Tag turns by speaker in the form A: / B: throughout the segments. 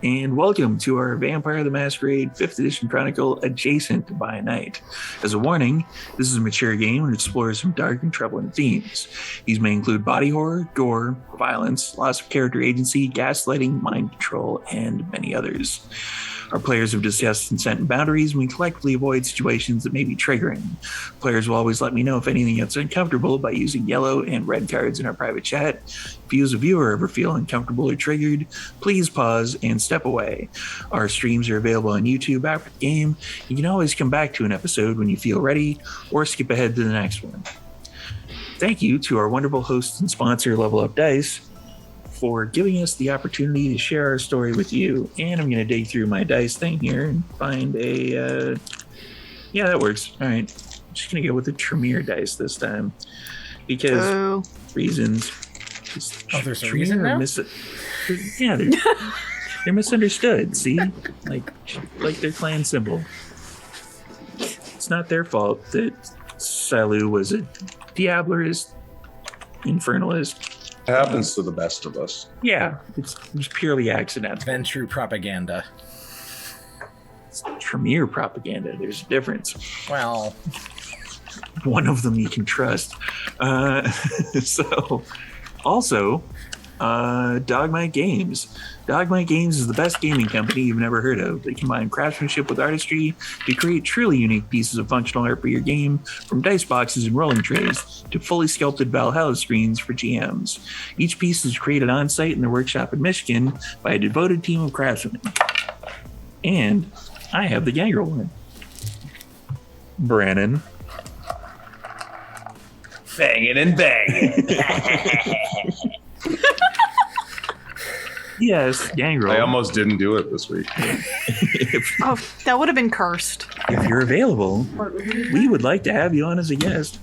A: and welcome to our Vampire the Masquerade 5th Edition Chronicle Adjacent by Night. As a warning, this is a mature game and explores some dark and troubling themes. These may include body horror, gore, violence, loss of character agency, gaslighting, mind control, and many others. Our players have discussed consent and boundaries, and we collectively avoid situations that may be triggering. Players will always let me know if anything gets uncomfortable by using yellow and red cards in our private chat. If you as a viewer ever feel uncomfortable or triggered, please pause and step away. Our streams are available on YouTube after the game. You can always come back to an episode when you feel ready, or skip ahead to the next one. Thank you to our wonderful host and sponsor, Level Up Dice, for giving us the opportunity to share our story with you. And I'm going to dig through my dice thing here and find a... yeah, that works. All right. I'm just going to go with the Tremere dice this time. Because reasons.
B: There's a reason now?
A: Yeah, they're misunderstood. See? Like their clan symbol. It's not their fault that Salu was a Diablerist, Infernalist.
C: It happens to the best of us.
A: Yeah, it was purely accidental.
B: Then true propaganda.
A: It's Tremere propaganda. There's a difference.
B: Well,
A: one of them you can trust. So, also, Dogmite Games. Dogmite Games is the best gaming company you've never heard of. They combine craftsmanship with artistry to create truly unique pieces of functional art for your game, from dice boxes and rolling trays to fully sculpted Valhalla screens for GMs. Each piece is created on site in their workshop in Michigan by a devoted team of craftsmen. And I have the Gangrel one. Brannon.
C: Banging and banging.
A: Yes, Gangrel.
C: I almost didn't do it this week.
D: Oh, that would have been cursed.
A: If you're available, we would like to have you on as a guest.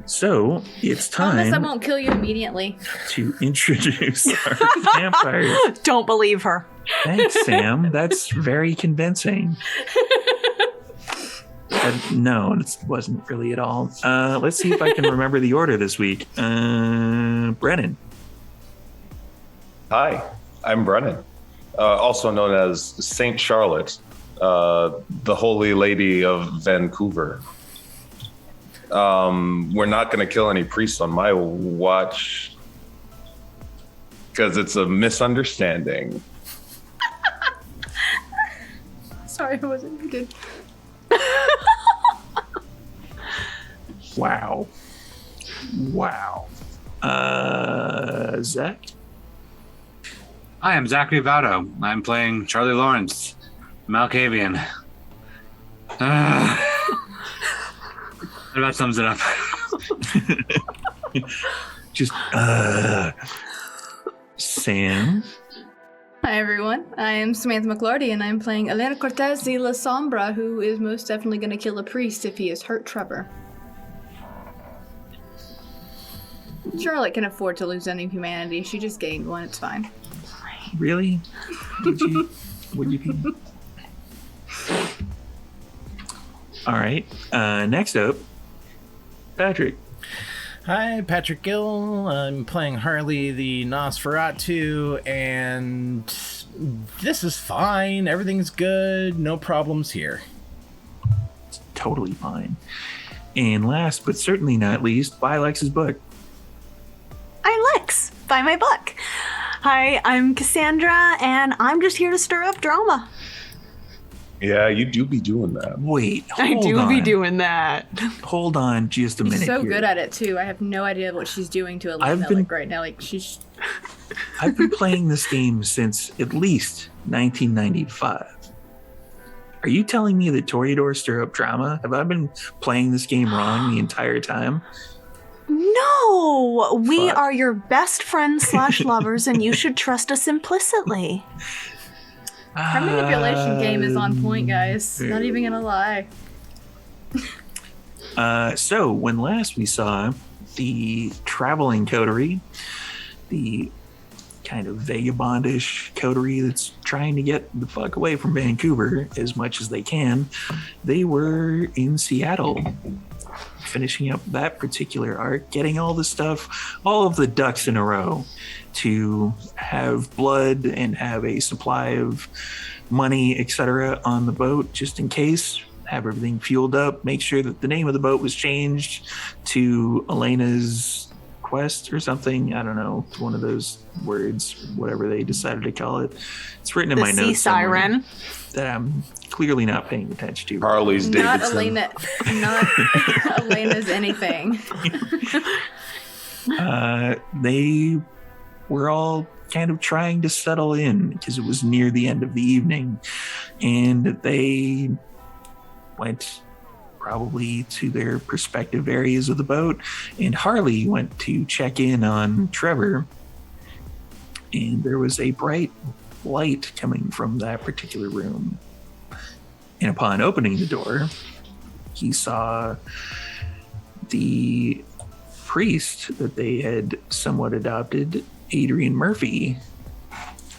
A: So it's
E: Promise I
A: time
E: won't kill you immediately.
A: to introduce our vampires.
D: Don't believe her.
A: Thanks, Sam. That's very convincing. No, it wasn't really at all. Let's see if I can remember the order this week. Brennan.
C: Hi, I'm Brennan, also known as Saint Charlotte, the Holy Lady of Vancouver. We're not going to kill any priests on my watch because it's a misunderstanding.
E: Sorry, I wasn't muted.
A: Wow. Zach?
F: Hi, I'm Zachary Votto. I'm playing Charlie Lawrence, Malkavian. That about sums it up.
A: Just, Sam?
E: Hi, everyone. I am Samantha McLarty, and I'm playing Elena Cortez de la Sombra, who is most definitely going to kill a priest if he has hurt Trevor. Charlotte can afford to lose any humanity. She just gained one. It's fine.
A: Really? Would you be? All right. Next up, Patrick.
B: hi, Patrick Gill. I'm playing Harley the Nosferatu, and this is fine. Everything's good. No problems here.
A: It's totally fine. And last but certainly not least, buy Lex's book.
D: I'm Lex. Buy my book. Hi, I'm Cassandra, and I'm just here to stir up drama.
C: Yeah, you do be doing that.
A: Wait,
D: I
A: hold
D: do
A: on.
D: be doing that.
A: Hold on just a minute
E: She's so
A: here.
E: good at it, too. I have no idea what she's doing to
A: I've
E: Elena
A: been-
E: right now. Like, she's...
A: I've been playing this game since at least 1995. Are you telling me that Toreador stir up drama? Have I been playing this game wrong the entire time?
D: No, we
A: Fuck.
D: are your best friends / lovers, and you should trust us implicitly.
E: Her manipulation game is on point, guys. Not even gonna lie.
A: So when last we saw the traveling coterie, the kind of vagabondish coterie that's trying to get the fuck away from Vancouver as much as they can, they were in Seattle finishing up that particular arc, getting all the stuff, all of the ducks in a row to have blood and have a supply of money, etc. on the boat just in case, have everything fueled up, make sure that the name of the boat was changed to Elena's Quest or something. I don't know, one of those words, whatever they decided to call it. It's written in my
D: Sea
A: notes somewhere
D: siren.
A: that I'm clearly not paying attention to.
C: Harley's
E: Not
C: Davidson.
E: not Elena's anything.
A: They were all kind of trying to settle in because it was near the end of the evening, and they went probably to their respective areas of the boat, and Harley went to check in on Trevor, and there was a bright light coming from that particular room, and upon opening the door he saw the priest that they had somewhat adopted, Adrian Murphy,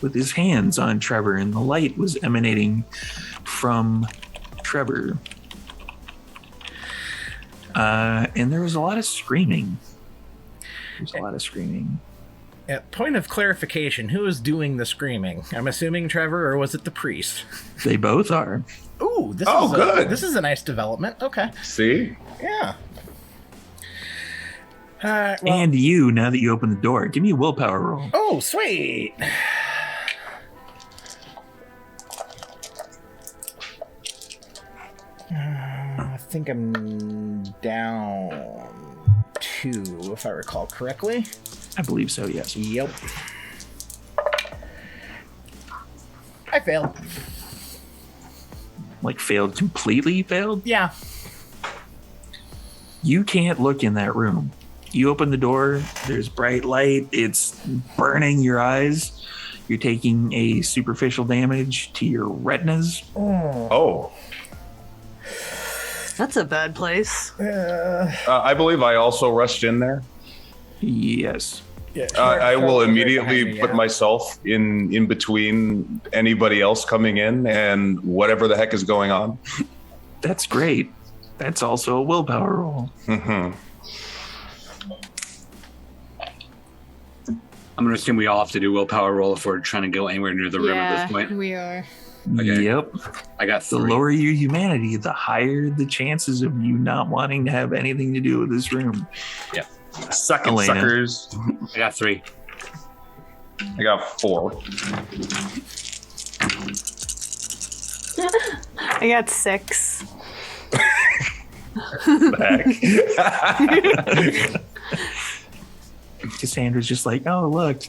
A: with his hands on Trevor, and the light was emanating from Trevor. And there was a lot of screaming.
B: Point of clarification, who is doing the screaming? I'm assuming Trevor, or was it the priest?
A: They both are.
B: Ooh,
C: Good.
B: This is a nice development. Okay.
C: See?
B: Yeah. Well,
A: And you, now that you open the door, give me a willpower roll.
B: oh, sweet. I think I'm down 2, if I recall correctly.
A: I believe so, yes.
B: Yep. I failed.
A: Like completely failed?
B: Yeah.
A: You can't look in that room. You open the door, there's bright light, it's burning your eyes. You're taking a superficial damage to your retinas.
C: Oh.
D: That's a bad place.
C: I believe I also rushed in there.
A: Yes.
B: Yeah,
C: I will
B: Trevor
C: immediately
B: behind me,
C: put
B: yeah.
C: myself in between anybody else coming in and whatever the heck is going on.
A: That's great. That's also a willpower roll.
C: Mm-hmm.
F: I'm gonna assume we all have to do willpower roll if we're trying to go anywhere near the room at
E: Yeah,
F: this point.
E: we are.
F: Okay.
A: Yep.
F: I got
A: The
F: 3.
A: lower your humanity, the higher the chances of you not wanting to have anything to do with this room.
C: Suck it,
A: Elena.
C: suckers.
F: I got 3.
C: I got 4.
D: I got 6.
C: Back.
A: Cassandra's just like, oh, look,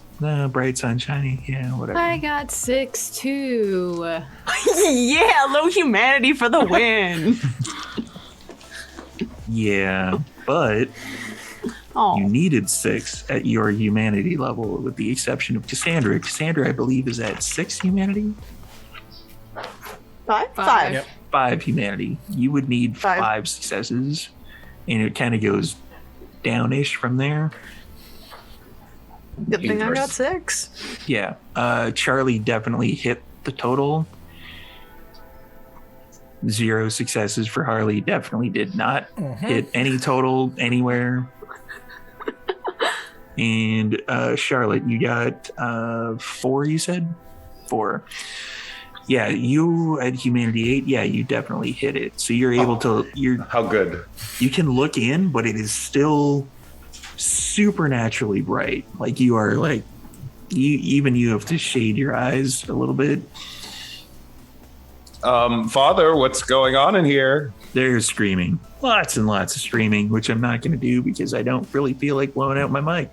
A: bright sunshiny. Yeah, whatever.
E: I got 6 too.
D: Yeah, low humanity for the win.
A: Yeah, but
D: Oh,
A: you needed 6 at your humanity level, with the exception of Cassandra. Cassandra, I believe, is at 6 humanity?
D: 5?
E: 5.
B: Yep.
A: 5 humanity. You would need
D: 5.
A: 5 successes, and it kind of goes downish from there.
D: Good thing I got 6.
A: Yeah. Charlie definitely hit the total. 0 successes for Harley. Definitely did not hit any total anywhere. And Charlotte, you got 4, you said? 4. Yeah, you at humanity 8, yeah, you definitely hit it. So you're able to
C: How good?
A: you can look in, but it is still supernaturally bright. Like you are like you have to shade your eyes a little bit.
C: Father, what's going on in here?
A: There's screaming. Lots and lots of screaming, which I'm not going to do because I don't really feel like blowing out my mic.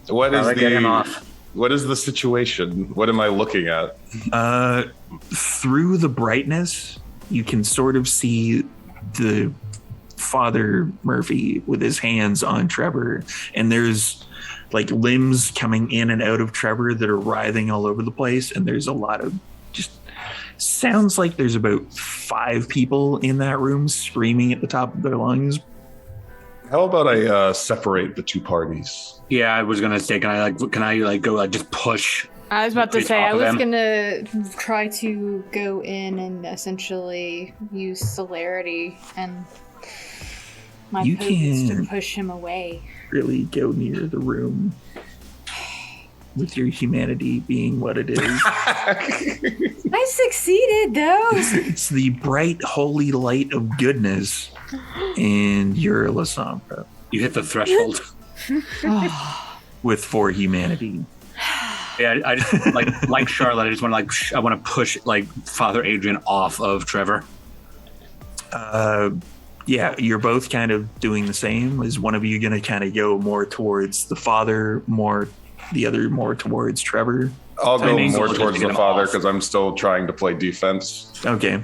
C: What is
F: Get him off.
C: What is the situation? What am I looking at?
A: Through the brightness, you can sort of see the Father Murphy with his hands on Trevor, and there's like limbs coming in and out of Trevor that are writhing all over the place, and there's a lot of just sounds like there's about 5 people in that room screaming at the top of their lungs.
C: How about I separate the two parties?
F: Yeah, I was gonna say, can I go just push?
E: I was about to
F: Right
E: say, I
F: off of
E: was
F: them.
E: gonna try to go in and essentially use celerity and
G: My
A: You
G: hope is to
A: can-
G: push him away.
A: Really go near the room with your humanity being what it is.
G: I succeeded, though.
A: It's the bright, holy light of goodness, and you're a La Sombra
F: You hit the threshold.
A: with 4 humanity.
F: Yeah, I just like Charlotte. I just want to I want to push Father Adrian off of Trevor.
A: Yeah, you're both kind of doing the same. Is one of you going to kind of go more towards the father, the other more towards Trevor?
C: I'll go
F: mean,
C: more
F: so
C: towards
F: just
C: the
F: get him
C: father
F: off.
C: because I'm still trying to play defense.
A: Okay.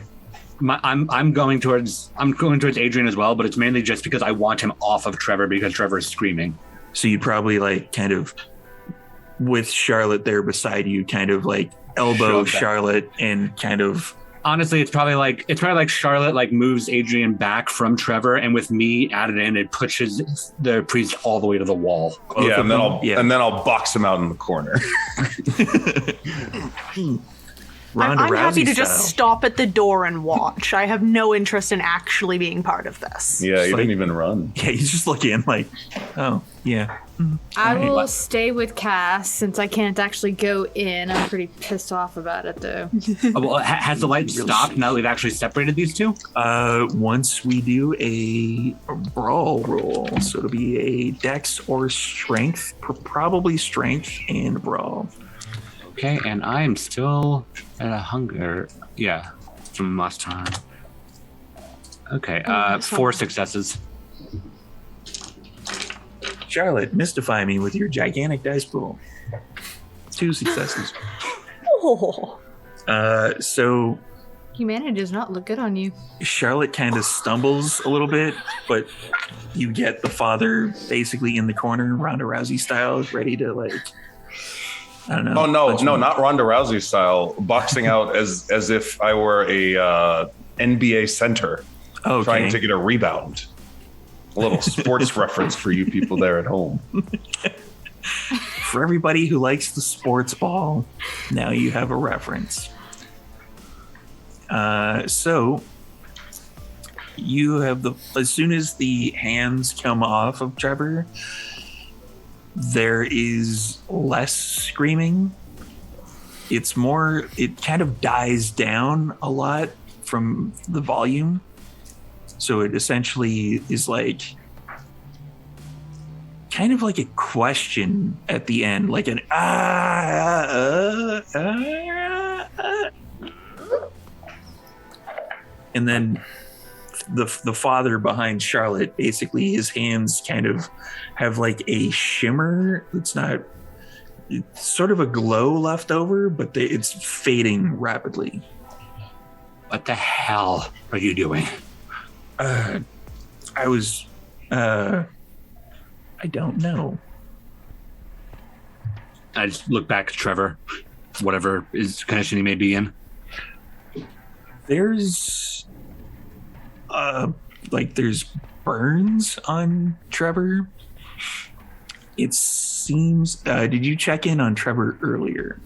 F: I'm going towards Adrian as well, but it's mainly just because I want him off of Trevor because Trevor is screaming.
A: So you'd probably kind of, with Charlotte there beside you, kind of elbow
F: Shove that.
A: Charlotte and kind of.
F: Honestly, it's probably like Charlotte moves Adrian back from Trevor, and with me added in, it pushes the priest all the way to the wall.
A: Both
C: Yeah,
A: of
C: and then
A: them?
C: I'll box him out in the corner.
A: Ronda
D: I'm happy
A: Rousey
D: to just
A: style.
D: stop at the door and watch. I have no interest in actually being part of this.
C: Yeah, he
A: Like-
C: didn't even run.
A: Yeah, he's just looking oh, yeah.
G: I
A: Alright.
G: will stay with Cass since I can't actually go in. I'm pretty pissed off about it, though.
F: Oh, well, has the light stopped now that we've actually separated these two?
A: Once we do a brawl roll, so it'll be a dex or strength, probably strength and brawl.
F: Okay, and I am still at a hunger. Yeah, from last time. Okay, 4 successes.
A: Charlotte, mystify me with your gigantic dice pool. 2 successes.
D: Oh,
A: So
G: Humanity does not look good on you.
A: Charlotte kind of stumbles a little bit, but you get the father basically in the corner, Ronda Rousey style, ready to I don't know.
C: Oh no,
A: punch
C: no,
A: him.
C: not Ronda Rousey style. Boxing out as if I were a NBA center
A: Okay.
C: trying to get a rebound. A little sports reference for you people there at home.
A: For everybody who likes the sports ball, now you have a reference. So you have as soon as the hands come off of Trevor, there is less screaming. It kind of dies down a lot from the volume. So it essentially is kind of like a question at the end, like an and then the father behind Charlotte, basically his hands kind of have a shimmer. It's sort of a glow left over, but it's fading rapidly.
F: What the hell are you doing?
A: I don't know.
F: I just look back at Trevor, whatever is condition he may be in.
A: There's there's burns on Trevor. It seems did you check in on Trevor earlier?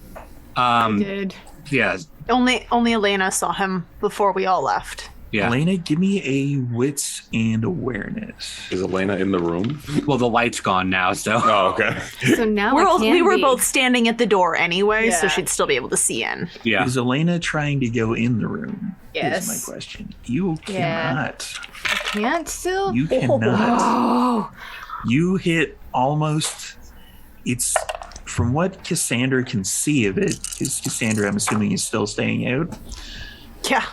E: I did.
F: Yeah,
D: only Elena saw him before we all left.
F: yeah.
A: Elena, give me a wits and awareness.
C: Is Elena in the room?
F: Well, the light's gone now, so.
C: Oh, okay.
G: So now
D: We were both standing at the door anyway, so
G: Yeah.
D: she'd still be able to see in.
F: Yeah.
A: Is Elena trying to go in the room?
G: Yes.
A: Is my question. You
G: Yeah.
A: cannot.
G: Can't still?
A: You cannot.
G: Oh.
A: You hit almost. It's from what Cassandra can see of it, because Cassandra, I'm assuming, is still staying out.
D: Yeah.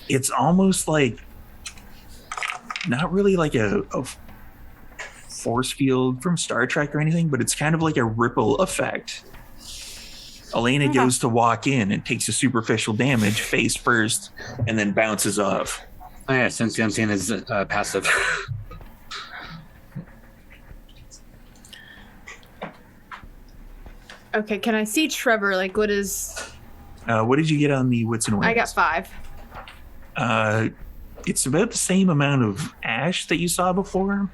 A: It's almost not really like a force field from Star Trek or anything, but it's kind of like a ripple effect. Elena goes to walk in and takes a superficial damage face first and then bounces off.
F: Oh, yeah, since the unseen is passive.
E: Okay, can I see Trevor? What is...
A: What did you get on the wits and
E: I
A: awareness?
E: got 5.
A: It's about the same amount of ash that you saw before,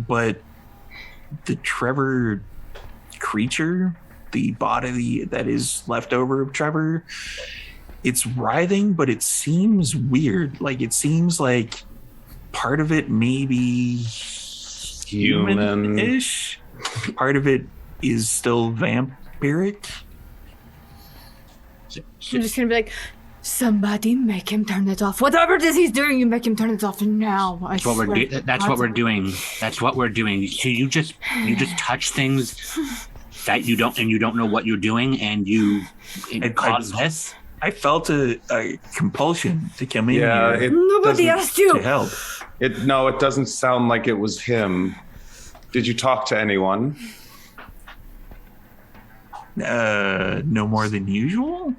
A: but the Trevor creature, the body that is left over of Trevor, it's writhing, but it seems weird. It seems like part of it maybe human-ish. Part of it is still vampiric.
G: I'm just gonna be like, somebody make him turn it off. Whatever it is he's doing, you make him turn it off now.
F: That's what we're doing. That's what we're doing. So you just touch things that you don't know what you're doing, and it causes this.
A: I felt a compulsion to come in here.
G: Nobody asked you
A: to help.
C: No, it doesn't sound like it was him. Did you talk to anyone?
A: No more than usual.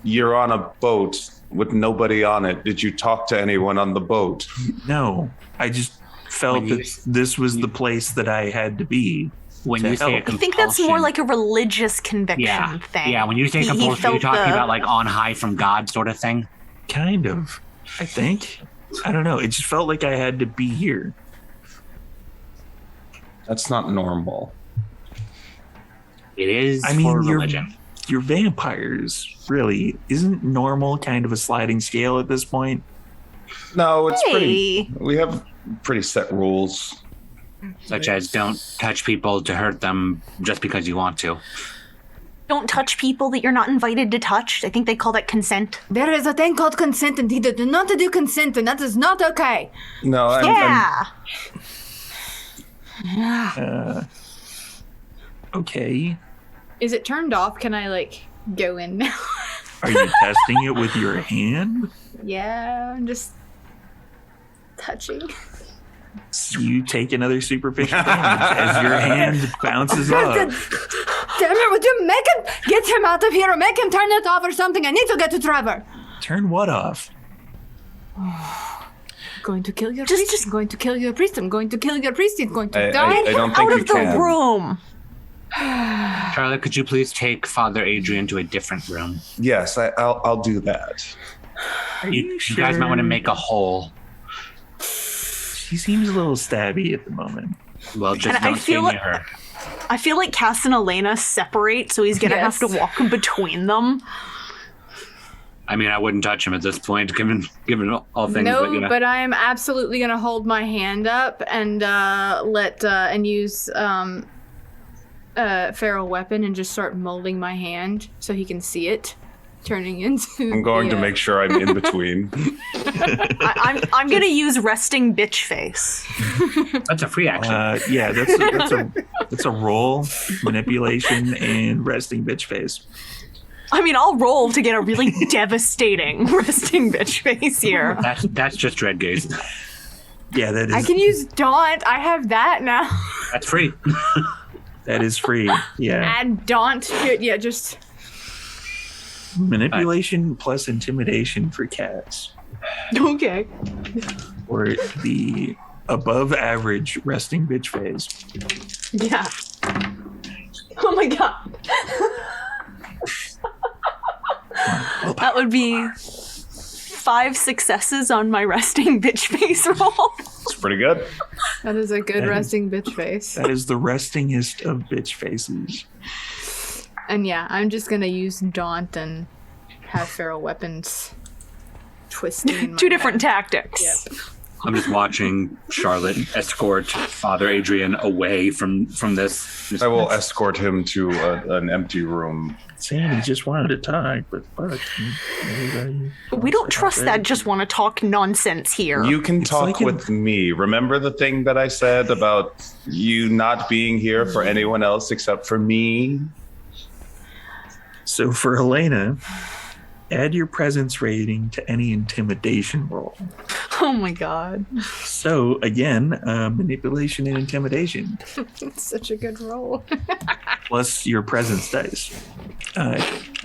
C: You're on a boat with nobody on it. Did you talk to anyone on the boat?
A: No, I just felt that this was the place that I had to be.
F: When you say a compulsion,
D: I think that's more like a religious conviction thing.
F: Yeah, when you say compulsion, you're talking about like on high from God sort of thing?
A: Kind of, I think. I don't know. It just felt like I had to be here.
C: That's not normal.
F: It is for religion.
A: You're vampires, really. Isn't normal kind of a sliding scale at this point?
C: No, it's pretty. We have pretty set rules.
F: Such as don't touch people to hurt them just because you want to.
D: Don't touch people that you're not invited to touch. I think they call that consent.
G: There is a thing called consent, and he did not do consent, and that is not okay.
C: No,
A: Okay.
G: Is it turned off? Can I like go in now?
A: Are you testing it with your hand?
G: Yeah, I'm just touching.
A: You take another superficial damage as your hand bounces up.
G: Damn it, would you make him get him out of here or make him turn it off or something? I need to get to Trevor.
A: Turn what off?
G: Going to kill your priest. I'm going to kill your priest. I'm going to kill your priest. He's going to die.
C: I don't think
D: out
C: you
D: of the
C: can.
D: room.
F: Charlotte, could you please take Father Adrian to a different room?
C: Yes, I'll do that.
F: You guys might want to make a hole.
A: She seems a little stabby at the moment.
F: Well, just don't stay near her.
D: I feel like Cass and Elena separate, so he's gonna have to walk in between them.
F: I mean, I wouldn't touch him at this point, given all things.
G: No, but I am absolutely gonna hold my hand up and and use feral weapon and just start molding my hand so he can see it turning into.
C: I'm going to make sure I'm in between.
D: I'm gonna use resting bitch face.
F: That's a free action.
A: Yeah, that's a roll, manipulation, and resting bitch face.
D: I mean, I'll roll to get a really devastating resting bitch face here.
F: That's just dread gaze.
A: Yeah, that is.
G: I can use daunt. I have that now.
F: That's free.
A: That is free. Yeah.
G: Add daunt to it. Yeah, just
A: manipulation plus intimidation for cats.
D: Okay.
A: Or the above average resting bitch phase.
D: Yeah. Oh my god. That would be 5 successes on my resting bitch face roll.
C: It's pretty good.
G: that is a good resting bitch face.
A: That is the restingest of bitch faces.
G: And yeah, I'm just gonna use daunt and have feral weapons twisting. In my
D: 2 different
G: hand.
D: tactics.
G: Yep.
F: I'm just watching Charlotte escort Father Adrian away from this.
C: I will escort him to an empty room.
A: Sandy just wanted to talk, but
D: We don't trust that just want to talk nonsense here.
C: You can
A: It's
C: talk
A: like
C: with me. Remember the thing that I said about you not being here for anyone else except for me?
A: So for Elena, add your presence rating to any intimidation roll.
D: Oh my god.
A: So again, manipulation and intimidation.
G: It's such a good roll.
A: Plus your presence dice.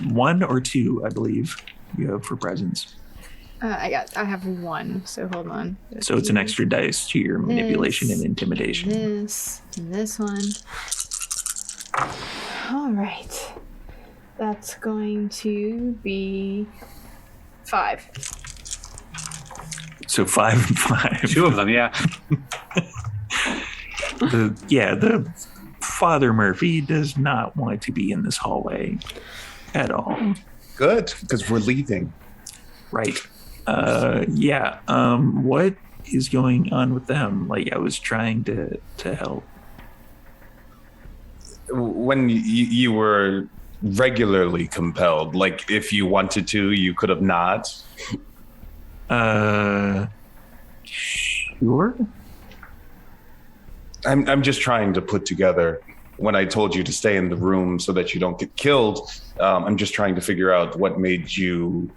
A: 1 or 2, I believe, you have for presence.
G: I have 1, so hold on.
A: So it's an extra dice to your manipulation and intimidation.
G: This and this one. All right. That's going to be 5.
A: So 5 and 5.
F: 2 of them, yeah.
A: The Father Murphy does not want to be in this hallway at all.
C: Good, because we're leaving.
A: Right. Yeah. What is going on with them? Like, I was trying to help.
C: When you were regularly compelled, like if you wanted to, you could have not.
A: Sure.
C: I'm just trying to put together. When I told you to stay in the room so that you don't get killed, I'm just trying to figure out what made you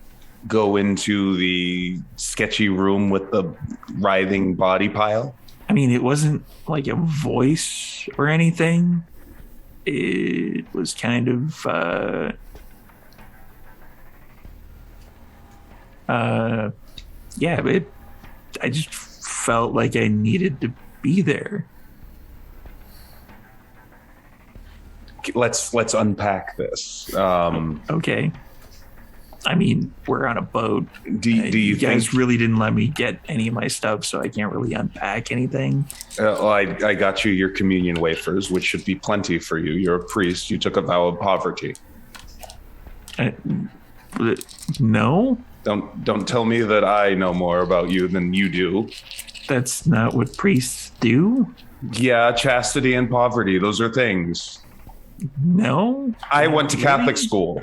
C: go into the sketchy room with the writhing body pile.
A: I mean, it wasn't like a voice or anything. It was kind of yeah, but I just felt like I needed to be there.
C: Let's unpack this.
A: Okay. I mean, we're on a boat.
C: Do you
A: guys
C: think
A: really didn't let me get any of my stuff, so I can't really unpack anything?
C: I got you your communion wafers, which should be plenty for you. You're a priest. You took a vow of poverty.
A: No.
C: Don't tell me that I know more about you than you do.
A: That's not what priests do.
C: Yeah, chastity and poverty. Those are things.
A: No.
C: I went to Catholic school.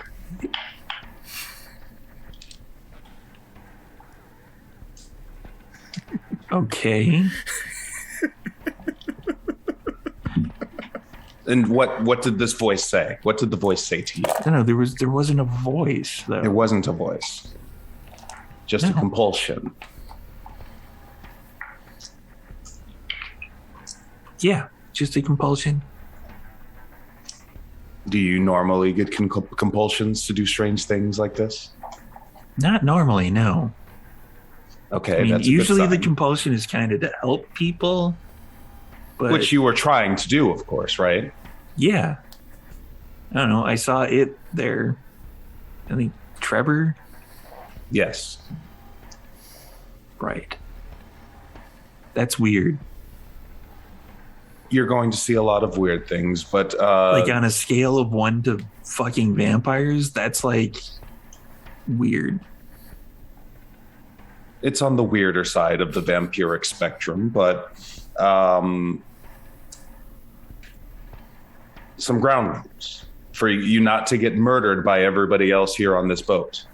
A: Okay.
C: And what did this voice say? What did the voice say to you?
A: I don't know. There wasn't a voice though.
C: It wasn't a voice. Just a compulsion.
A: Yeah, just a compulsion.
C: Do you normally get compulsions to do strange things like this?
A: Not normally, no.
C: Okay,
A: I mean,
C: that's a
A: usually
C: good
A: the
C: sign.
A: compulsion is kind of to help people, but
C: Which you were trying to do, of course, right?
A: yeah, I don't know. I saw it there. I think Trevor,
C: Yes.
A: right? That's weird.
C: You're going to see a lot of weird things, but
A: Like on a scale of 1 to fucking vampires, that's like weird.
C: it's on the weirder side of the vampiric spectrum, but some ground rules for you not to get murdered by everybody else here on this boat.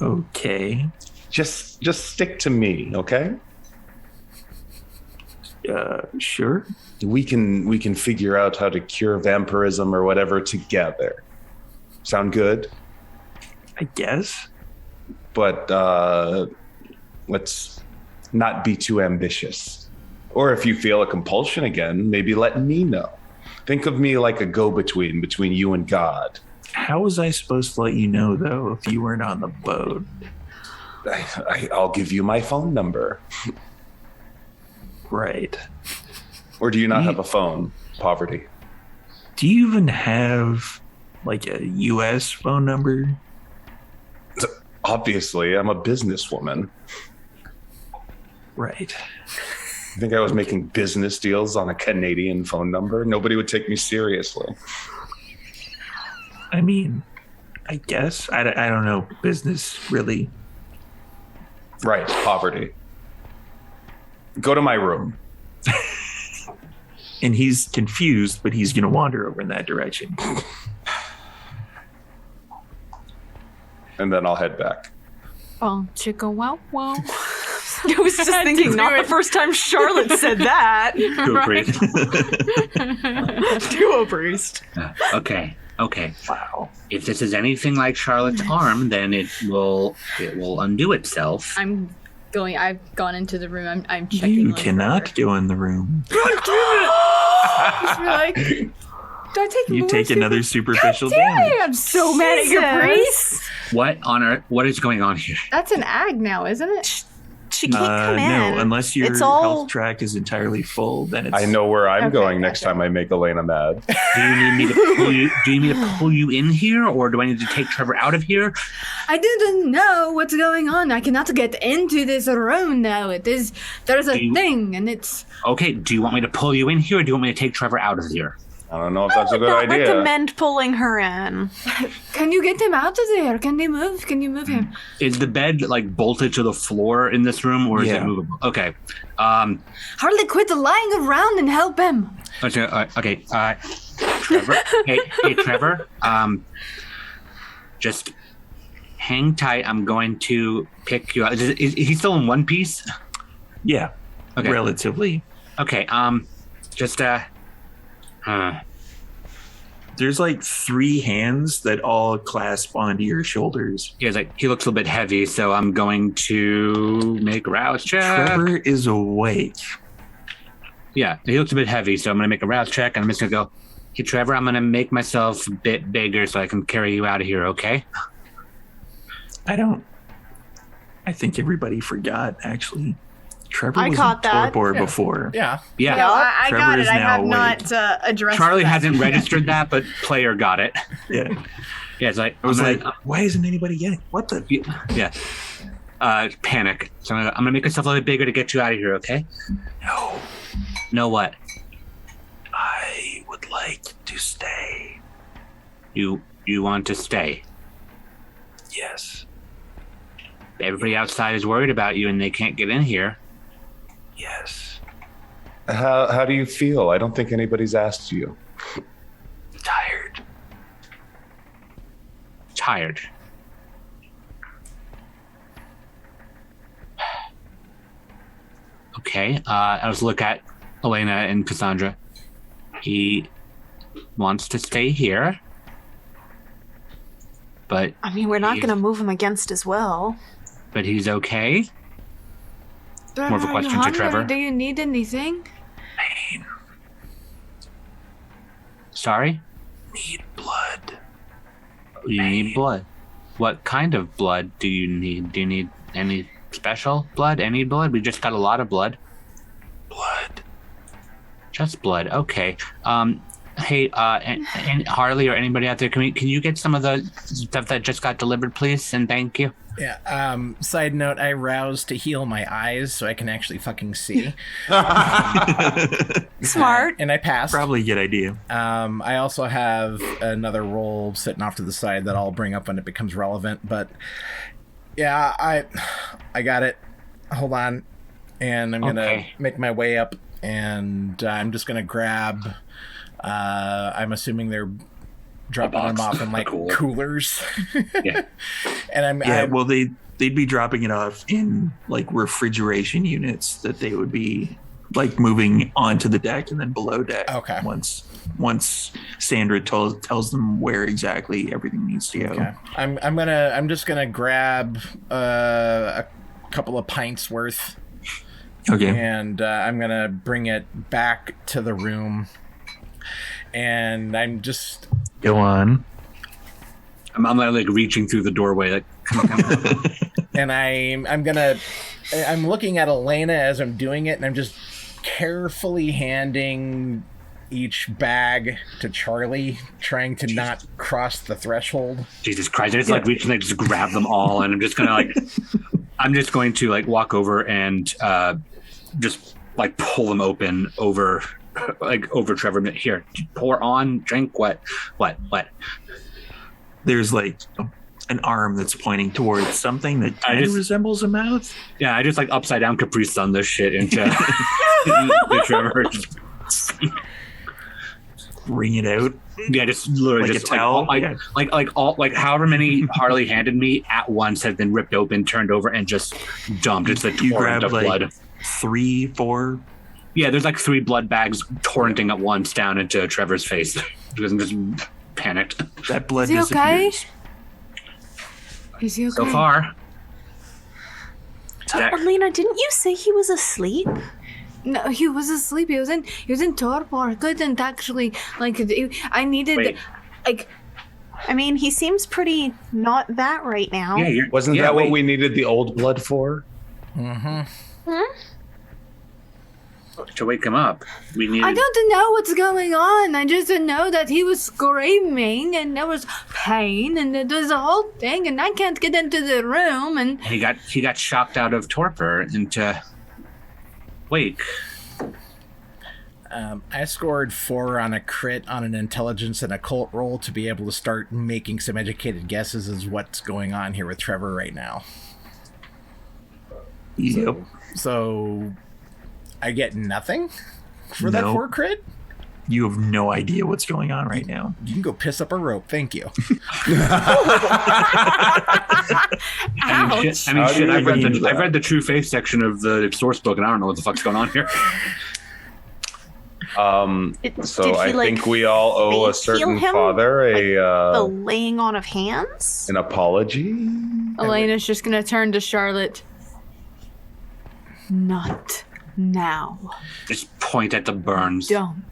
A: Okay.
C: Just stick to me, okay?
A: Sure.
C: We can figure out how to cure vampirism or whatever together. Sound good?
A: I guess.
C: But let's not be too ambitious. Or if you feel a compulsion again, maybe let me know. Think of me like a go-between between you and God.
A: How was I supposed to let you know, though, if you weren't on the boat?
C: I'll give you my phone number.
A: Right.
C: Or do you not have a phone? Poverty.
A: Do you even have, like, a U.S. phone number?
C: Obviously, I'm a businesswoman.
A: Right.
C: You think I was making business deals on a Canadian phone number? Nobody would take me seriously.
A: I mean, I guess. I don't know. Business, really.
C: Right, poverty. Go to my room.
A: And he's confused, but he's going to wander over in that direction.
C: And then I'll head back.
G: Oh, chicka wow wow.
D: I was just thinking, not the first time Charlotte said that.
A: Go great.
D: To a priest.
F: Okay.
A: Wow.
F: If this is anything like Charlotte's arm, then it will undo itself.
G: I've gone into the room. I'm checking.
A: You
G: on
A: cannot
G: her.
A: go in the room.
G: Just be like, do I take
A: You
G: more
A: take another superficial
G: damn
A: damage.
G: it, I'm so mad at your priest.
F: What on earth? What is going on here?
G: That's an ag now, isn't it?
D: She can't come in.
A: No, unless your
D: It's all-
A: health track is entirely full, then it's.
C: I know where I'm
G: Okay,
C: going next
G: gotcha.
C: time I make Elena mad.
F: Do you need me to pull you? Do you need me to pull you in here, or do I need to take Trevor out of here?
G: I didn't know what's going on. I cannot get into this room now. There's a thing, and it's.
F: Okay. Do you want me to pull you in here, or do you want me to take Trevor out of here?
C: I don't know if that's a good
D: Not
C: idea.
D: recommend pulling her in.
E: Can you get him out of there? Can they move? Can you move him?
F: Is the bed like bolted to the floor in this room, or is it movable? Okay.
E: Harley, quit lying around and help him.
F: Okay. Trevor. hey, Trevor. Just hang tight. I'm going to pick you up. Is he still in one piece?
A: Yeah.
F: Okay.
A: Relatively.
F: Okay. Just
A: There's like 3 hands that all clasp onto your shoulders.
F: Yeah, he looks a little bit heavy, so I'm going to make a rouse check.
A: Trevor is awake.
F: Yeah, he looks a bit heavy, so I'm going to make a rouse check, and I'm just going to go, hey, Trevor, I'm going to make myself a bit bigger so I can carry you out of here, okay?
A: I think everybody forgot, actually. Trevor
D: I
A: was
D: caught
A: in
D: that.
A: torpor before.
B: Yeah.
F: Yeah.
G: No, I
A: Trevor
G: got
A: is
G: it. I
A: now
G: have
A: awake.
G: not addressed
F: Charlie
G: that.
F: hasn't registered that, but player got it.
A: Yeah.
F: Yeah, it's like,
A: I was like, why isn't anybody getting what the?
F: yeah. Panic. So I'm going to make myself a little bit bigger to get you out of here, okay?
A: No,
F: No what?
A: I would like to stay.
F: You want to stay.
A: Yes.
F: Everybody outside is worried about you and they can't get in here.
A: Yes.
C: How do you feel? I don't think anybody's asked you.
A: Tired.
F: Tired. Okay, I was look at Elena and Cassandra. He wants to stay here, but
D: I mean, we're not going to move him against his will.
F: but he's okay. More of a
E: Are you
F: question to
E: hungry?
F: Trevor.
E: Do you need anything?
A: Pain.
F: Sorry?
A: Need blood.
F: You need blood. What kind of blood do you need? Do you need any special blood? Any blood? We just got a lot of blood.
A: Blood.
F: Just blood. Okay. Hey, and Harley or anybody out there, can you get some of the stuff that just got delivered, please? And thank you.
B: Yeah. Side note, I roused to heal my eyes so I can actually fucking see.
D: Smart.
B: And I passed.
A: Probably a good idea.
B: I also have another roll sitting off to the side that I'll bring up when it becomes relevant. But yeah, I got it. Hold on. And I'm going to make my way up. And I'm just going to grab... I'm assuming they're dropping them off in like coolers.
F: Yeah.
B: And
A: Well, they'd be dropping it off in like refrigeration units that they would be like moving onto the deck and then below deck.
B: Okay.
A: Once Sandra tells them where exactly everything needs to go.
B: Okay. I'm just gonna grab a couple of pints worth.
A: Okay.
B: And I'm gonna bring it back to the room. And I'm just
A: Go on.
F: I'm like reaching through the doorway, like come.
B: and I'm looking at Elena as I'm doing it, and I'm just carefully handing each bag to Charlie, trying to not cross the threshold.
F: Jesus Christ! I just like reaching, like just grab them all, and I'm just going to like walk over and just like pull them open over Trevor. Here, pour on, drink. What?
A: There's like an arm that's pointing towards something that kind of resembles a mouth.
F: Yeah, I just like upside down Capri Sun this shit into Trevor.
A: Wring it out.
F: Yeah, just literally
A: Like
F: just
A: a towel?
F: like however many Harley handed me at once have been ripped open, turned over, and just dumped. It's a torrent of blood.
A: 3, 4.
F: Yeah, there's like 3 blood bags torrenting at once down into Trevor's face because I'm just panicked.
A: That blood
E: Is he okay?
A: disappears.
E: Is he okay?
F: So far.
D: Elena, didn't you say he was asleep?
E: No, he was asleep. He was in torpor. I couldn't actually I needed
F: Wait.
D: I mean, he seems pretty not that right now.
F: Yeah,
C: Wasn't that what we needed the old blood for?
B: Mm-hmm.
F: To wake him up. We needed.
E: I don't know what's going on. I just know that he was screaming and there was pain and there was a whole thing and I can't get into the room and
F: He got shocked out of torpor into wake.
B: I scored 4 on a crit on an intelligence and occult roll to be able to start making some educated guesses as what's going on here with Trevor right now.
A: Yep.
B: So I get nothing for that 4 crit?
A: You have no idea what's going on right now.
B: You can go piss up a rope. Thank you.
F: I've read the True Faith section of the source book, and I don't know what the fuck's going on here.
C: I think we all owe a certain father
D: the laying on of hands?
C: an apology.
G: Elena's just gonna turn to Charlotte.
D: Not now.
F: Just point at the burns.
D: Don't.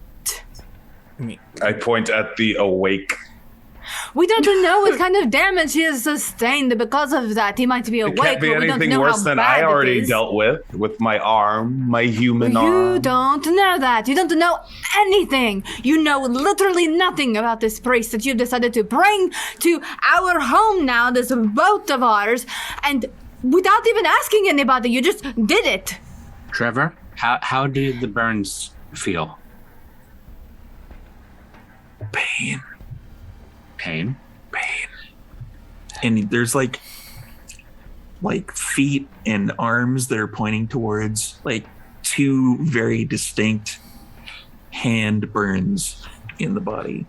C: I point at the awake.
G: We don't know what kind of damage he has sustained because of that. He might be
C: It
G: awake,
C: can't be
G: but we don't
C: anything
G: know
C: worse
G: how
C: than
G: bad
C: I already
G: it is.
C: dealt with my arm, my human
G: You
C: arm.
G: don't know that. You don't know anything. You know literally nothing about this priest that you've decided to bring to our home now, this boat of ours, and without even asking anybody, you just did it.
F: Trevor, how do the burns feel?
A: Pain.
F: Pain?
A: And there's like feet and arms that are pointing towards like 2 very distinct hand burns in the body.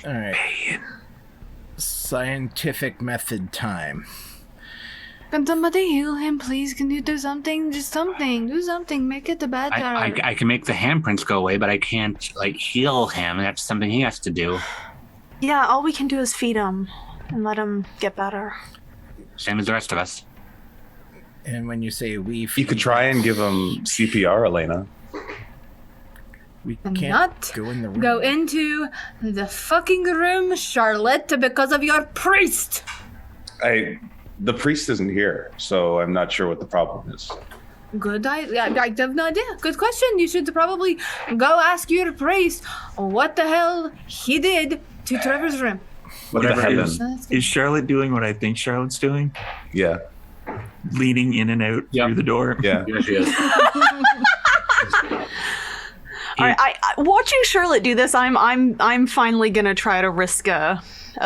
B: All right.
A: Pain.
B: Scientific method time.
G: Can somebody heal him, please? Can you do something? Just something. Do something. Make it the better.
F: I can make the handprints go away, but I can't heal him. That's something he has to do.
D: Yeah, all we can do is feed him and let him get better.
F: Same as the rest of us.
B: And when you say we,
C: You could try and give him CPR, Elena.
B: we
G: I'm
B: can't
G: not
B: go in the room.
G: Go into the fucking room, Charlotte, because of your priest.
C: The priest isn't here, so I'm not sure what the problem is.
G: Good, I have no idea. Good question. You should probably go ask your priest what the hell he did to Trevor's room.
C: What the
F: Whatever it
C: heaven?
F: is.
A: Is Charlotte doing what I think Charlotte's doing?
C: Yeah,
A: Leading in and out
F: Yep.
A: through the door?
C: yeah.
F: Yeah, she is.
D: All right, I watching Charlotte do this, I'm finally gonna try to risk a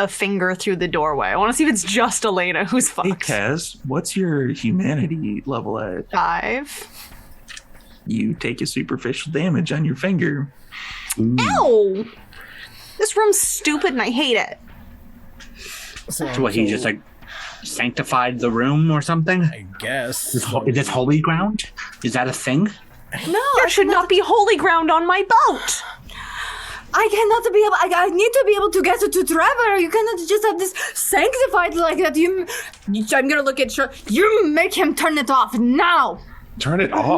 D: finger through the doorway. I want to see if it's just Elena who's
A: Hey,
D: fucked.
A: Kaz, what's your humanity level at?
D: 5.
A: You take a superficial damage on your finger.
D: Ow! This room's stupid and I hate it.
B: So
F: What, he just sanctified the room or something?
B: I guess.
F: Is this holy ground? Is that a thing?
D: No, there should not be holy ground on my boat.
G: I cannot be able. I need to be able to get it to Trevor. You cannot just have this sanctified like that. I'm gonna look at Charlotte. You make him turn it off now.
C: Turn it off.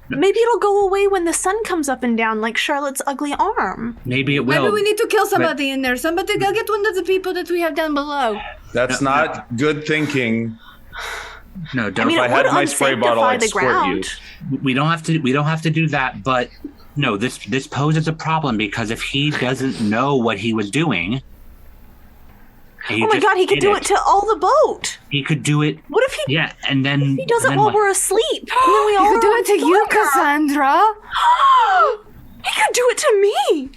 D: Maybe it'll go away when the sun comes up and down, like Charlotte's ugly arm.
F: Maybe it will.
G: Maybe we need to kill somebody in there. Somebody go get one of the people that we have down below.
C: That's not good thinking.
F: No, don't.
D: I mean,
C: If I
D: it
C: had
D: would
C: my spray bottle,
D: unsanctify
C: I'd
D: the
C: squirt you.
D: ground.
F: We don't have to do that, but no, this poses a problem because if he doesn't know what he was doing,
D: Oh my god, he could do it to all the boat.
F: He could do it.
D: What if he?
F: Yeah, and then
D: He does it
F: then
D: while
F: what?
D: we're asleep. And then we
G: He
D: all
G: could do
D: are
G: it to
D: on
G: you,
D: fire.
G: Cassandra.
D: He could do it to me.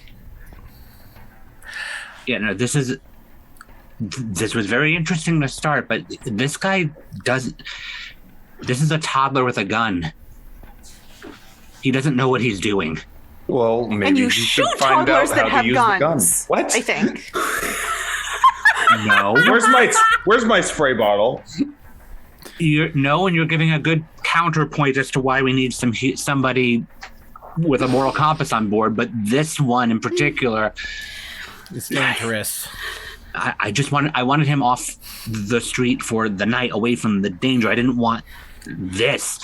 F: Yeah, no, this was very interesting to start, but this guy doesn't. This is a toddler with a gun. He doesn't know what he's doing.
C: Well, maybe
D: And you
C: should
D: shoot
C: find out
D: toddlers
C: how
D: that
C: to
D: have
C: use the gun.
D: guns.
C: What?
D: I think.
F: No,
C: Where's my spray bottle?
F: and you're giving a good counterpoint as to why we need somebody with a moral compass on board. But this one in particular,
B: It's dangerous.
F: I wanted him off the street for the night, away from the danger. I didn't want this.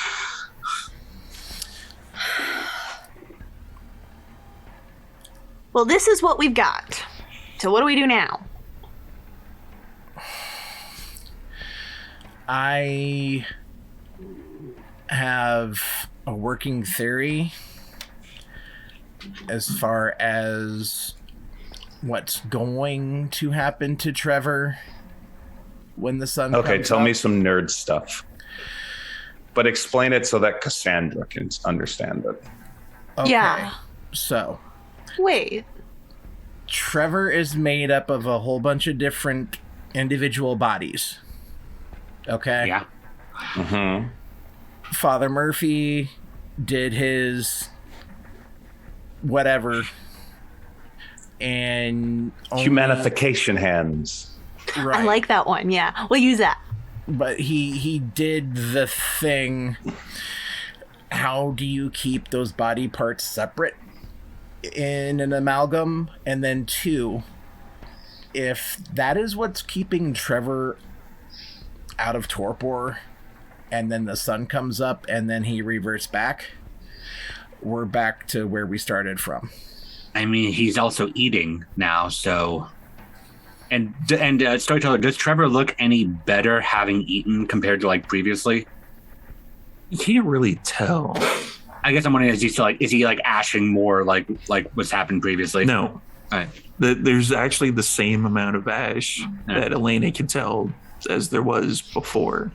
D: Well, this is what we've got. So what do we do now?
B: I have a working theory as far as what's going to happen to Trevor when the sun
C: Okay,
B: comes
C: tell
B: up.
C: me some nerd stuff. But explain it so that Cassandra can understand it.
B: Okay.
D: Yeah.
B: So,
D: Wait.
B: Trevor is made up of a whole bunch of different individual bodies. Okay?
F: Yeah.
C: Mm-hmm.
B: Father Murphy did his whatever. And
C: Humanification hands.
B: right.
D: I like that one. Yeah. We'll use that.
B: But he did the thing. How do you keep those body parts separate in an amalgam? And then 2, if that is what's keeping Trevor out of torpor, and then the sun comes up and then he reverts back, we're back to where we started from.
F: I mean, he's also eating now, so. And Storyteller, does Trevor look any better having eaten compared to like previously?
A: You can't really tell.
F: I guess I'm wondering, is he ashing more like what's happened previously?
A: No.
F: All right.
A: There's actually the same amount of ash that Elena can tell as there was before.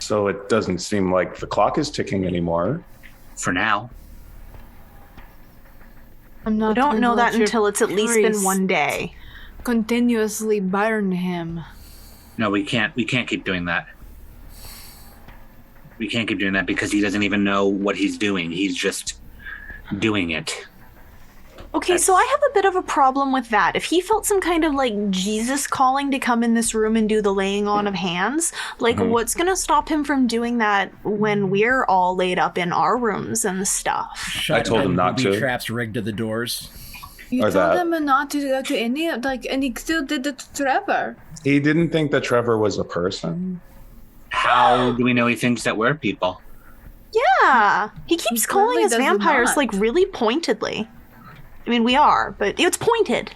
C: So it doesn't seem like the clock is ticking anymore.
F: For now.
G: I'm not
D: We don't
G: going
D: know
G: to
D: that
G: let your
D: until it's at least been
G: priest
D: one day.
G: continuously burn him.
F: No, we can't keep doing that. We can't keep doing that because he doesn't even know what he's doing. He's just doing it.
D: Okay, so I have a bit of a problem with that. If he felt some kind of like Jesus calling to come in this room and do the laying on of hands, like what's gonna stop him from doing that when we're all laid up in our rooms and stuff?
C: I told him not to.
B: Traps rigged to the doors.
E: You
C: Or
E: told
C: that.
E: him not to go to any, and he still did it to Trevor.
C: He didn't think that Trevor was a person.
F: How do we know he thinks that we're people?
D: Yeah, he keeps
E: He
D: calling
E: clearly
D: us
E: does
D: vampires
E: not.
D: like really pointedly. I mean, we are, but it's pointed.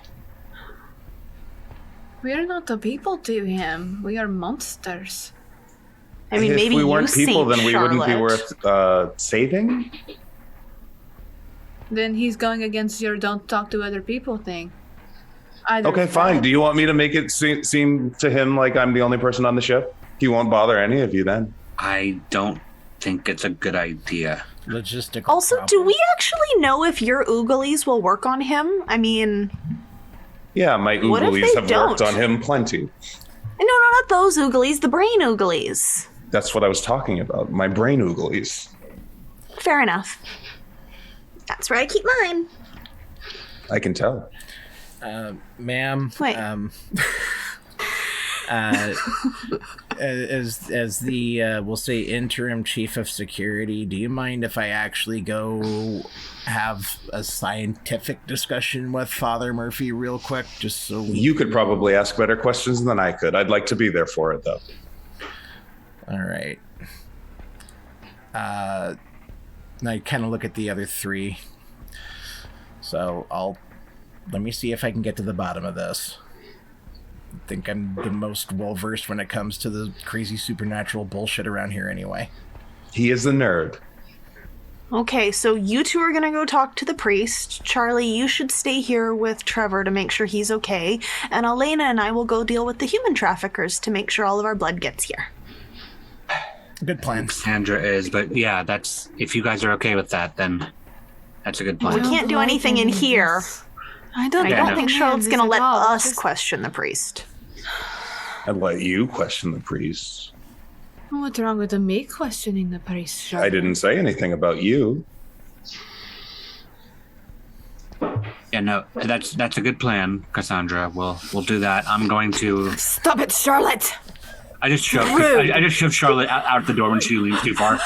E: We are not the people to him. We are monsters.
D: I mean,
C: if
D: maybe
C: we
D: you
C: weren't people,
D: Saint
C: then we wouldn't be
D: Charlotte.
C: worth saving.
E: Then he's going against your don't talk to other people thing. Either
C: Okay, fine.
E: side.
C: Do you want me to make it seem to him like I'm the only person on the ship? He won't bother any of you then.
F: I don't think it's a good idea.
B: Logistical.
D: Also, do
B: problem.
D: we actually know if your ooglies will work on him? I mean,
C: Yeah, my
D: What if
C: ooglies
D: they
C: have worked
D: don't?
C: on him plenty.
D: no, not those ooglies, the brain ooglies.
C: That's what I was talking about. My brain ooglies.
D: Fair enough. That's where I keep mine.
C: I can tell.
B: Ma'am.
D: Wait.
B: As the we'll say interim chief of security, do you mind if I actually go have a scientific discussion with Father Murphy real quick, just so
C: You could probably ask better questions than I could. I'd like to be there for it, though.
B: All right. I kind of look at the other 3. So let me see if I can get to the bottom of this. I think I'm the most well-versed when it comes to the crazy supernatural bullshit around here anyway.
C: He is a nerd.
D: Okay, so you two are gonna go talk to the priest. Charlie, you should stay here with Trevor to make sure he's okay. And Elena and I will go deal with the human traffickers to make sure all of our blood gets here.
B: Good plan.
F: Sandra is, but yeah, that's if you guys are okay with that, then that's a good
D: We
F: plan.
D: can't do anything in here.
E: I don't.
D: I
F: Yeah,
D: don't
F: no.
D: think Charlotte's gonna let us
E: Just-
D: question the priest.
C: I'd let you question the priest.
E: What's wrong with me questioning the priest? Charlotte?
C: I didn't say anything about you.
F: Yeah, no, that's a good plan, Cassandra. We'll do that. I'm going to.
G: Stop it, Charlotte!
F: I just shoved Charlotte out the door when she leans too far.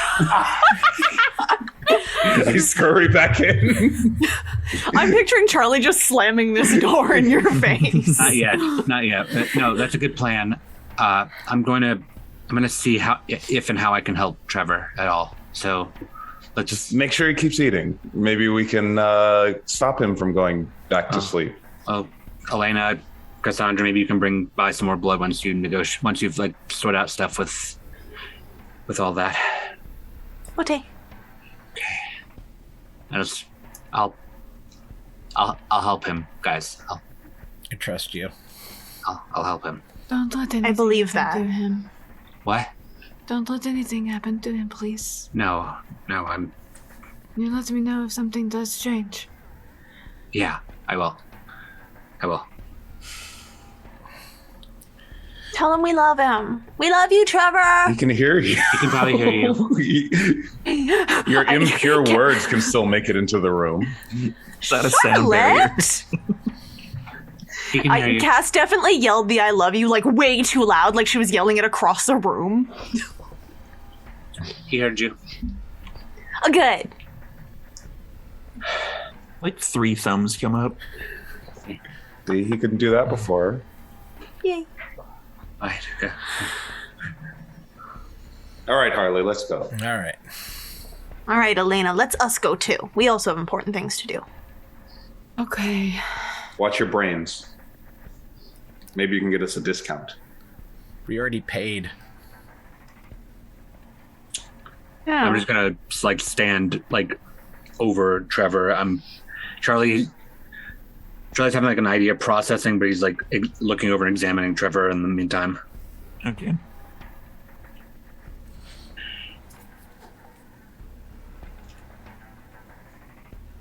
C: I scurry back in.
D: I'm picturing Charlie just slamming this door in your face.
F: Not yet. But no, that's a good plan. I'm gonna see if and how I can help Trevor at all. So let's
C: Just make sure he keeps eating. Maybe we can stop him from going back to sleep.
F: Oh, Elena, Cassandra, maybe you can bring by some more blood once you've like sort out stuff with all that.
D: Okay.
F: I'll help him, guys.
B: I trust you.
F: I'll help him.
E: Don't let anything
D: believe
E: happen
D: that.
E: to him.
F: What?
E: Don't let anything happen to him, please.
F: No, I'm
G: You let me know if something does change.
F: Yeah, I will.
D: Tell him we love him. We love you, Trevor.
C: He can hear you.
F: He can probably hear you.
C: Your impure words can still make it into the room.
A: Is that a sound barrier?
F: He can hear you.
D: Cass definitely yelled the "I love you" like way too loud, like she was yelling it across the room.
F: He heard you.
D: Oh, good.
A: Like 3 thumbs come up.
C: See, he couldn't do that before.
D: Yay.
F: Right, okay.
C: All right, Harley, let's go.
B: All right.
D: All right, Elena, let's us go too. We also have important things to do.
G: Okay.
C: Watch your brains. Maybe you can get us a discount.
B: We already paid.
D: Yeah.
F: I'm just gonna like stand like over Trevor. Charlie's having like an idea processing, but he's like looking over and examining Trevor in the meantime.
A: Okay.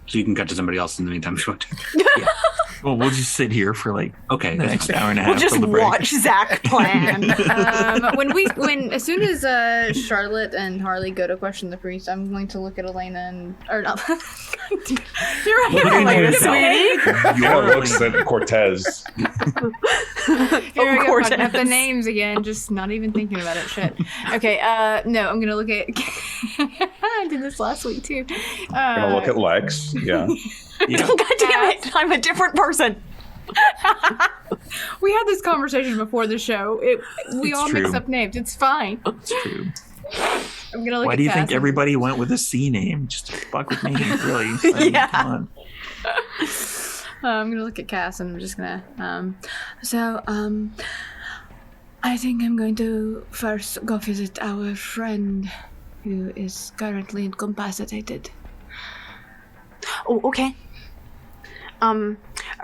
F: So you can cut to somebody else in the meantime if you want to.
A: Yeah. Well, we'll just sit here for like
F: Okay.
A: the next hour and a half.
D: We'll just
A: till the break.
D: watch Zach plan.
E: As soon as Charlotte and Harley go to question the priest, I'm going to look at Elena and not. You're right,
A: Look at
E: Elena,
A: yourself.
E: sweetie.
C: Your looks at Cortez.
E: Here
D: Of
E: we go,
D: course
E: fucking up
D: it
E: the
D: is.
E: names again, just not even thinking about it. Shit. Okay, no, I'm gonna look at. I did this last week too.
C: Gonna look at Lex. Yeah.
A: Yeah.
D: God damn it! I'm a different person.
E: We had this conversation before the show. We
A: It's
E: all mix
A: true.
E: up names. It's fine.
A: It's true.
E: I'm gonna look
A: Why
E: at
A: do you
E: Cass
A: think
E: and-
A: everybody went with a C name? Just to fuck with me, really. I mean,
D: Yeah.
A: Come on.
E: I'm gonna look at Cass and I'm just gonna. I think I'm going to first go visit our friend who is currently incapacitated.
D: Oh, okay. Are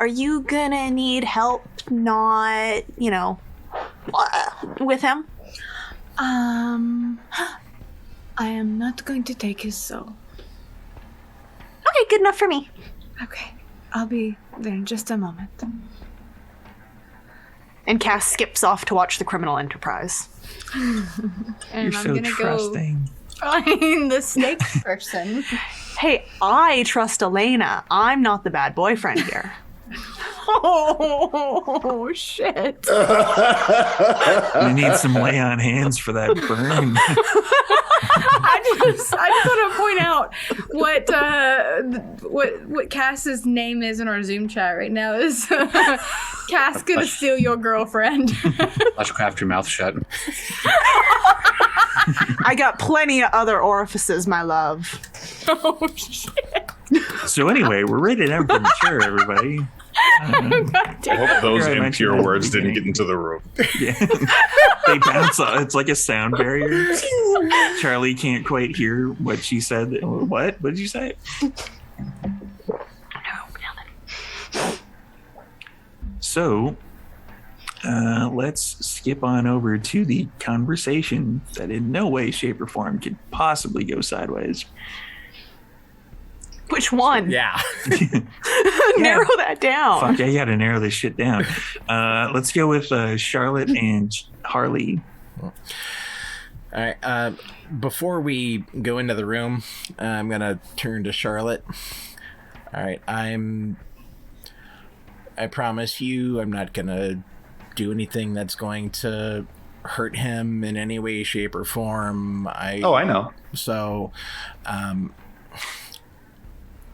D: you gonna need help not, with him?
E: I am not going to take his soul.
D: Okay, good enough for me.
E: Okay, I'll be there in just a moment.
D: And Cass skips off to watch the Criminal Enterprise.
E: And
A: You're
E: I'm
A: so
E: gonna
A: trusting.
E: go find the snake person.
D: Hey, I trust Elena. I'm not the bad boyfriend here.
E: Oh shit!
A: You need some lay on hands for that burn.
E: I just want to point out what Cass's name is in our Zoom chat right now is Cass gonna steal your girlfriend.
F: Let's craft your mouth shut.
D: I got plenty of other orifices, my love.
E: Oh shit!
A: So anyway, we're rated M for mature, everybody.
C: I hope those
A: Sure, I mentioned
C: impure
A: that at the
C: words didn't
A: beginning.
C: get into the room.
A: Yeah. They bounce off. It's like a sound barrier. Charlie can't quite hear what she said. What? What did you say? So, let's skip on over to the conversation that in no way, shape, or form could possibly go sideways.
D: Which one?
B: Yeah.
D: Narrow that down.
A: Fuck, I gotta narrow this shit down. Let's go with Charlotte and Harley.
B: All right. Before we go into the room, I'm gonna turn to Charlotte. All right. I promise you, I'm not gonna do anything that's going to hurt him in any way, shape, or form.
C: Oh, I know.
B: So,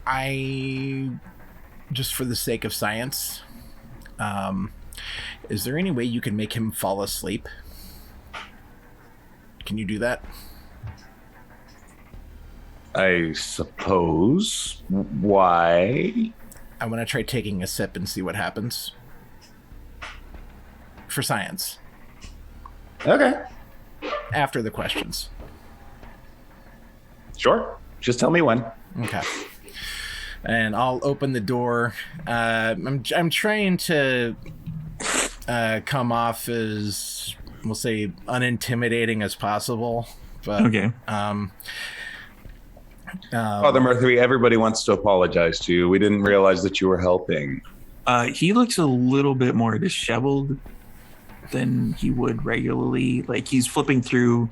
B: I just for the sake of science, is there any way you can make him fall asleep? Can you do that?
C: I suppose. Why?
B: I want to try taking a sip and see what happens. For science.
C: Okay.
B: After the questions.
C: Sure. Just tell me when.
B: Okay. And I'll open the door. I'm trying to come off as, we'll say, unintimidating as possible. But
A: Okay.
C: Father Mercury, everybody wants to apologize to you. We didn't realize that you were helping.
A: He looks a little bit more disheveled than he would regularly. Like he's flipping through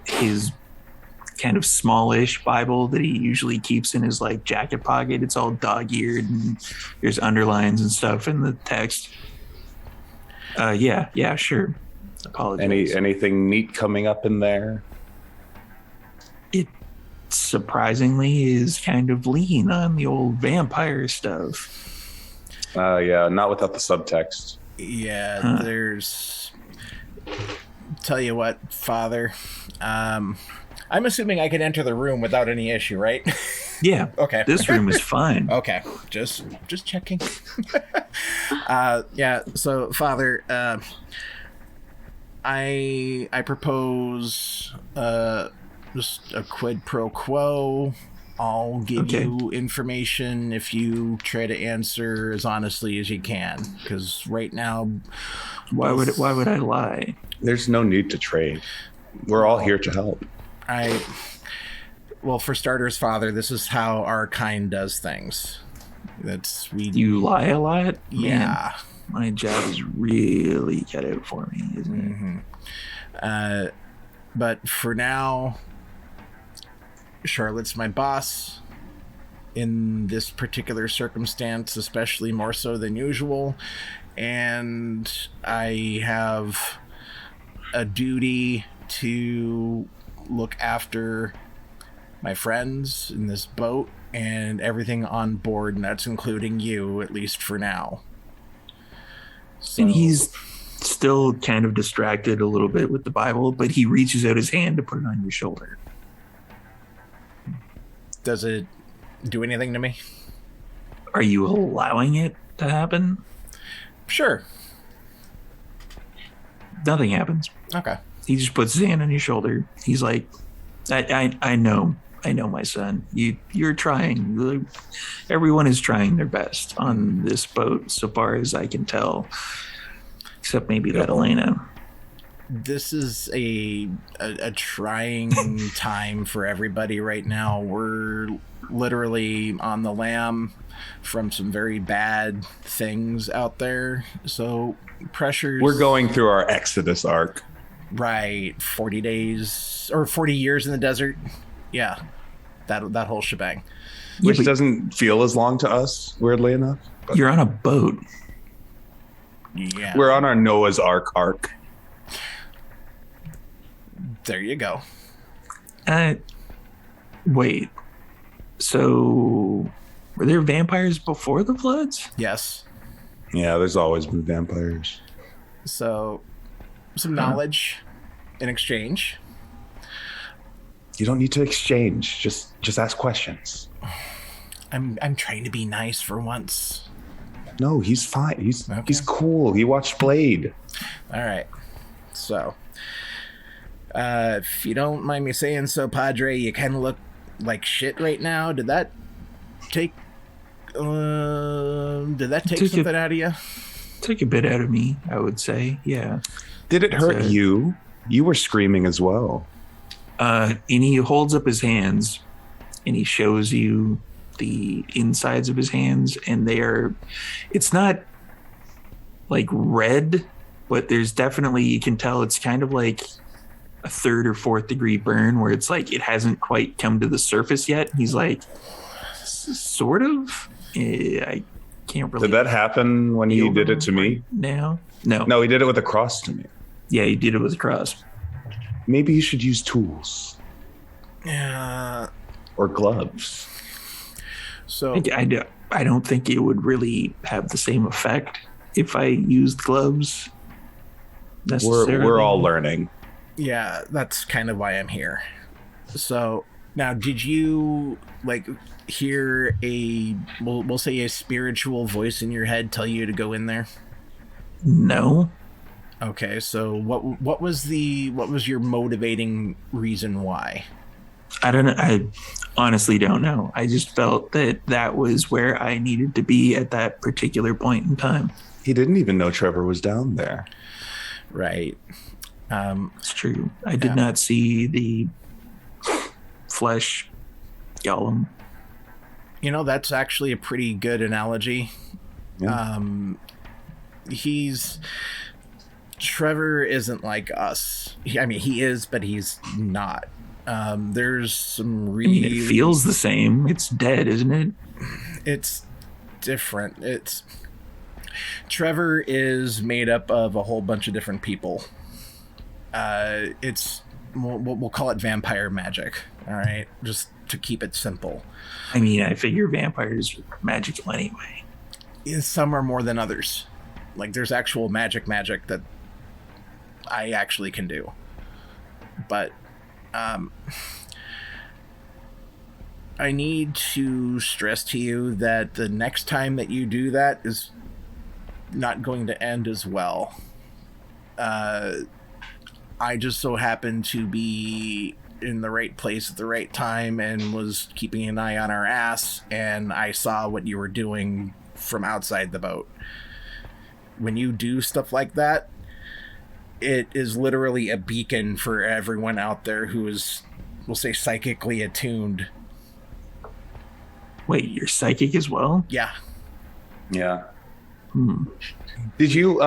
A: his kind of smallish Bible that he usually keeps in his like jacket pocket. It's all dog-eared and there's underlines and stuff in the text. Yeah, sure. Apologize.
C: Anything neat coming up in there?
A: It surprisingly is kind of lean on the old vampire stuff.
C: Yeah, not without the subtext.
B: Yeah, there's. Tell you what, Father. I'm assuming I can enter the room without any issue, right?
A: Yeah.
B: Okay.
A: This room is fine.
B: Okay. Just checking. Yeah. So, Father, I propose just a quid pro quo. I'll give you information if you try to answer as honestly as you can. Because right now,
A: why would I lie?
C: There's no need to trade. We're all here to help.
B: Well, for starters, Father, this is how our kind does things.
A: You lie a lot?
B: Yeah.
A: Man, my job is really cut out for me, isn't it?
B: But for now, Charlotte's my boss in this particular circumstance, especially more so than usual. And I have a duty to look after my friends in this boat and everything on board, and that's including you, at least for now. So,
A: and he's still kind of distracted a little bit with the Bible, but he reaches out his hand to put it on your shoulder.
B: Does it do anything to me?
A: Are you allowing it to happen?
B: Sure.
A: Nothing happens.
B: Okay.
A: He just puts his hand on your shoulder. He's like, I know, my son. You're trying. Everyone is trying their best on this boat, so far as I can tell. Except maybe that Elena.
B: This is a trying time for everybody right now. We're literally on the lam from some very bad things out there. So pressures.
C: We're going through our Exodus arc.
B: Right, 40 days or 40 years in the desert. Yeah, that whole shebang.
C: Which doesn't feel as long to us, weirdly enough.
A: You're on a boat.
B: Yeah.
C: We're on our Noah's Ark arc.
B: There you go.
A: Wait. So, were there vampires before the floods?
B: Yes.
C: Yeah, there's always been vampires.
B: So, some knowledge in exchange.
C: You don't need to exchange. Just ask questions.
B: I'm trying to be nice for once.
C: No, he's fine. He's cool. He watched Blade.
B: All right. So, if you don't mind me saying so, Padre, you kind of look like shit right now. Did that take something out of you?
A: Took a bit out of me, I would say. Yeah.
C: Did it hurt you? You were screaming as well.
A: And he holds up his hands and he shows you the insides of his hands, and it's not like red, but there's definitely, you can tell it's kind of like a 3rd or 4th degree burn where it's like it hasn't quite come to the surface yet. He's like, sort of. I can't really.
C: Did that happen when he did it to me?
A: No,
C: he did it with a cross to me.
A: Yeah, he did it with a cross.
C: Maybe you should use tools.
B: Yeah.
C: Or gloves.
B: So
A: I don't think it would really have the same effect if I used gloves.
C: We're all learning.
B: Yeah, that's kind of why I'm here. So now, did you hear we'll say a spiritual voice in your head tell you to go in there?
A: No.
B: Okay, so what was your motivating reason why?
A: I don't know. I honestly don't know. I just felt that was where I needed to be at that particular point in time.
C: He didn't even know Trevor was down there.
B: Right.
A: It's true. I did not see the flesh golem.
B: You know, that's actually a pretty good analogy.
C: Yeah.
B: Trevor isn't like us. I mean, he is, but he's not. There's some really...
A: it feels the same. It's dead, isn't it?
B: It's different. Trevor is made up of a whole bunch of different people. We'll call it vampire magic. All right, just to keep it simple.
A: I mean, I figure vampires are magical anyway.
B: Some are more than others. Like, there's actual magic that I actually can do. But I need to stress to you that the next time that you do that is not going to end as well. I just so happened to be in the right place at the right time and was keeping an eye on our ass, and I saw what you were doing from outside the boat. When you do stuff like that, it is literally a beacon for everyone out there who is, we'll say, psychically attuned.
A: Wait, you're psychic as well?
B: Yeah.
C: Yeah. Did you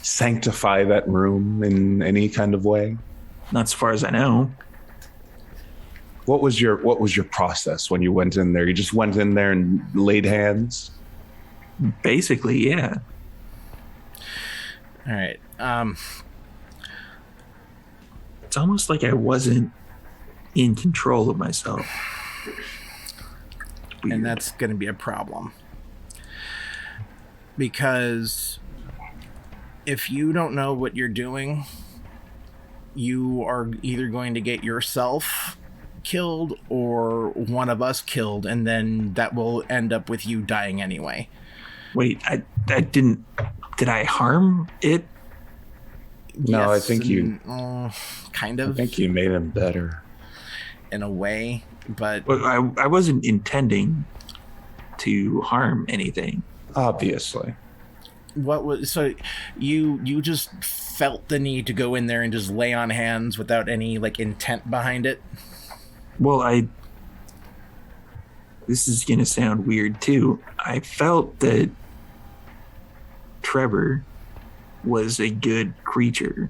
C: sanctify that room in any kind of way?
A: Not as far as I know.
C: What was your process when you went in there? You just went in there and laid hands?
A: Basically, yeah.
B: All right.
A: It's almost like I wasn't in control of myself.
B: And that's going to be a problem. Because if you don't know what you're doing, you are either going to get yourself killed or one of us killed, and then that will end up with you dying anyway.
A: Wait, did I harm it?
C: No,
B: Yes,
C: I think you
B: kind of.
C: I think you made him better.
B: In a way, but
A: Well, I wasn't intending to harm anything.
C: Obviously.
B: what was so you just felt the need to go in there and just lay on hands without any like intent behind it?
A: Well, this is going to sound weird too. I felt that Trevor was a good creature.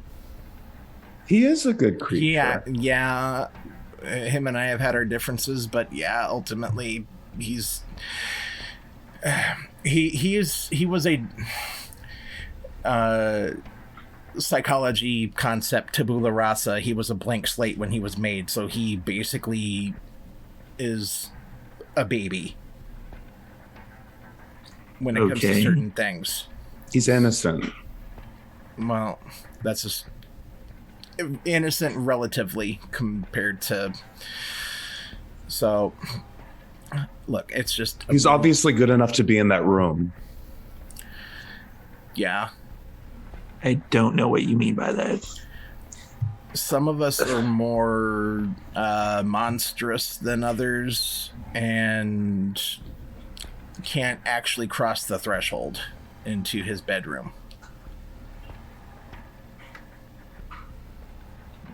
C: He is a good creature.
B: Yeah. Him and I have had our differences, but yeah, ultimately he's he was a psychology concept tabula rasa. He was a blank slate when he was made, so he basically is a baby when it comes to certain things.
C: He's innocent.
B: Well, that's just innocent relatively compared to. So, look, it's just.
C: He's obviously good enough to be in that room.
B: Yeah.
A: I don't know what you mean by that.
B: Some of us are more monstrous than others and can't actually cross the threshold into his bedroom.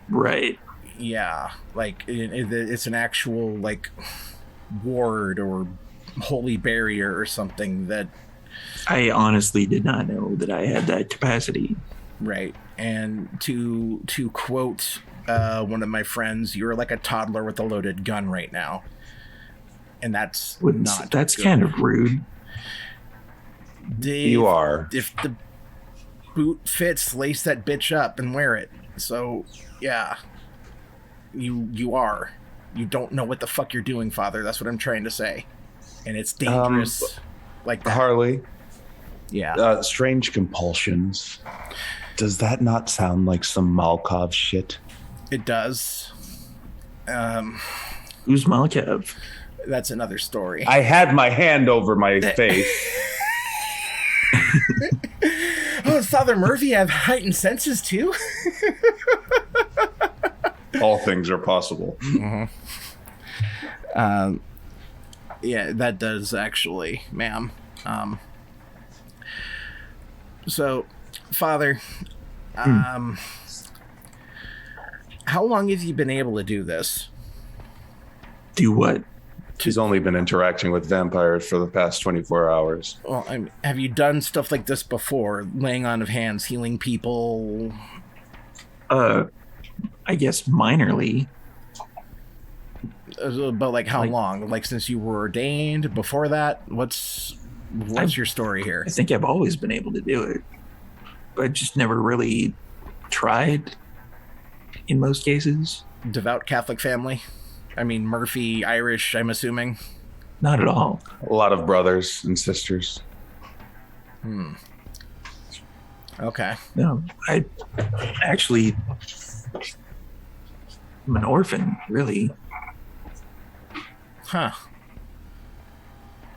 A: Right.
B: Yeah, like it's an actual like ward or holy barrier or something that.
A: I honestly did not know that I had that capacity.
B: Right, and to quote one of my friends, "You're like a toddler with a loaded gun right now," and that's not.
A: That's
B: good.
A: kind of rude.
C: You are.
B: If the boot fits, lace that bitch up and wear it. So, yeah, you are. You don't know what the fuck you're doing, Father. That's what I'm trying to say, and it's dangerous. Like that.
C: Harley.
B: Yeah.
C: Strange compulsions. Does that not sound like some Malkov shit?
B: It does.
A: Who's Malkev?
B: That's another story.
C: I had my hand over my face.
B: Oh, does Father Murphy have heightened senses too?
C: All things are possible.
B: Mm-hmm. Yeah, that does actually, ma'am. So, Father, how long have you been able to do this?
A: Do what?
C: He's only been interacting with vampires for the past 24 hours.
B: Well, have you done stuff like this before? Laying on of hands, healing people?
A: I guess minorly.
B: But like how long? Like since you were ordained? Before that? What's your story here?
A: I think I've always been able to do it, but just never really tried in most cases.
B: Devout Catholic family? I mean, Murphy, Irish, I'm assuming?
A: Not at all.
C: A lot of brothers and sisters.
B: Okay.
A: No, I actually am an orphan, really.
B: Huh.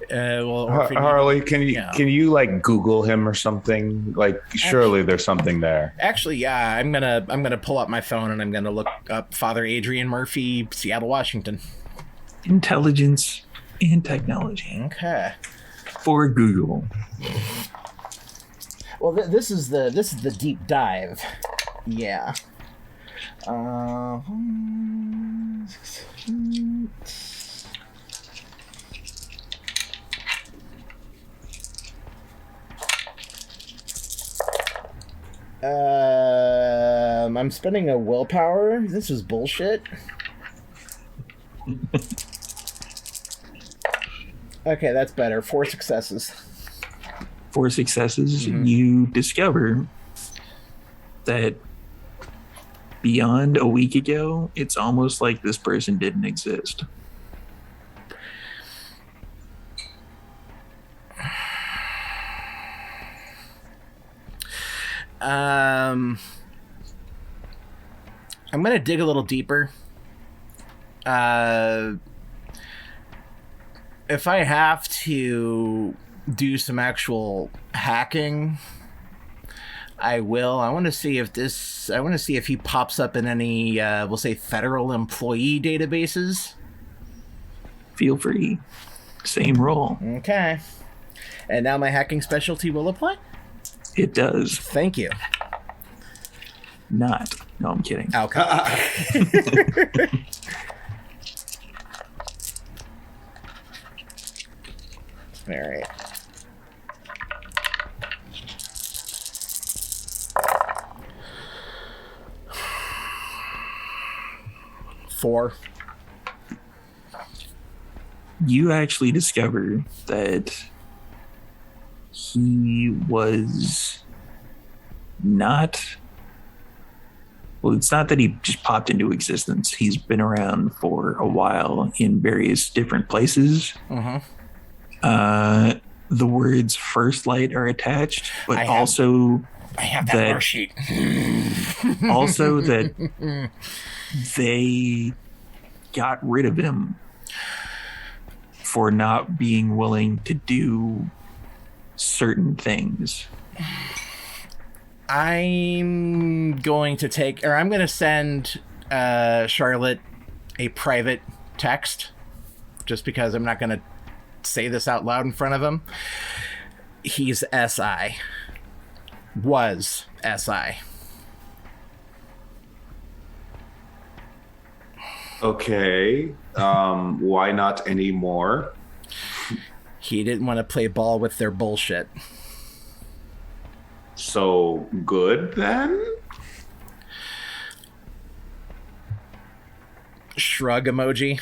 B: Well,
C: Harley, can you like Google him or something? Like, surely there's something there.
B: Actually, yeah, I'm gonna pull up my phone and I'm gonna look up Father Adrian Murphy, Seattle, Washington.
A: Intelligence and technology.
B: Okay.
A: For Google.
B: Well, this is the deep dive. Yeah. I'm spending a willpower. This is bullshit. Okay, that's better. 4 successes.
A: 4 successes. You discover that beyond a week ago, it's almost like this person didn't exist.
B: I'm gonna dig a little deeper. If I have to do some actual hacking, I will. I want to see if he pops up in any, we'll say, federal employee databases.
A: Feel free. Same roll.
B: Okay. And now my hacking specialty will apply?
A: It does.
B: Thank you.
A: Not. No, I'm kidding.
B: Okay. All right. Four.
A: You actually discover that he was not. Well, it's not that he just popped into existence. He's been around for a while in various different places. The words "First Light" are attached, but I have that
B: worksheet.
A: Also, that they got rid of him for not being willing to do certain things.
B: I'm going to send Charlotte a private text, just because I'm not going to say this out loud in front of him. He's SI. Was SI.
C: Okay. Why not anymore?
B: He didn't want to play ball with their bullshit.
C: So good then?
B: Shrug emoji.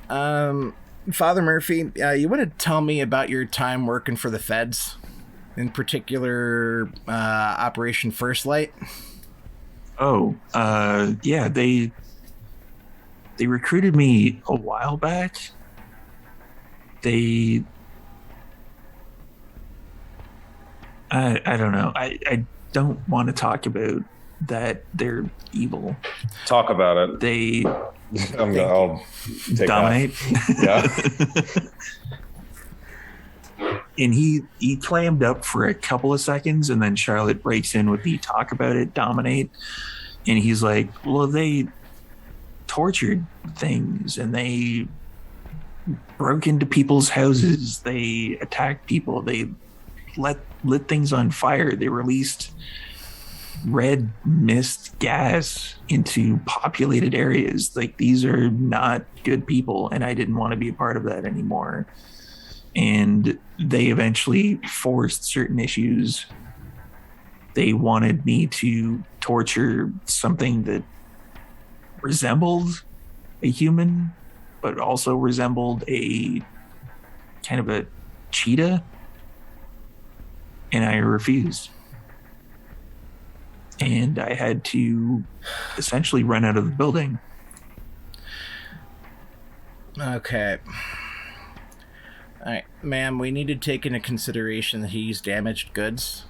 B: Father Murphy, you want to tell me about your time working for the feds? In particular, Operation First Light?
A: Oh, yeah, they recruited me a while back. I don't know. I don't want to talk about that. They're evil.
C: Talk about it. I'll take
A: dominate.
C: Yeah.
A: And he clammed up for a couple of seconds, and then Charlotte breaks in with the talk about it, dominate. And he's like, well, they tortured things, and they broke into people's houses. They attacked people. They lit things on fire. They released red mist gas into populated areas. Like, these are not good people, and I didn't want to be a part of that anymore. And they eventually forced certain issues. They wanted me to torture something that resembled a human, but also resembled a kind of a cheetah. And I refused. And I had to essentially run out of the building.
B: Okay. All right, ma'am, we need to take into consideration that he's damaged goods,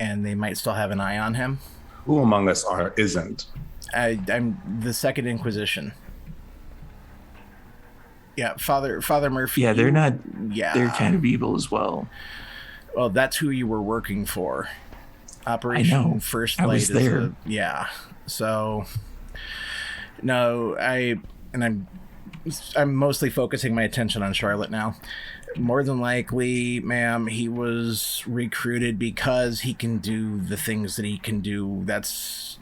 B: and they might still have an eye on him.
C: Who among us isn't?
B: I'm the Second Inquisition. Yeah, Father Murphy.
A: Yeah, they're not.
B: Yeah,
A: they're kind of evil as well.
B: Well, that's who you were working for. Operation First Light.
A: I was there.
B: Yeah. So, no, I'm mostly focusing my attention on Charlotte now. More than likely, ma'am, he was recruited because he can do the things that he can do. That's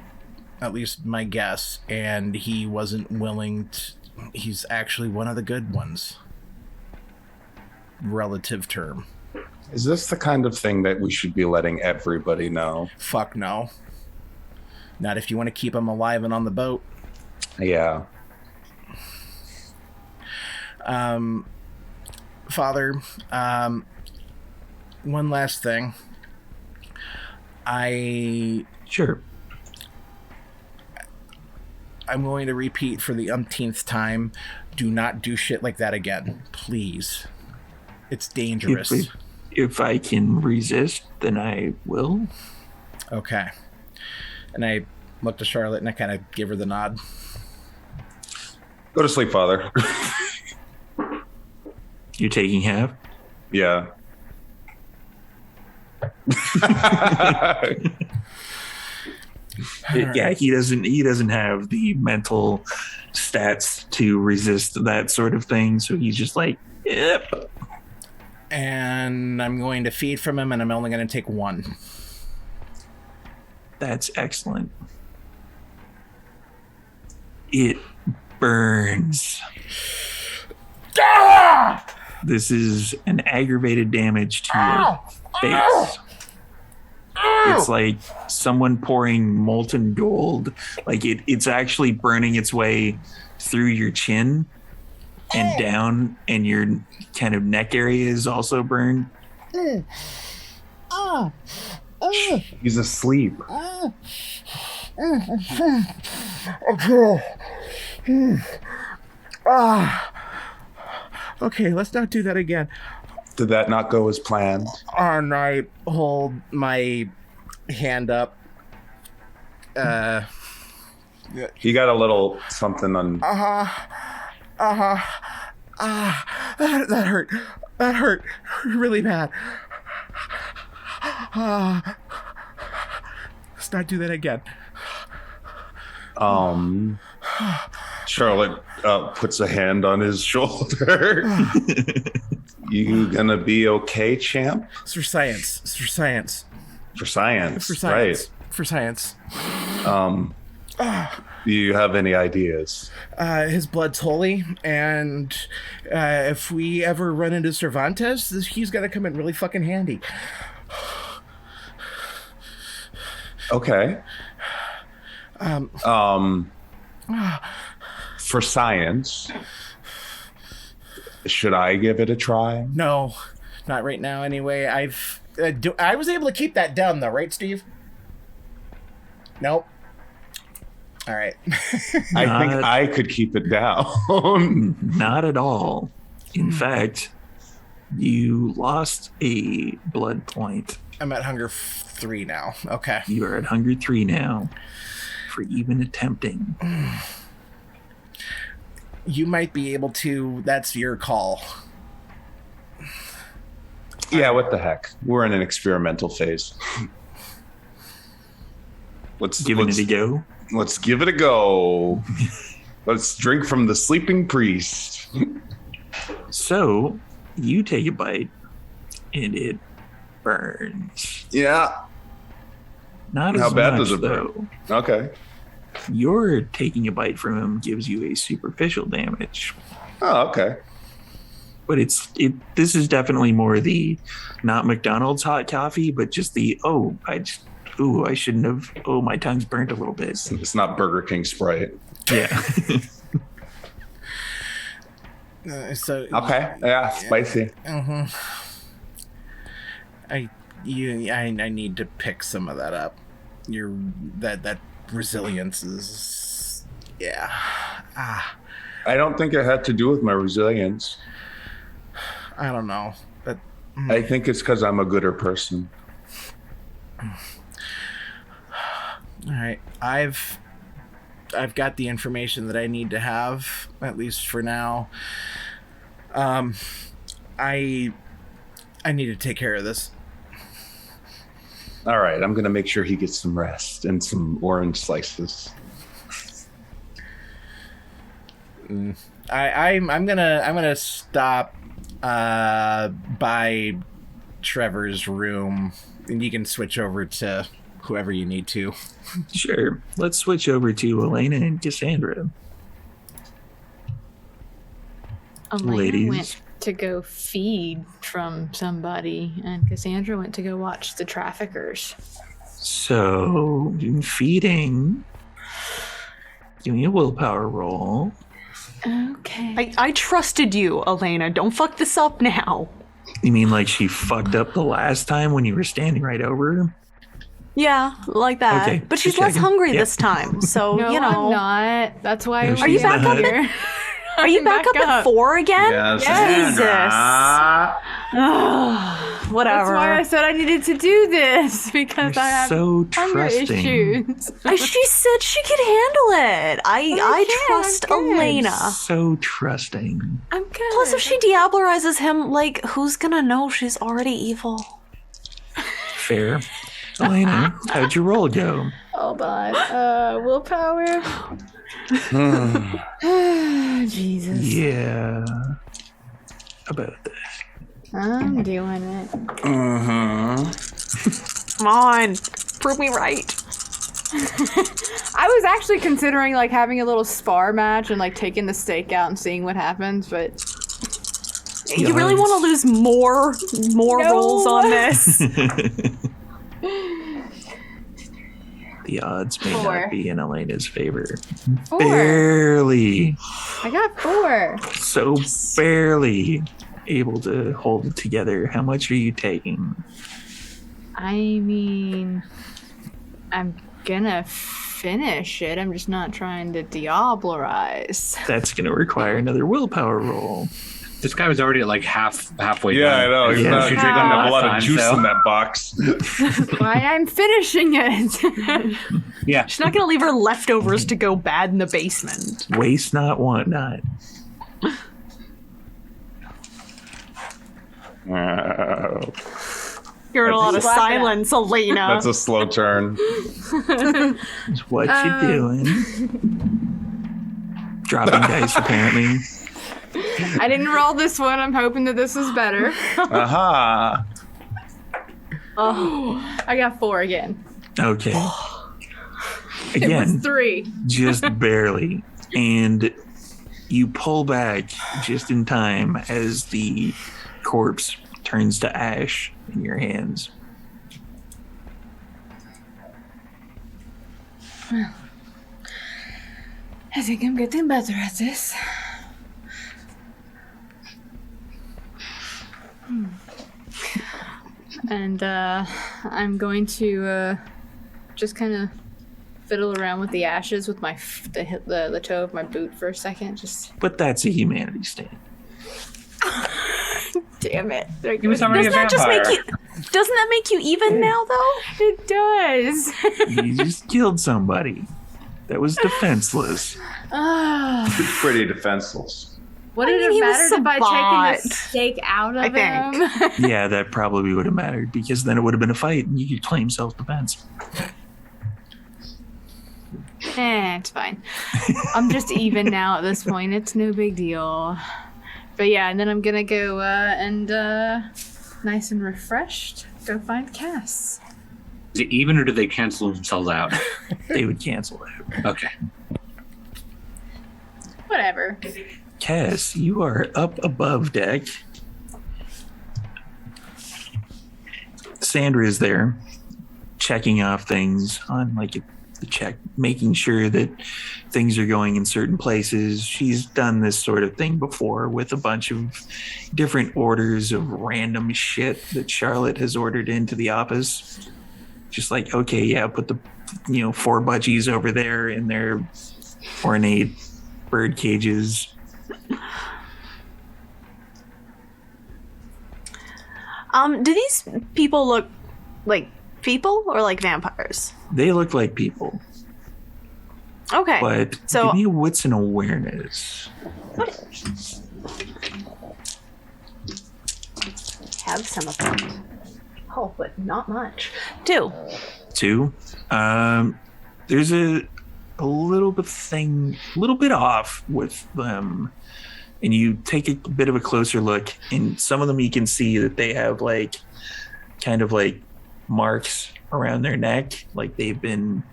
B: at least my guess. And he wasn't willing to. He's actually one of the good ones. Relative term.
C: Is this the kind of thing that we should be letting everybody know?
B: Fuck no. Not if you want to keep him alive and on the boat.
C: Yeah.
B: Father, one last thing.
A: Sure.
B: I'm going to repeat for the umpteenth time. Do not do shit like that again. Please. It's dangerous.
A: If I can resist, then I will.
B: Okay. And I looked to Charlotte and I kind of give her the nod.
C: Go to sleep, Father.
A: You're taking half?
C: Yeah.
A: Yeah, he doesn't have the mental stats to resist that sort of thing, so he's just like, yep.
B: And I'm going to feed from him, and I'm only going to take one.
A: That's excellent. It burns. This is an aggravated damage to your face. It's like someone pouring molten gold. Like it's actually burning its way through your chin and down, and your kind of neck area is also burned.
C: He's asleep.
B: Okay, let's not do that again.
C: Did that not go as planned?
B: And I hold my hand up.
C: He got a little something on.
B: That hurt. That hurt really bad. Let's not do that again.
C: Charlotte puts a hand on his shoulder. You gonna be okay, champ?
B: It's for science. It's for science.
C: For science.
B: For science.
C: Right.
B: For science.
C: Do you have any ideas?
B: His blood's holy, and if we ever run into Cervantes, he's got to come in really fucking handy.
C: Okay. For science, should I give it a try?
B: No, not right now. Anyway, I was able to keep that down though, right, Steve? Nope. All right.
C: I think I could keep it down.
A: Not at all. In fact, you lost a blood point.
B: I'm at hunger 3 now. Okay.
A: You are at hunger 3 now for even attempting.
B: You might be able to. That's your call.
C: Yeah, what the heck? We're in an experimental phase. Let's
A: it a go.
C: Let's give it a go. Let's drink from the sleeping priest.
A: So you take a bite and it burns.
C: Yeah.
A: Not
C: How
A: as
C: bad
A: much,
C: does it
A: though.
C: burn? Okay.
A: You're taking a bite from him gives you a superficial damage.
C: Oh, okay.
A: But this is definitely more the not McDonald's hot coffee, but just the I shouldn't have. Oh, my tongue's burnt a little bit.
C: It's not Burger King Sprite.
A: Yeah.
B: So
C: Okay. Yeah, spicy.
B: I need to pick some of that up. That resilience is
C: I don't think it had to do with my resilience.
B: I don't know, but
C: I think it's because I'm a gooder person.
B: all right. I've got the information that I need to have, at least for now. I need to take care of this.
C: All right, I'm gonna make sure he gets some rest and some orange slices.
B: I'm gonna stop by Trevor's room, and you can switch over to whoever you need to.
A: Sure. Let's switch over to Elena and Cassandra.
G: Elena
A: Ladies.
G: went to go feed from somebody, and Cassandra went to go watch the traffickers.
A: So, feeding. Give me a willpower roll.
G: Okay.
D: I trusted you, Elena. Don't fuck this up now.
A: You mean like she fucked up the last time when you were standing right over her?
D: Yeah, like that.
A: Okay,
D: But she's
A: just
D: less
A: checking.
D: hungry
A: Yeah.
D: this time, so
G: No,
D: you know.
G: I'm not. That's why.
A: No,
G: I
A: Are you
G: was
A: back up
G: here.
D: Are you back up at 4 again?
C: Yes.
D: Jesus. Whatever.
G: That's why I said I needed to do this, because
A: You're
G: I have
A: so
G: hunger
A: trusting.
G: issues.
D: She said she could handle it. I trust
G: I'm good.
D: Elena.
A: So trusting.
G: I'm good.
D: Plus, if she diablerizes him, like, who's gonna know she's already evil?
A: Fair. Elena, how'd your roll go?
G: Hold on. Willpower. Jesus.
A: Yeah. About that.
G: I'm doing it.
D: Come on, prove me right.
E: I was actually considering like having a little spar match and like taking the stake out and seeing what happens, but
D: You really want to lose more
E: No.
D: rolls on this?
A: The odds may
E: 4.
A: not be in Elena's favor.
E: 4.
A: Barely.
E: I got 4.
A: So barely able to hold it together. How much are you taking?
G: I mean, I'm gonna finish it. I'm just not trying to diablerize.
A: That's going to require another willpower roll.
F: This guy was already at like halfway.
C: Yeah,
F: done.
C: I know. He's
A: Yeah.
C: not,
F: She
C: he
F: drank
C: doesn't
F: them
C: have a lot
F: last
C: of
F: time,
C: juice
F: so-
C: in that box.
E: Why I'm finishing it.
F: Yeah.
D: She's not gonna leave her leftovers to go bad in the basement.
A: Waste not, want not.
D: You're in a lot of
E: Slap it up.
D: silence, Elena.
C: That's a slow turn.
A: That's what you doing. Dropping dice, apparently.
E: I didn't roll this one. I'm hoping that this is better.
C: Aha.
E: Oh, I got 4 again.
A: Okay.
E: It
A: Again,
E: was 3.
A: just barely. And you pull back just in time as the corpse turns to ash in your hands.
G: I think I'm getting better at this. And I'm going to just kind of fiddle around with the ashes with my the toe of my boot for a second. Just
A: But that's a humanity stand.
E: Damn it.
F: He was already
D: Doesn't
F: a
D: that just
F: vampire.
D: make you? Doesn't that make you even now, though?
E: It does.
A: You just killed somebody that was defenseless.
E: Ah.
C: Pretty defenseless.
E: Would
D: I
E: it
D: mean,
E: have
D: he was
E: mattered if I
D: Sabat.
E: taken the stake out of
D: I think.
E: him?
A: Yeah, that probably would have mattered because then it would have been a fight and you could claim self-defense.
G: It's fine. I'm just even now at this point. It's no big deal. But yeah, and then I'm gonna go and nice and refreshed, go find Cass.
F: it even, or do they cancel themselves out?
A: They would cancel out.
F: Okay.
E: Whatever.
A: Cass, you are up above deck. Sandra is there, checking off things on like the check, making sure that things are going in certain places. She's done this sort of thing before with a bunch of different orders of random shit that Charlotte has ordered into the office. Just like, okay, yeah, put the 4 budgies over there in their ornate bird cages.
D: Do these people look like people or like vampires?
A: They look like people.
D: Okay.
A: But
D: so
A: give me a wits and awareness.
D: Have some of them. Oh, but not much. 2.
A: 2. There's a little bit off with them. And you take a bit of a closer look, and some of them you can see that they have like kind of like marks around their neck, like they've been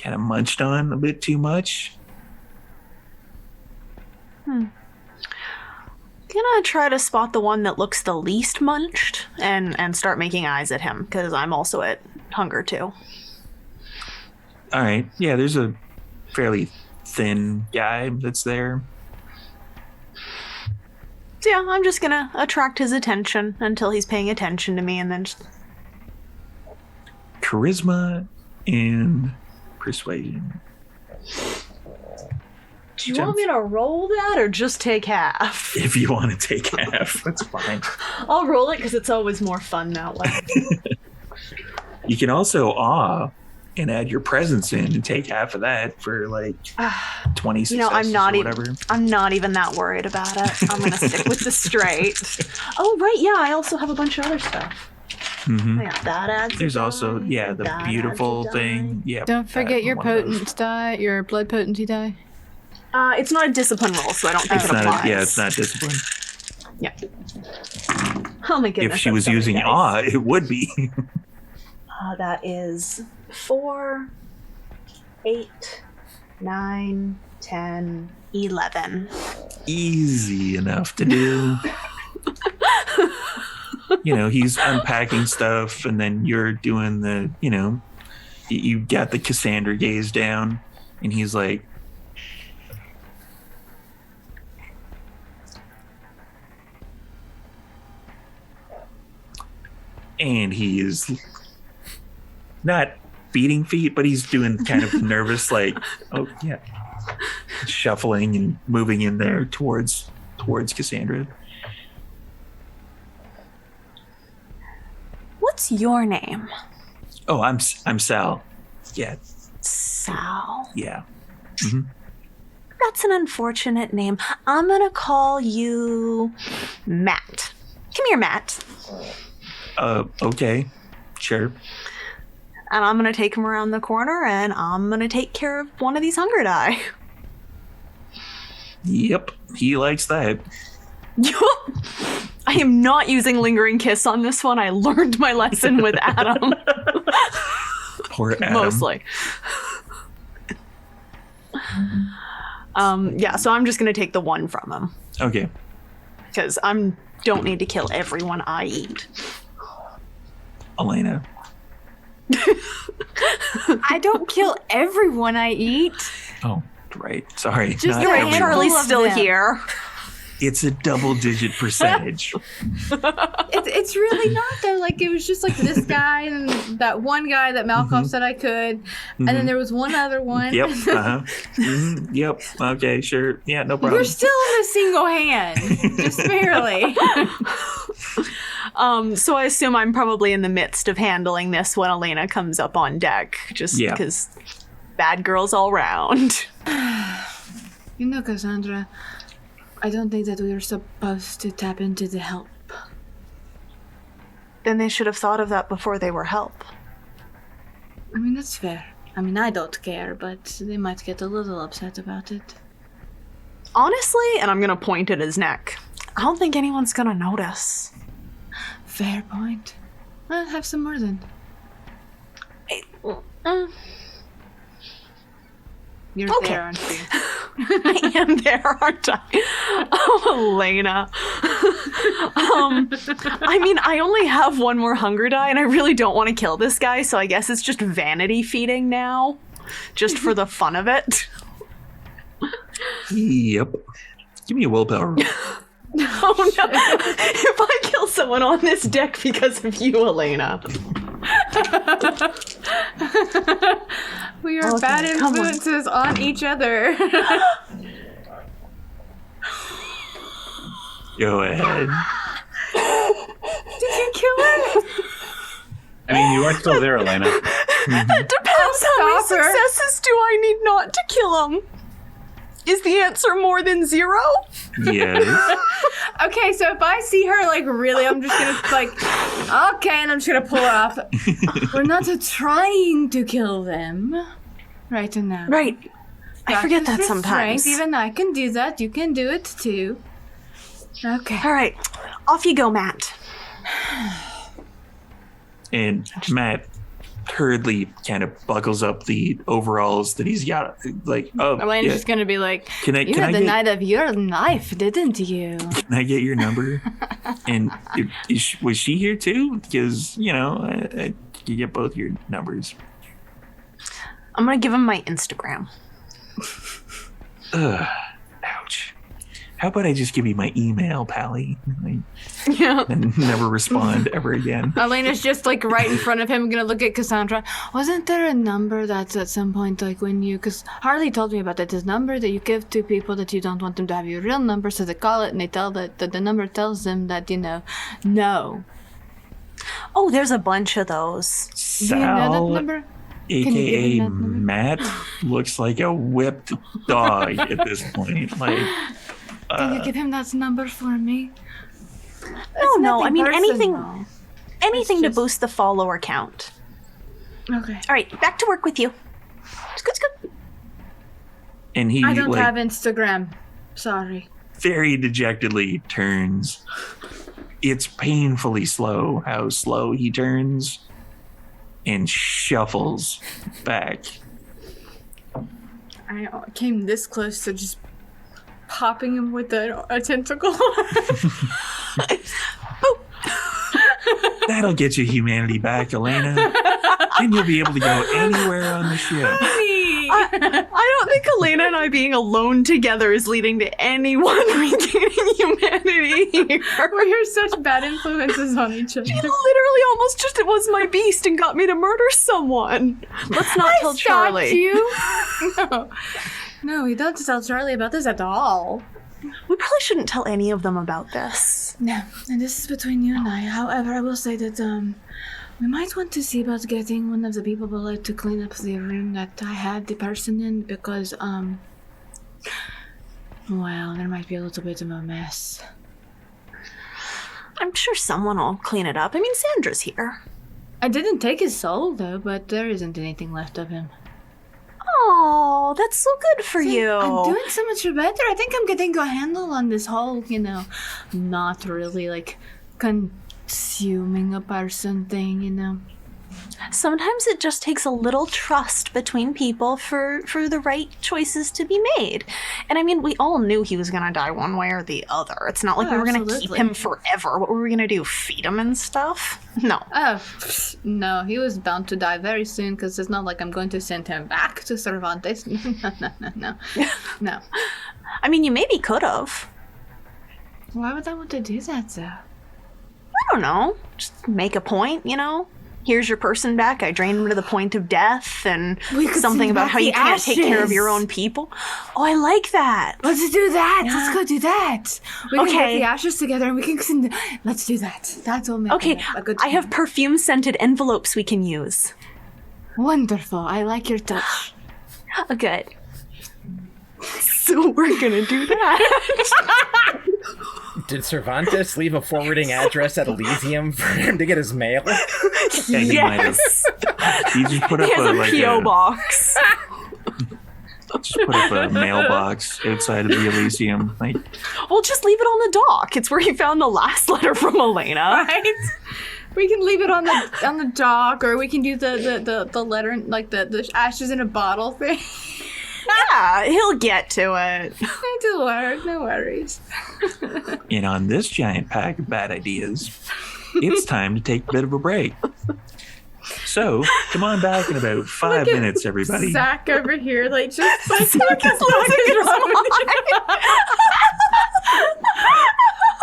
A: kind of munched on a bit too much.
D: Gonna try to spot the one that looks the least munched and start making eyes at him, because I'm also at hunger too.
A: All right. Yeah, there's a fairly thin guy that's there.
D: So yeah, I'm just gonna attract his attention until he's paying attention to me, and then just...
A: Charisma and persuasion.
D: Do you want me to roll that or just take half?
A: If you want to take half, that's fine.
D: I'll roll it because it's always more fun that way.
A: You can also awe and add your presence in and take half of that for like 20 successes or whatever.
D: I'm not even that worried about it. I'm gonna stick with the straight. Oh right, yeah. I also have a bunch of other stuff.
A: Mm-hmm.
D: Yeah, that adds.
A: There's also the beautiful thing. Yeah.
G: Don't forget your potent die, your blood potency die.
D: It's not a discipline roll, so I don't think it applies.
A: It's not discipline.
D: Yeah. Oh my goodness.
A: If she was using awe, it would be.
D: That is 4, 8, 9, 10, 11.
A: Easy enough to do. He's unpacking stuff, and then you're doing the, you got the Cassandra gaze down, and he's like, and he is not beating feet, but he's doing kind of nervous, like, oh yeah, shuffling and moving in there towards Cassandra.
D: What's your name?
A: Oh, I'm Sal. Yeah.
D: Sal.
A: Yeah. Mm-hmm.
D: That's an unfortunate name. I'm gonna call you Matt. Come here, Matt.
A: Okay. Sure.
D: And I'm gonna take him around the corner, and I'm gonna take care of one of these hunger die.
A: Yep, he likes that.
D: I am not using Lingering Kiss on this one. I learned my lesson with Adam.
A: Poor Adam.
D: Mostly. Yeah, so I'm just gonna take the one from him.
A: Okay.
D: Because don't need to kill everyone I eat.
A: Elena.
G: I don't kill everyone I eat.
A: Oh, right. Sorry.
G: Just
A: not
G: your
A: everyone.
D: Charlie's still
G: them.
D: here.
A: It's a double-digit percentage.
E: It's really not though. Like it was just like this guy and that one guy that Malcolm said I could, and then there was one other one.
A: Yep. Yep. Okay. Sure. Yeah. No problem.
G: You're still in a single hand, just barely.
D: So I assume I'm probably in the midst of handling this when Elena comes up on deck, just because bad girls all round.
E: You know, Cassandra, I don't think that we were supposed to tap into the help.
D: Then they should have thought of that before they were help.
E: I mean, that's fair. I mean, I don't care, but they might get a little upset about it.
D: Honestly, and I'm gonna point at his neck, I don't think anyone's gonna notice.
E: Fair point. I'll have some more then.
G: You're
D: Okay.
G: there, aren't you?
D: I am there, aren't I? Oh, Elena. I mean, I only have one more hunger die, and I really don't want to kill this guy, so I guess it's just vanity feeding now. Just for the fun of it.
A: Yep. Give me a willpower roll.
D: Oh no. If I kill someone on this deck because of you, Elena.
E: We are
D: Okay,
E: bad
D: come on.
E: influences on each other.
A: Go ahead.
E: Did you kill her?
F: I mean, you are still there, Elena.
D: It depends how many
E: Stop her.
D: successes do I need not to kill him. Is the answer more than 0?
A: Yes.
E: Okay, so if I see her, like, really, I'm just gonna, like, okay, and I'm just gonna pull her off.
G: We're not trying to kill them. Right now.
D: Right. I forget that
E: Practice
D: sometimes.
E: restraint. Even I can do that. You can do it too. Okay.
D: All right. Off you go, Matt.
A: And Matt hurriedly kind of buckles up the overalls that he's got. Like, oh,
G: Elena's
A: yeah.
G: just gonna be like,
A: Can I
G: you
A: can
G: had
A: I
G: the
A: get
G: night of your life, didn't you?
A: can I get your number? And was she here too? Because I could get both your numbers.
D: I'm going to give him my Instagram.
A: Ugh, ouch. How about I just give you my email, Pally?
D: Yeah.
A: And never respond ever again.
G: Elena's just like right in front of him, gonna look at Cassandra. Wasn't there a number that's at some point like when you, because Harley told me about it, this number that you give to people that you don't want them to have your real number, so they call it and they tell that the number tells them that, no.
D: Oh, there's a bunch of those.
G: Do you know that
A: Sal,
G: number? you give
A: aka
G: him that number?
A: Matt, looks like a whipped dog at this point. Like,
G: Can you give him that number for me?
D: No, I mean, anything
G: personal.
D: to
G: just-
D: boost the follower count.
G: Okay.
D: All right, back to work with you. Scoot.
A: and he
G: I don't
A: like
G: have Instagram. Sorry.
A: very dejectedly turns. It's painfully slow how slow he turns and shuffles back.
G: I came this close to just popping him with a tentacle.
A: That'll get your humanity back, Elena. Then you'll be able to go anywhere on the ship.
D: I don't think Elena and I being alone together is leading to anyone regaining humanity here.
E: We're such bad influences on each other.
D: She literally almost just was my beast and got me to murder someone. Let's not tell Charlie.
E: You? No, you don't tell Charlie about this at all.
D: We probably shouldn't tell any of them about this.
G: No, and this is between you and I. However, I will say that we might want to see about getting one of the people below to clean up the room that I had the person in because well, there might be a little bit of a mess.
D: I'm sure someone will clean it up. I mean, Sandra's here.
G: I didn't take his soul though, but there isn't anything left of him.
D: Oh, that's so good for you.
G: I'm doing so much better. I think I'm getting a handle on this whole, not really like consuming a person thing,
D: Sometimes it just takes a little trust between people for the right choices to be made. And I mean, we all knew he was going to die one way or the other. It's not like we were going to keep
G: absolutely.
D: him forever. What were we going to do? Feed him and stuff? No.
G: Oh, no, he was bound to die very soon because it's not like I'm going to send him back to Cervantes. No.
D: I mean, you maybe could have.
G: Why would I want to do that, though?
D: I don't know. Just make a point, Here's your person back. I drained him to the point of death, and
G: We could
D: something
G: send
D: about
G: back
D: how you
G: the
D: can't take care of
G: ashes.
D: your own people. Oh, I like that.
G: Let's do that. Let's go do that. We can get
D: Okay.
G: the ashes together and we can send. Let's do that. That will make
D: Okay,
G: a good
D: I have
G: time.
D: perfume-scented envelopes we can use.
G: Wonderful. I like your touch.
D: Oh, good. So we're gonna do that.
B: Did Cervantes leave a forwarding address at Elysium for him to get his mail?
A: Yeah, he might have. He just put up
D: He has a
A: like
D: P.O. box.
A: just put up a mailbox outside of the Elysium. Like,
D: Well, just leave it on the dock. It's where he found the last letter from Elena.
E: Right? We can leave it on the dock, or we can do the letter, like the ashes in a bottle thing.
D: Yeah, he'll get to it.
E: It'll work, no worries.
A: And on this giant pack of bad ideas, it's time to take a bit of a break. So, come on back in about 5 minutes, everybody.
E: Zach over here, like, just like,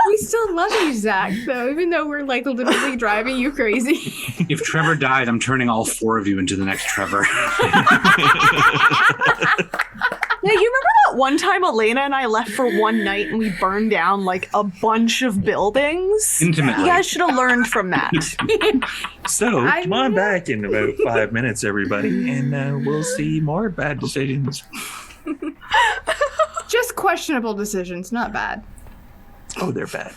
E: we still love you, Zach, though, even though we're like literally driving you crazy.
F: If Trevor died, I'm turning all 4 of you into the next Trevor.
D: Yeah, you remember that one time Elena and I left for one night and we burned down like a bunch of buildings?
F: Intimately.
D: You guys should have learned from that.
A: So, come on back in about 5 minutes, everybody, and we'll see more bad decisions.
E: Just questionable decisions, not bad.
A: Oh, they're bad.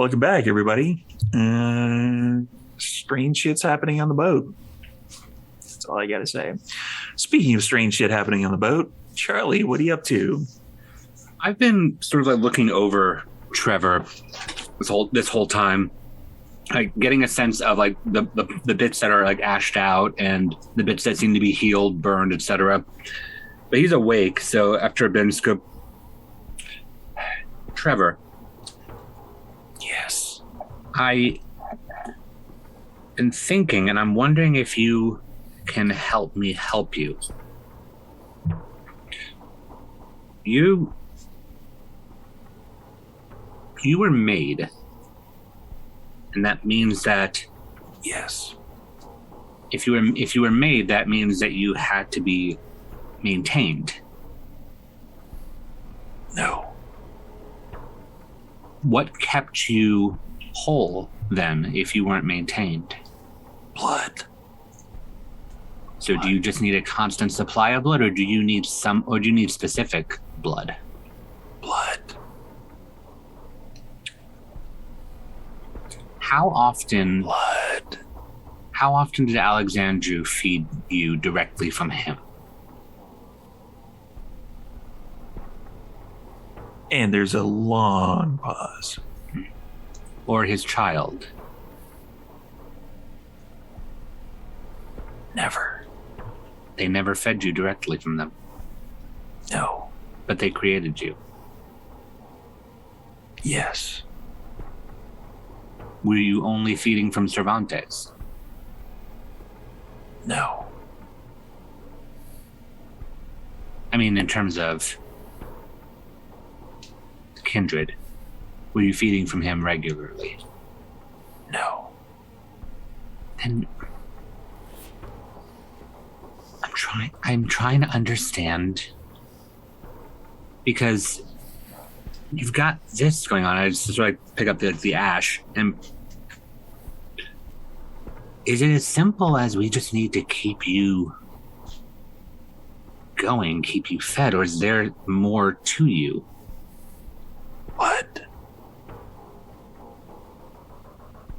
A: Welcome back, everybody. Strange shit's happening on the boat. That's all I gotta say. Speaking of strange shit happening on the boat, Charlie, what are you up to?
F: I've been sort of like looking over Trevor this whole time, like getting a sense of like the bits that are like ashed out and the bits that seem to be healed, burned, etc. But he's awake, so after a bit, scope. Trevor.
A: Yes.
F: I am thinking, and I'm wondering if you can help me help you. You were made, and that means that
A: Yes.
F: if you were made, that means that you had to be maintained.
A: No.
F: What kept you whole then if you weren't maintained?
A: Blood.
F: So do you just need a constant supply of blood, or do you need specific blood?
A: Blood.
F: How often
A: Blood.
F: did Alexandru feed you directly from him?
A: And there's a long pause.
F: Or his child?
A: Never.
F: They never fed you directly from them,
A: No.
F: but they created you.
A: Yes.
F: Were you only feeding from Cervantes?
A: No.
F: I mean, in terms of kindred, were you feeding from him regularly?
A: No.
F: Then I'm trying to understand, because you've got this going on. I just sort of pick up the ash, and is it as simple as we just need to keep you going, keep you fed, or is there more to you?
A: What?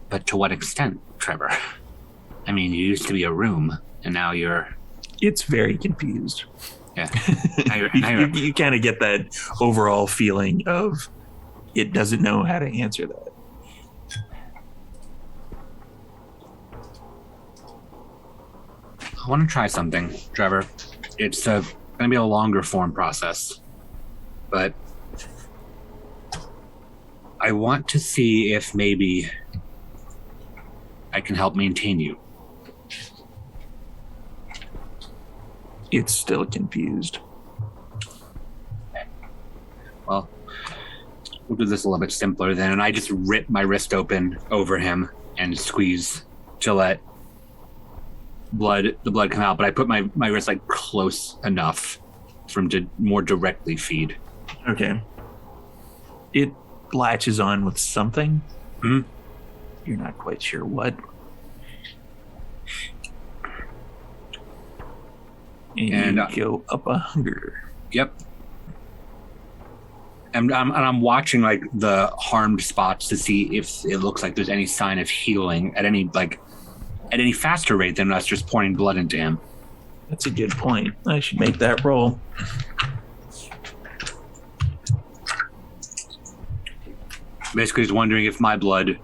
F: But to what extent, Trevor? I mean, you used to be a room, and now you're...
A: It's very confused.
F: Yeah.
A: You kind of get that overall feeling of it doesn't know how to answer that.
F: I want to try something, Trevor. It's going to be a longer form process, but I want to see if maybe I can help maintain you.
A: It's still confused.
F: Well, we'll do this a little bit simpler then, and I just rip my wrist open over him and squeeze to let the blood come out, but I put my wrist like close enough for him to more directly feed.
A: Okay. It latches on with something.
F: Mm-hmm.
A: You're not quite sure what. And you go up a hunger.
F: Yep. And I'm watching like the harmed spots to see if it looks like there's any sign of healing at any faster rate than us just pouring blood into him.
A: That's a good point. I should make that roll.
F: Basically, just wondering if my blood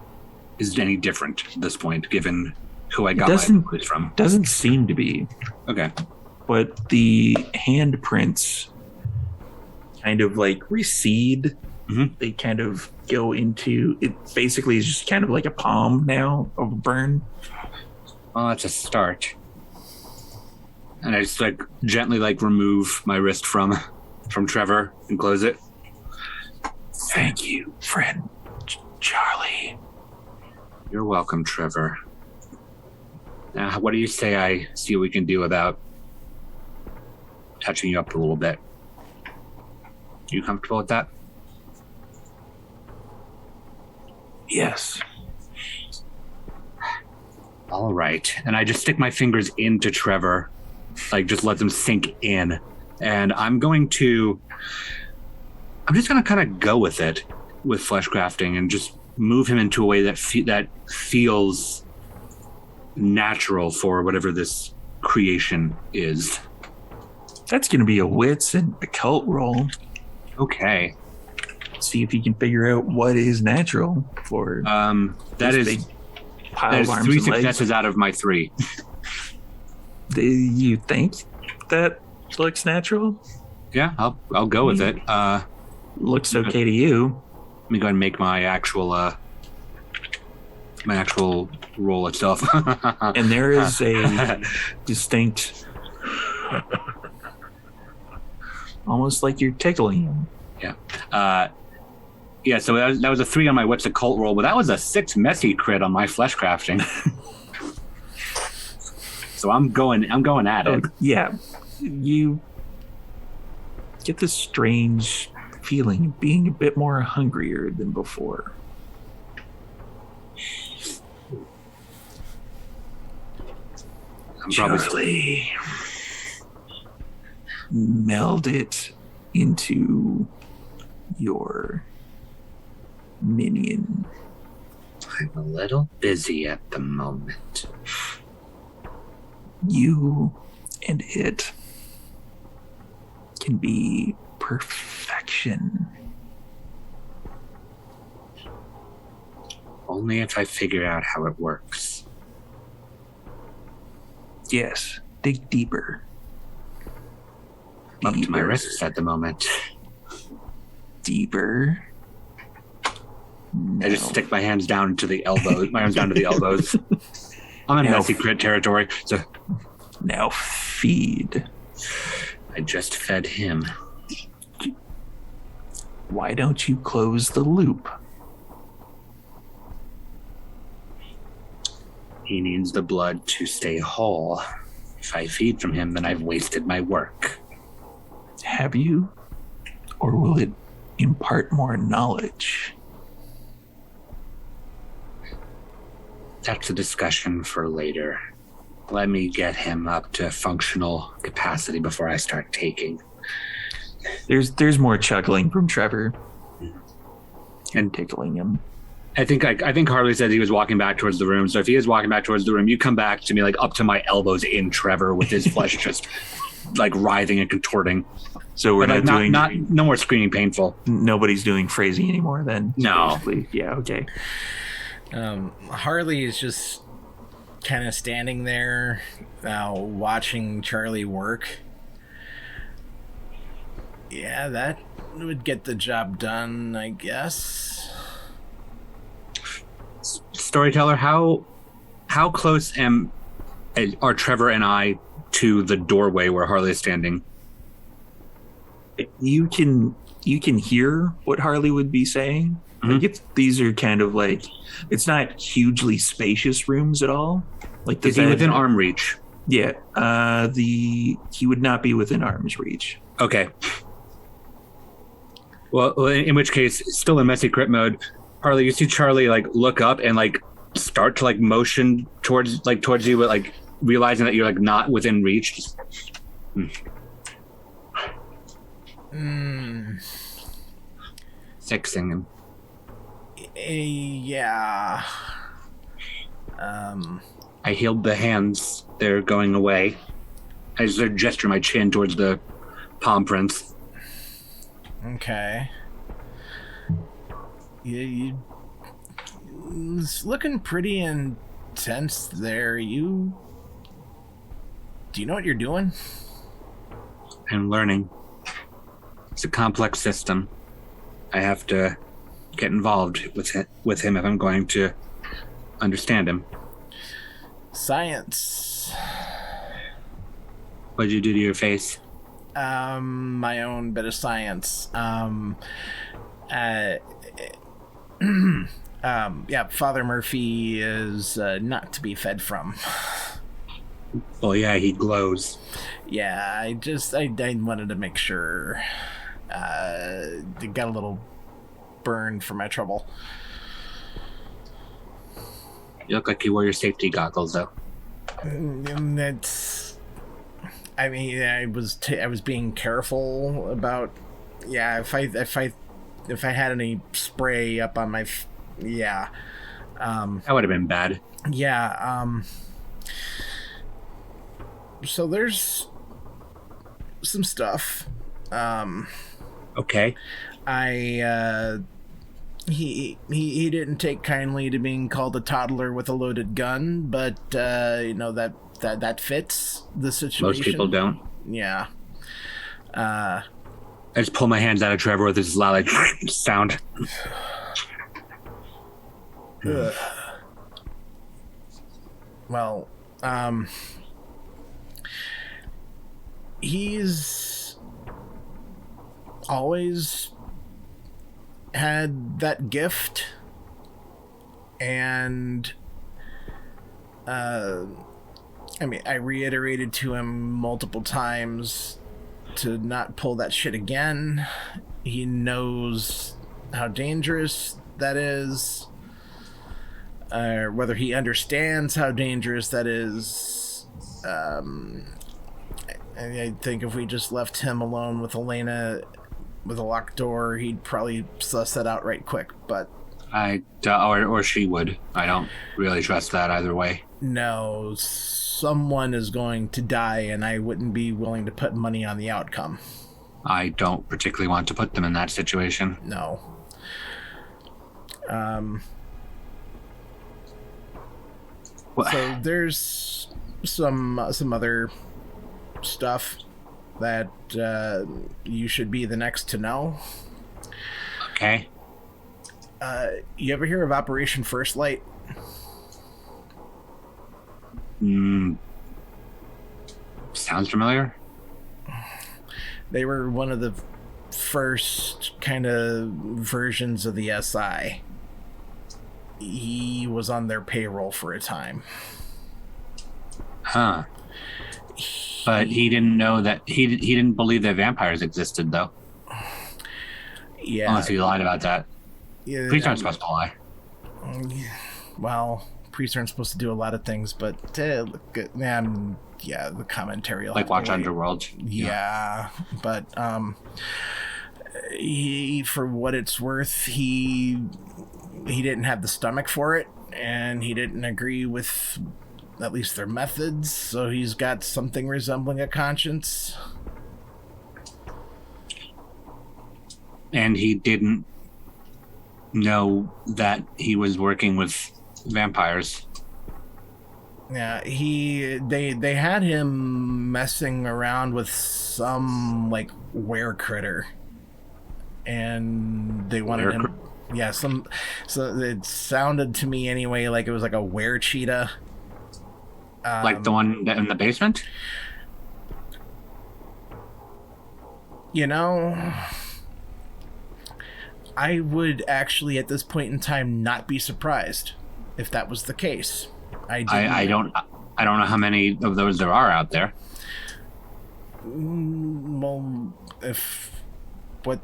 F: is any different at this point, given who I got my blood from.
A: Doesn't seem to be.
F: Okay.
A: But the handprints kind of like recede.
F: Mm-hmm.
A: They kind of go into it. Basically, is just kind of like a palm now of a burn.
F: Well, that's a start. And I just like gently like remove my wrist from Trevor and close it.
A: Thank you, friend Charlie.
F: You're welcome, Trevor. Now, what do you say I see what we can do about touching you up a little bit? You comfortable with that?
A: Yes.
F: All right. And I just stick my fingers into Trevor, like just let them sink in. And I'm just going to kind of go with it with flesh crafting and just move him into a way that that feels natural for whatever this creation is.
A: That's going to be a wits and occult roll.
F: Okay.
A: See if you can figure out what is natural for
F: that is
A: pile of arms
F: 3
A: and legs.
F: successes out of my 3.
A: Do you think that looks natural?
F: Yeah, I'll go with it.
A: Looks okay to you.
F: Let me go ahead and make my actual roll itself.
A: And there is a distinct, almost like you're tickling him.
F: Yeah. Yeah, so that was a 3 on my wits occult roll, but that was a 6 messy crit on my flesh crafting. So I'm going at it.
A: Yeah. You get this strange feeling of being a bit more hungrier than before.
F: I'm probably
A: Charlie, meld it into your minion.
F: I'm a little busy at the moment.
A: You and it can be perfection.
F: Only if I figure out how it works.
A: Yes, dig deeper.
F: Up to my
A: Deeper.
F: wrists at the moment.
A: Deeper.
F: I just stick my hands down to the elbows. My arms down to the elbows. I'm in
A: Now-
F: messy crit territory, so
A: Now feed.
F: I just fed him.
A: Why don't you close the loop?
F: He needs the blood to stay whole. If I feed from him, then I've wasted my work.
A: Have you? Or will it impart more knowledge?
F: That's a discussion for later. Let me get him up to functional capacity before I start taking.
A: There's more chuckling from Trevor
F: And
A: tickling him.
F: I think Harley said he was walking back towards the room. So if he is walking back towards the room, you come back to me like up to my elbows in Trevor with his flesh just like writhing and contorting.
A: So we're
F: But
A: not
F: like,
A: doing
F: no more screaming painful.
A: nobody's doing phrasing anymore then.
F: No.
A: Basically. Yeah, okay.
B: Harley is just kind of standing there, watching Charlie work. Yeah, that would get the job done, I guess.
F: Storyteller, how close are Trevor and I to the doorway where Harley is standing?
A: You can hear what Harley would be saying.
F: Mhm.
A: Like these are kind of like, it's not hugely spacious rooms at all. Like
F: Is he within arm reach?
A: Yeah, he would not be within arm's reach.
F: Okay. Well, in which case, still in messy crit mode, Harley, you see Charlie like look up and like start to like motion towards you, but like realizing that you're like not within reach. Just, fixing him.
B: Yeah.
F: I healed the hands. They're going away. I just gesture my chin towards the palm prints.
B: Okay. It's looking pretty intense there. Do you know what you're doing?
F: I'm learning. It's a complex system. I have to get involved with him if I'm going to understand him.
B: Science.
F: What'd you do to your face?
B: My own bit of science. Yeah, Father Murphy is not to be fed from.
F: Oh yeah, he glows.
B: Yeah, I wanted to make sure. It got a little burned for my trouble.
F: You look like you wore your safety goggles, though.
B: I was being careful about. Yeah, if I had any spray up on my Yeah.
F: That would have been bad.
B: Yeah. So there's some stuff.
F: Okay.
B: He didn't take kindly to being called a toddler with a loaded gun, but that fits the situation.
F: Most people don't.
B: Yeah.
F: I just pull my hands out of Trevor with this loud sound.
B: Well, he's always had that gift, and I reiterated to him multiple times to not pull that shit again. He knows how dangerous that is, whether he understands how dangerous that is. I think if we just left him alone with Elena with a locked door, he'd probably suss that out right quick, but
F: or she would. I don't really trust that either way.
B: No, someone is going to die, and I wouldn't be willing to put money on the outcome.
F: I don't particularly want to put them in that situation.
B: No. So there's some other stuff that you should be the next to know.
F: Okay.
B: You ever hear of Operation First Light?
F: Sounds familiar.
B: They were one of the first kind of versions of the SI. He was on their payroll for a time.
F: Huh. But he didn't know that he didn't believe that vampires existed, though.
B: Yeah.
F: Unless he lied about that.
B: Yeah,
F: Priests aren't supposed to lie.
B: Well, priests aren't supposed to do a lot of things, but look at, man, yeah, the commentary.
F: Like watch Underworld.
B: Yeah, but he, for what it's worth, he didn't have the stomach for it, and he didn't agree with at least their methods, so he's got something resembling a conscience.
F: And he didn't know that he was working with vampires.
B: Yeah, they had him messing around with some like were critter, and they wanted him. Yeah, so it sounded to me anyway like it was like a were cheetah.
F: Like the one in the basement?
B: You know, I would actually at this point in time not be surprised if that was the case. I don't know how many of those there are out there. Well, if what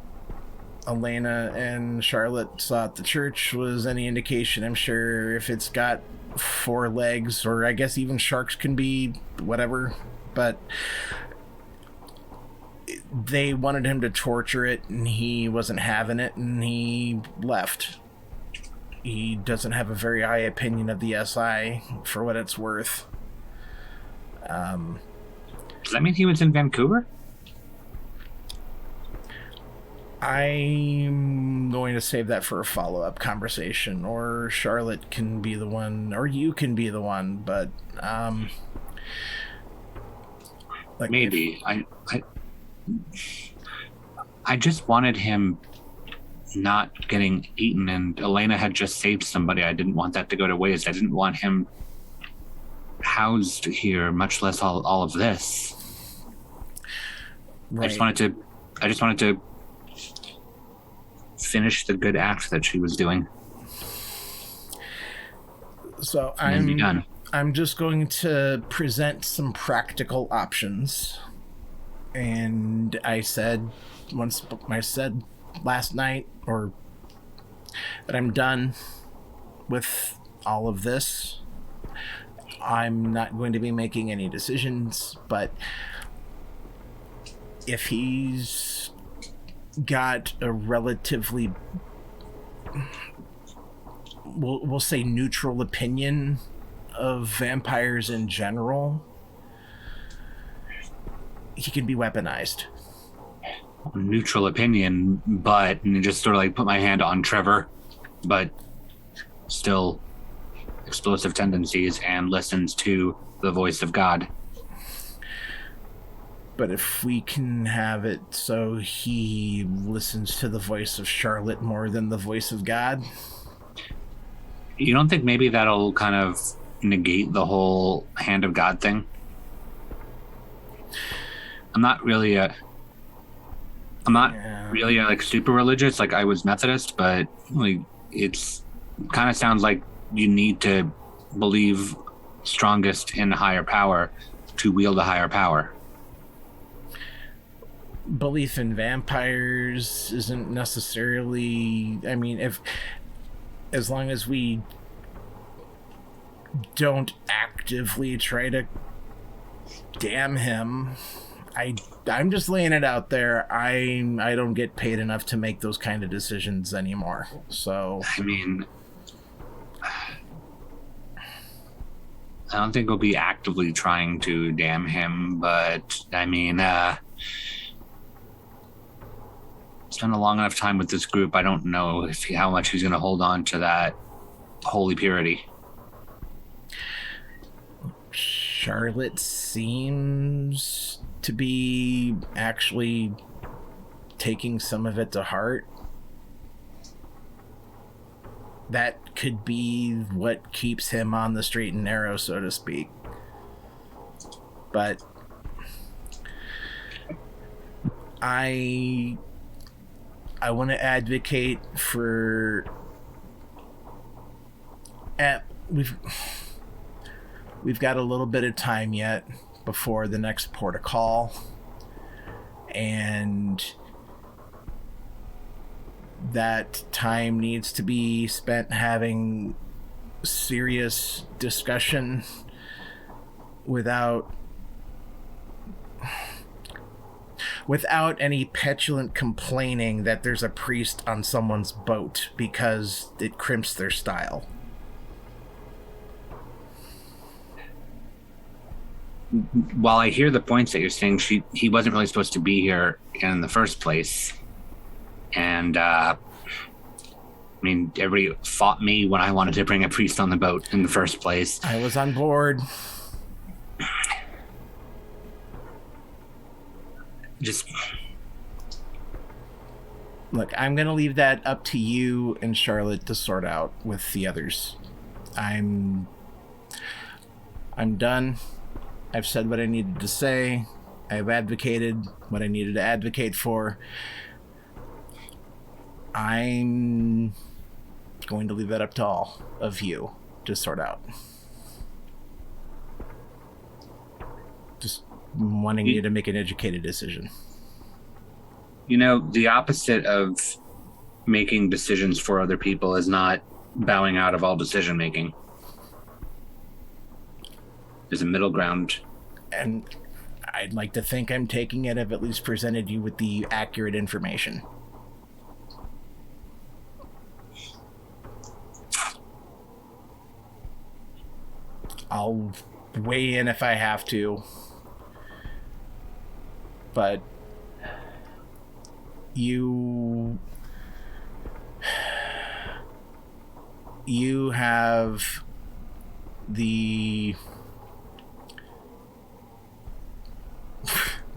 B: Elena and Charlotte saw at the church was any indication, I'm sure if it's got 4 legs, or I guess even sharks can be whatever, but they wanted him to torture it and he wasn't having it and he left. He doesn't have a very high opinion of the SI for what it's worth.
F: Does that mean he was in Vancouver?
B: I'm going to save that for a follow-up conversation, or Charlotte can be the one, or you can be the one, but like
F: maybe I just wanted him not getting eaten, and Elena had just saved somebody. I didn't want that to go to waste. I didn't want him housed here, much less all of this.
B: Right.
F: I just wanted to finish the good act that she was doing.
B: So
F: And be done.
B: I'm just going to present some practical options. And I said last night, or that I'm done with all of this. I'm not going to be making any decisions, but if he's got a relatively we'll say neutral opinion of vampires in general, he can be weaponized.
F: Neutral opinion, but and just sort of like put my hand on Trevor, but still explosive tendencies and listens to the voice of God.
B: But if we can have it so he listens to the voice of Charlotte more than the voice of God.
F: You don't think maybe that'll kind of negate the whole hand of God thing? I'm not really like super religious. Like I was Methodist, but like it's kind of sounds like you need to believe strongest in a higher power to wield a higher power.
B: Belief in vampires isn't necessarily, I mean, as long as we don't actively try to damn him, I'm just laying it out there. I don't get paid enough to make those kind of decisions anymore. So
F: I mean, I don't think we'll be actively trying to damn him, but I mean, spent a long enough time with this group. I don't know how much he's going to hold on to that holy purity.
B: Charlotte seems to be actually taking some of it to heart. That could be what keeps him on the straight and narrow, so to speak. But I want to advocate for we've got a little bit of time yet before the next port of call, and that time needs to be spent having serious discussion without any petulant complaining that there's a priest on someone's boat because it crimps their style.
F: While I hear the points that you're saying, he wasn't really supposed to be here in the first place. And, I mean, everybody fought me when I wanted to bring a priest on the boat in the first place.
B: I was on board.
F: Just
B: look, I'm gonna leave that up to you and Charlotte to sort out with the others. I'm done. I've said what I needed to say. I've advocated what I needed to advocate for. I'm going to leave that up to all of you to sort out. Just wanting you to make an educated decision.
F: You know, the opposite of making decisions for other people is not bowing out of all decision making. There's a middle ground.
B: And I'd like to think I'm taking it. I've at least presented you with the accurate information. I'll weigh in if I have to. But you have the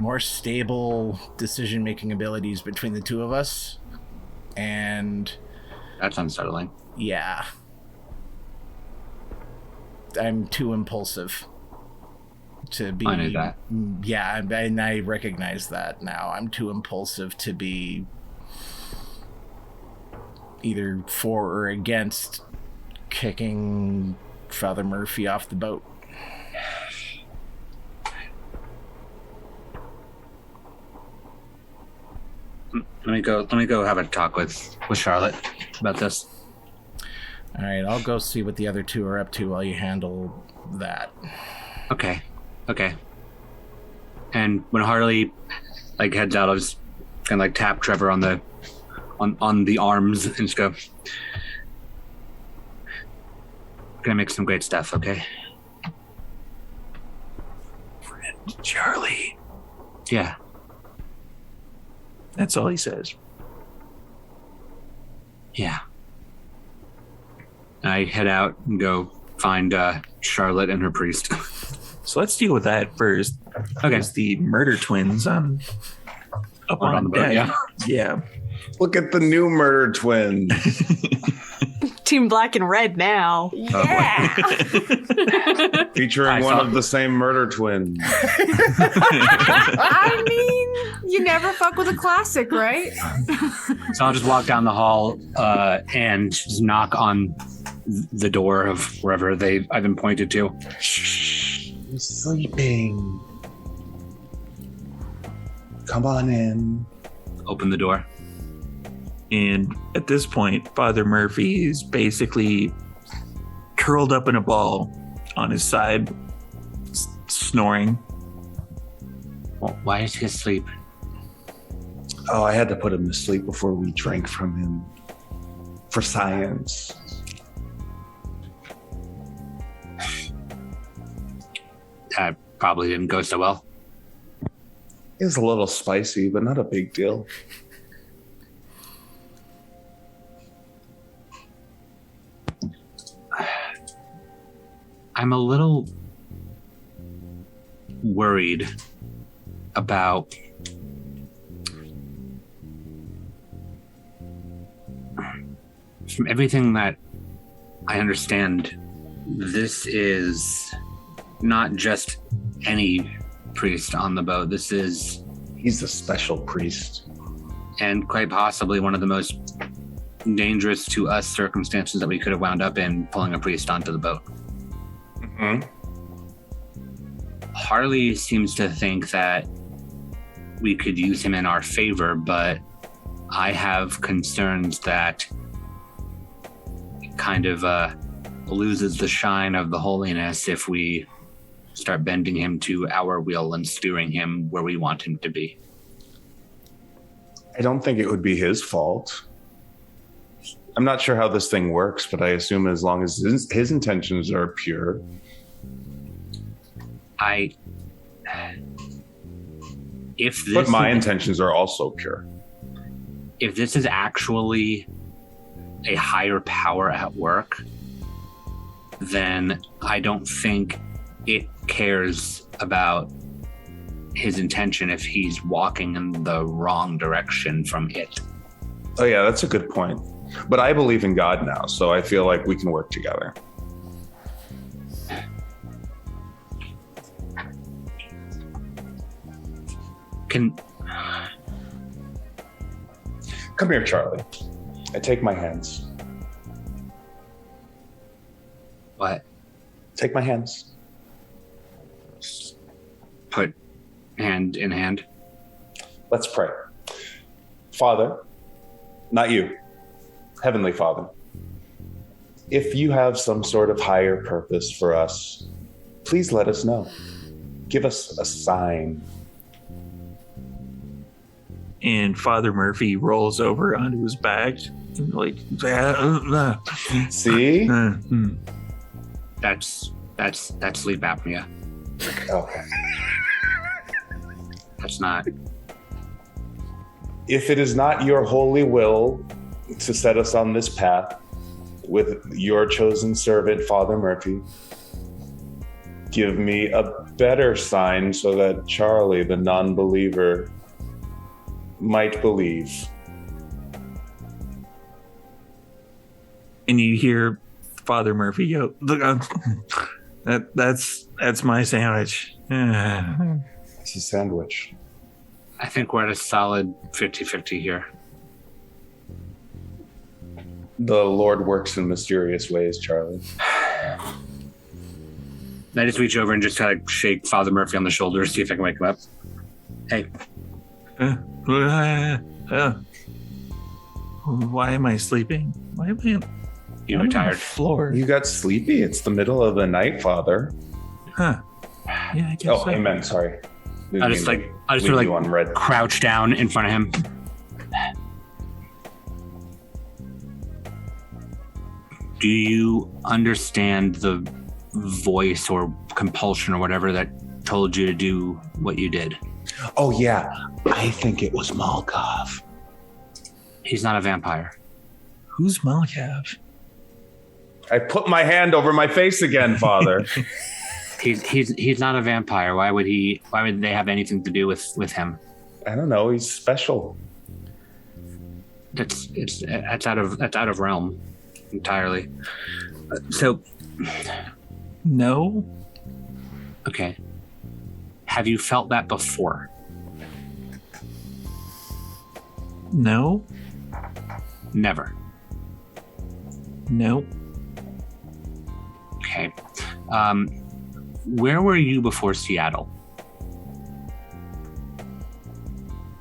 B: more stable decision-making abilities between the two of us, and
F: that's unsettling.
B: Yeah, I'm too impulsive to be.
F: I knew that.
B: Yeah, and I recognize that now. I'm too impulsive to be either for or against kicking Father Murphy off the boat.
F: Let me go have a talk with Charlotte about this.
B: All right, I'll go see what the other two are up to while you handle that.
F: Okay. And when Harley heads out, I'll just kind of tap Trevor on the arms and just go, gonna make some great stuff, okay?
A: Friend Charlie.
F: Yeah.
A: That's all he says.
F: Yeah. I head out and go find Charlotte and her priest.
A: So let's deal with that first.
F: Okay.
A: There's the murder twins up on
F: the
A: deck.
F: boat,
A: Yeah.
C: Look at the new murder twins.
D: Team Black and Red now.
G: Yeah.
C: Featuring one of the same murder twins.
G: I mean, you never fuck with a classic, right?
F: So I'll just walk down the hall and just knock on the door of wherever I've been pointed to.
C: Shh, he's sleeping. Come on in.
F: Open the door.
A: And at this point, Father Murphy is basically curled up in a ball on his side, snoring.
F: Well, why is he asleep?
C: Oh, I had to put him to sleep before we drank from him. For science.
F: That probably didn't go so well.
C: It was a little spicy, but not a big deal.
F: I'm a little worried about from everything that I understand, this is not just any priest on the boat. This is...
C: He's a special priest.
F: And quite possibly one of the most dangerous to us circumstances that we could have wound up in, pulling a priest onto the boat.
C: Mm-hmm.
F: Harley seems to think that we could use him in our favor, but I have concerns that it kind of loses the shine of the holiness if we start bending him to our will and steering him where we want him to be.
C: I don't think it would be his fault. I'm not sure how this thing works, but I assume as long as his intentions are pure. But my intentions are also pure.
F: If this is actually a higher power at work, then I don't think it cares about his intention if he's walking in the wrong direction from it.
C: Oh yeah, that's a good point. But I believe in God now, so I feel like we can work together. Come here, Charlie. I take my hands.
F: What?
C: Take my hands.
F: Put hand in hand.
C: Let's pray. Father, not you, Heavenly Father, if you have some sort of higher purpose for us, please let us know. Give us a sign.
A: And Father Murphy rolls over onto his back, like,
C: See?
F: That's sleep apnea.
C: Okay.
F: That's not.
C: If it is not your holy will to set us on this path with your chosen servant, Father Murphy, give me a better sign so that Charlie, the non-believer, might believe.
A: and you hear Father Murphy go, "Look, that's my sandwich."
C: It's a sandwich.
F: I think we're at a solid 50-50 here.
C: The Lord works in mysterious ways, Charlie.
F: I just reach over and just kind of shake Father Murphy on the shoulder, see if I can wake him up. Hey.
A: Why am I sleeping? Why am I
F: You
A: on the
F: retired.
A: floor?
C: You got sleepy. It's the middle of the night, Father.
A: Huh. Yeah, I guess
C: Oh,
A: so.
C: amen. Sorry.
F: I just sort of
C: you on red.
F: crouch down in front of him. Do you understand the voice or compulsion or whatever that told you to do what you did?
C: Oh, yeah. I think it was Malkov.
F: He's not a vampire.
A: Who's Malkav?
C: I put my hand over my face again, Father.
F: He's not a vampire. Why would they have anything to do with him?
C: I don't know. He's special.
F: That's out of realm entirely. So
A: No.
F: okay. Have you felt that before?
A: No.
F: Never.
A: No.
F: Okay. Where were you before Seattle?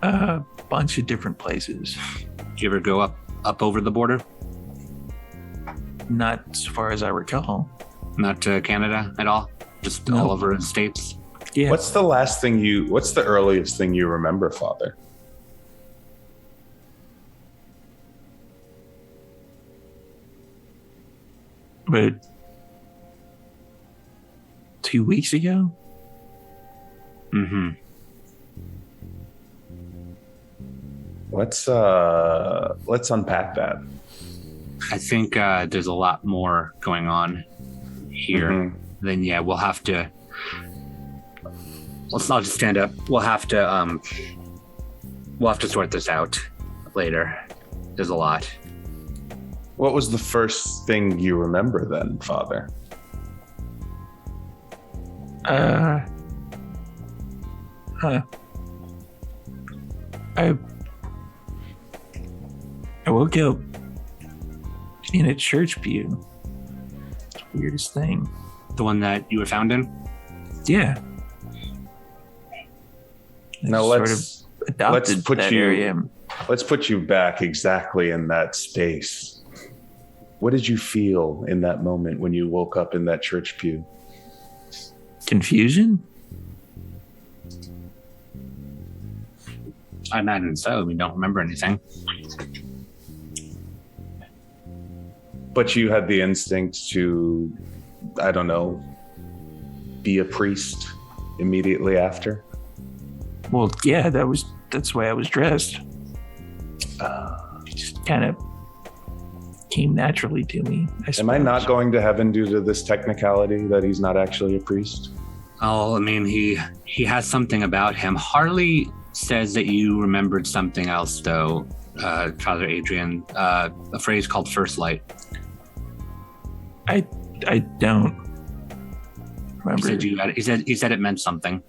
A: A bunch of different places.
F: Did you ever go up over the border?
A: Not as far as I recall.
F: Not to Canada at all? Just
A: No.
F: all over the States?
A: Yeah.
C: What's the earliest thing you remember, Father?
A: But 2 weeks ago?
F: Mm-hmm.
C: Let's unpack that.
F: I think there's a lot more going on here.
C: Mhm.
F: Then yeah, we'll have to. I'll just stand up. We'll have to sort this out later. There's a lot.
C: What was the first thing you remember then, Father?
A: I woke up in a church pew. It's the weirdest thing.
F: The one that you were found in?
A: Yeah. I
C: Now
A: just adopted
C: put
A: that
C: you-
A: area.
C: let's put you back exactly in that space. What did you feel in that moment when you woke up in that church pew?
A: Confusion?
F: I imagine so. We don't remember anything.
C: But you had the instinct to, I don't know, be a priest immediately after?
A: Well, yeah, that's why I was dressed. It just kind of came naturally to me.
C: Am I
A: suppose.
C: not going to heaven due to this technicality that he's not actually a priest?
F: Oh, I mean, he has something about him. Harley says that you remembered something else, though, Father Adrian. A phrase called "first light."
A: I don't remember.
F: He said it meant something.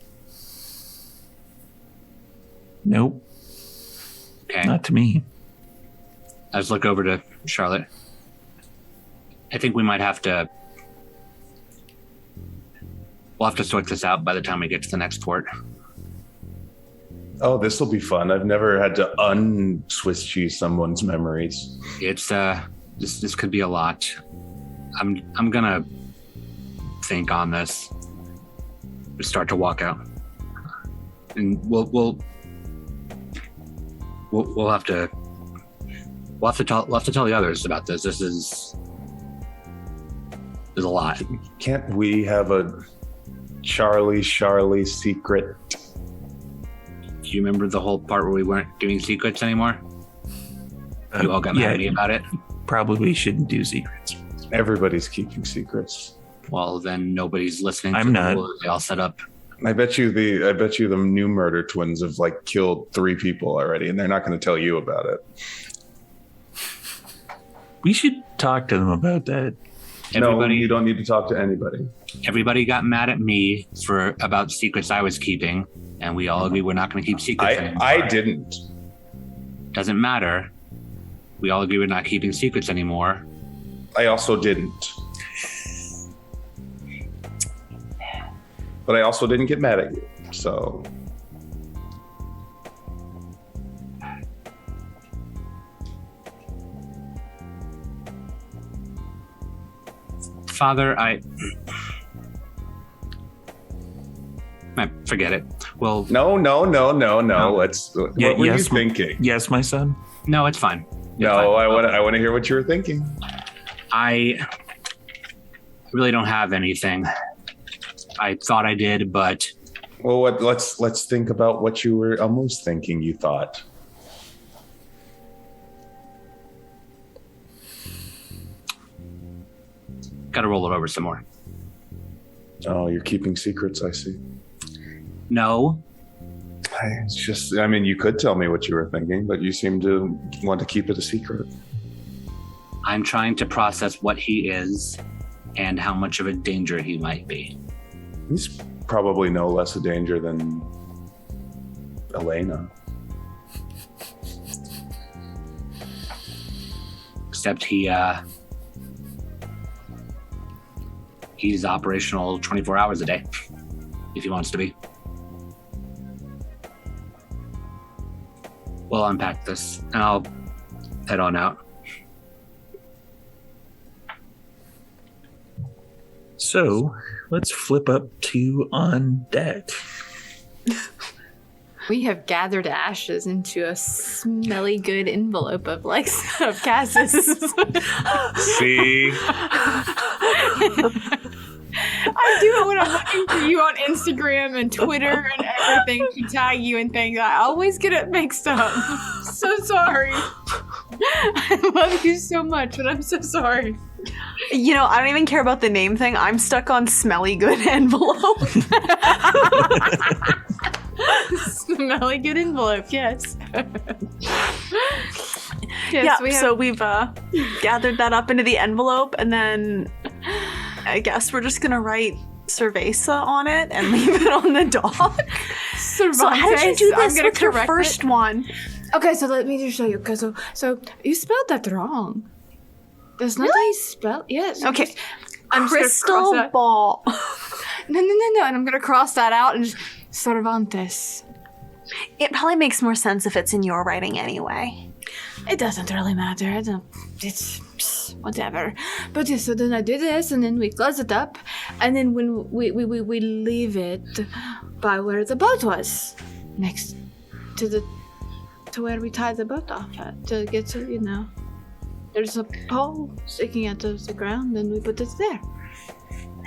A: Nope,
F: Okay.
A: not to me.
F: I just look over to Charlotte. I think we might have to. We'll have to sort this out by the time we get to the next port.
C: Oh, this will be fun. I've never had to un-Swiss cheese someone's memories.
F: It's this could be a lot. I'm gonna think on this. We start to walk out, and we'll have to tell the others about this. There's a lot.
C: Can't we have a Charlie secret?
F: Do you remember the whole part where we weren't doing secrets anymore? You all got mad at me about it.
A: Probably shouldn't do secrets.
C: Everybody's keeping secrets.
F: Well, then nobody's listening.
A: I'm
F: to
A: not.
F: The rules they all set up.
C: I bet you the new murder twins have like killed 3 people already, and they're not going to tell you about it.
A: We should talk to them about that.
C: No, you don't need to talk to anybody.
F: Everybody got mad at me about secrets I was keeping, and we all agreed we're not going to keep secrets anymore.
C: I didn't.
F: Doesn't matter. We all agree we're not keeping secrets anymore.
C: I also didn't. But I also didn't get mad at you. So
F: Father, I forget it. Well,
C: no. Let's.
A: Yeah,
C: what were you
A: yes,
C: thinking?
A: Yes, my son.
F: no, it's fine.
C: No, I want to hear what you were thinking.
F: I really don't have anything. I thought I did, but
C: Well, let's think about what you were almost thinking you thought.
F: got to roll it over some more.
C: Oh, you're keeping secrets, I see.
F: No.
C: It's just, I mean, you could tell me what you were thinking, but you seem to want to keep it a secret.
F: I'm trying to process what he is and how much of a danger he might be.
C: He's probably no less a danger than Elena.
F: Except he's operational 24 hours a day, if he wants to be. We'll unpack this, and I'll head on out.
A: So let's flip up to on deck.
G: We have gathered ashes into a smelly good envelope of of Cassis.
C: See?
G: I do it when I'm looking for you on Instagram and Twitter and everything to tag you and things. I always get it mixed up. I'm so sorry. I love you so much, but I'm so sorry.
D: You know, I don't even care about the name thing. I'm stuck on smelly good envelope.
G: Smelly good envelope, yes.
D: Yeah, so we've gathered that up into the envelope, and then I guess we're just gonna write Cerveza on it and leave it on the dock. So how did you do this with your first one?
G: Okay, so let me just show you. Okay, so you spelled that wrong. There's not how you spell. Yes.
D: Okay.
G: I'm
D: Crystal ball.
G: No. And I'm gonna cross that out and just Cervantes.
D: It probably makes more sense if it's in your writing anyway.
G: It doesn't really matter. It's whatever. But yeah, so then I do this, and then we close it up, and then when we leave it by where the boat was, next to where we tied the boat off at to get to, there's a pole sticking out of the ground, and we put it there.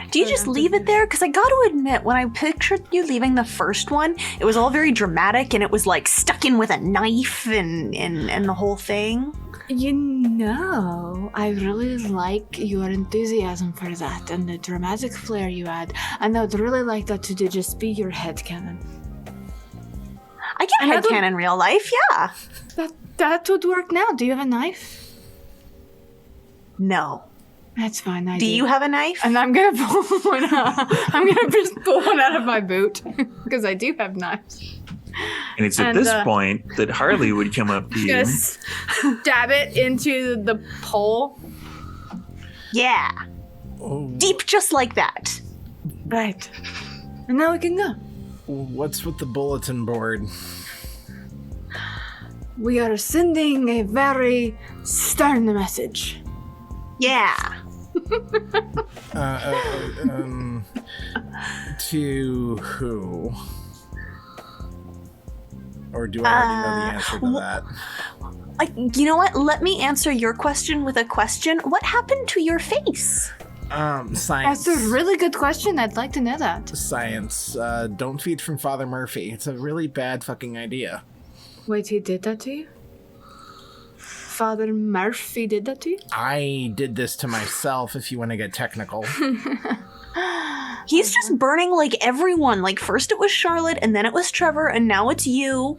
D: Do you just leave it there? Because I got to admit, when I pictured you leaving the first one, it was all very dramatic, and it was like stuck in with a knife and the whole thing.
G: I really like your enthusiasm for that and the dramatic flair you add. And I would really like that to just be your headcanon.
D: I get headcanon in real life, yeah.
G: That would work now. Do you have a knife?
D: No.
G: That's fine.
D: Do you have a knife?
G: And I'm gonna pull one out. I'm gonna just pull one out of my boot because I do have knives.
A: And it's at this point that Harley would come up to you.
G: Just stab it into the pole.
D: Yeah. Deep just like that.
G: Right. And now we can go.
B: What's with the bulletin board?
G: We are sending a very stern message.
D: Yeah.
B: To who? Or do I already know the answer to that?
D: You know what? Let me answer your question with a question. What happened to your face?
B: Science.
G: That's a really good question. I'd like to know that.
B: Science. Don't feed from Father Murphy. It's a really bad fucking idea.
G: Wait, he did that to you? Father Murphy did that to you?
B: I did this to myself, if you want to get technical.
D: He's just burning like everyone. Like first it was Charlotte, and then it was Trevor, and now it's you.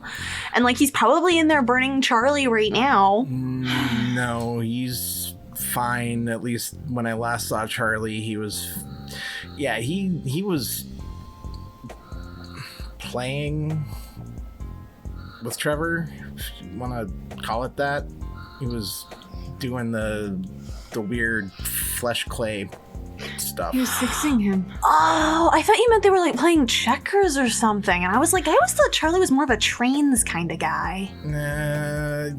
D: And like he's probably in there burning Charlie right now.
B: No, he's fine. At least when I last saw Charlie, he was... Yeah, he was playing with Trevor, if you want to call it that. He was doing the weird flesh clay stuff.
G: He was fixing him.
D: Oh, I thought you meant they were like playing checkers or something. And I was like, I always thought Charlie was more of a trains kind of guy.
B: I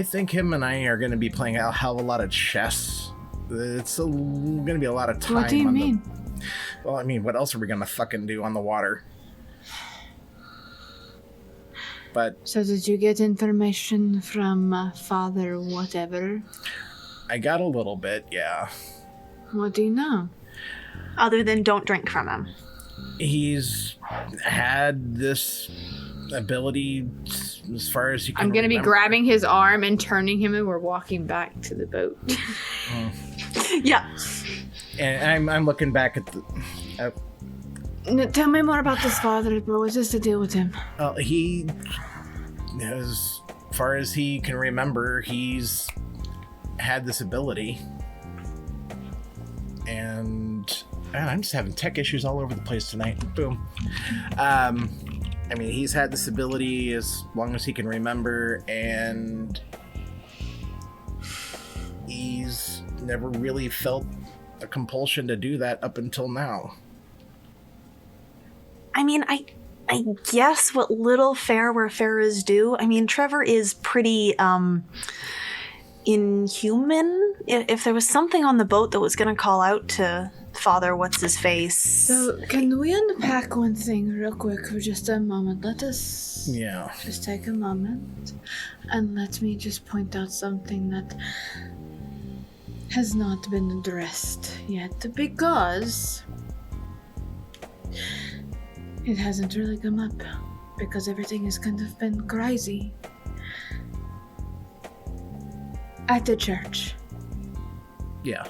B: think him and I are going to be playing a hell of a lot of chess. It's going to be a lot of time.
G: What do you mean?
B: Well, I mean, what else are we going to fucking do on the water? But
G: so did you get information from Father whatever?
B: I got a little bit, yeah.
G: What do you know?
D: Other than don't drink from him.
B: He's had this ability as far as you can
G: I'm gonna
B: remember.
G: be grabbing his arm and turning him, and we're walking back to the boat.
D: Yeah.
B: And I'm looking back at the...
G: Tell me more about this father. What was this to deal with him?
B: He, as far as he can remember, he's had this ability. And I'm just having tech issues all over the place tonight. Boom. I mean, he's had this ability as long as he can remember, and he's never really felt a compulsion to do that up until now.
D: I mean, I guess what little fair where fair is due. I mean, Trevor is pretty inhuman. If there was something on the boat that was going to call out to Father What's-His-Face.
G: So, can we unpack one thing real quick for just a moment? Let us just take a moment, and let me just point out something that has not been addressed yet, because it hasn't really come up, because everything has kind of been crazy. At the church.
B: Yeah.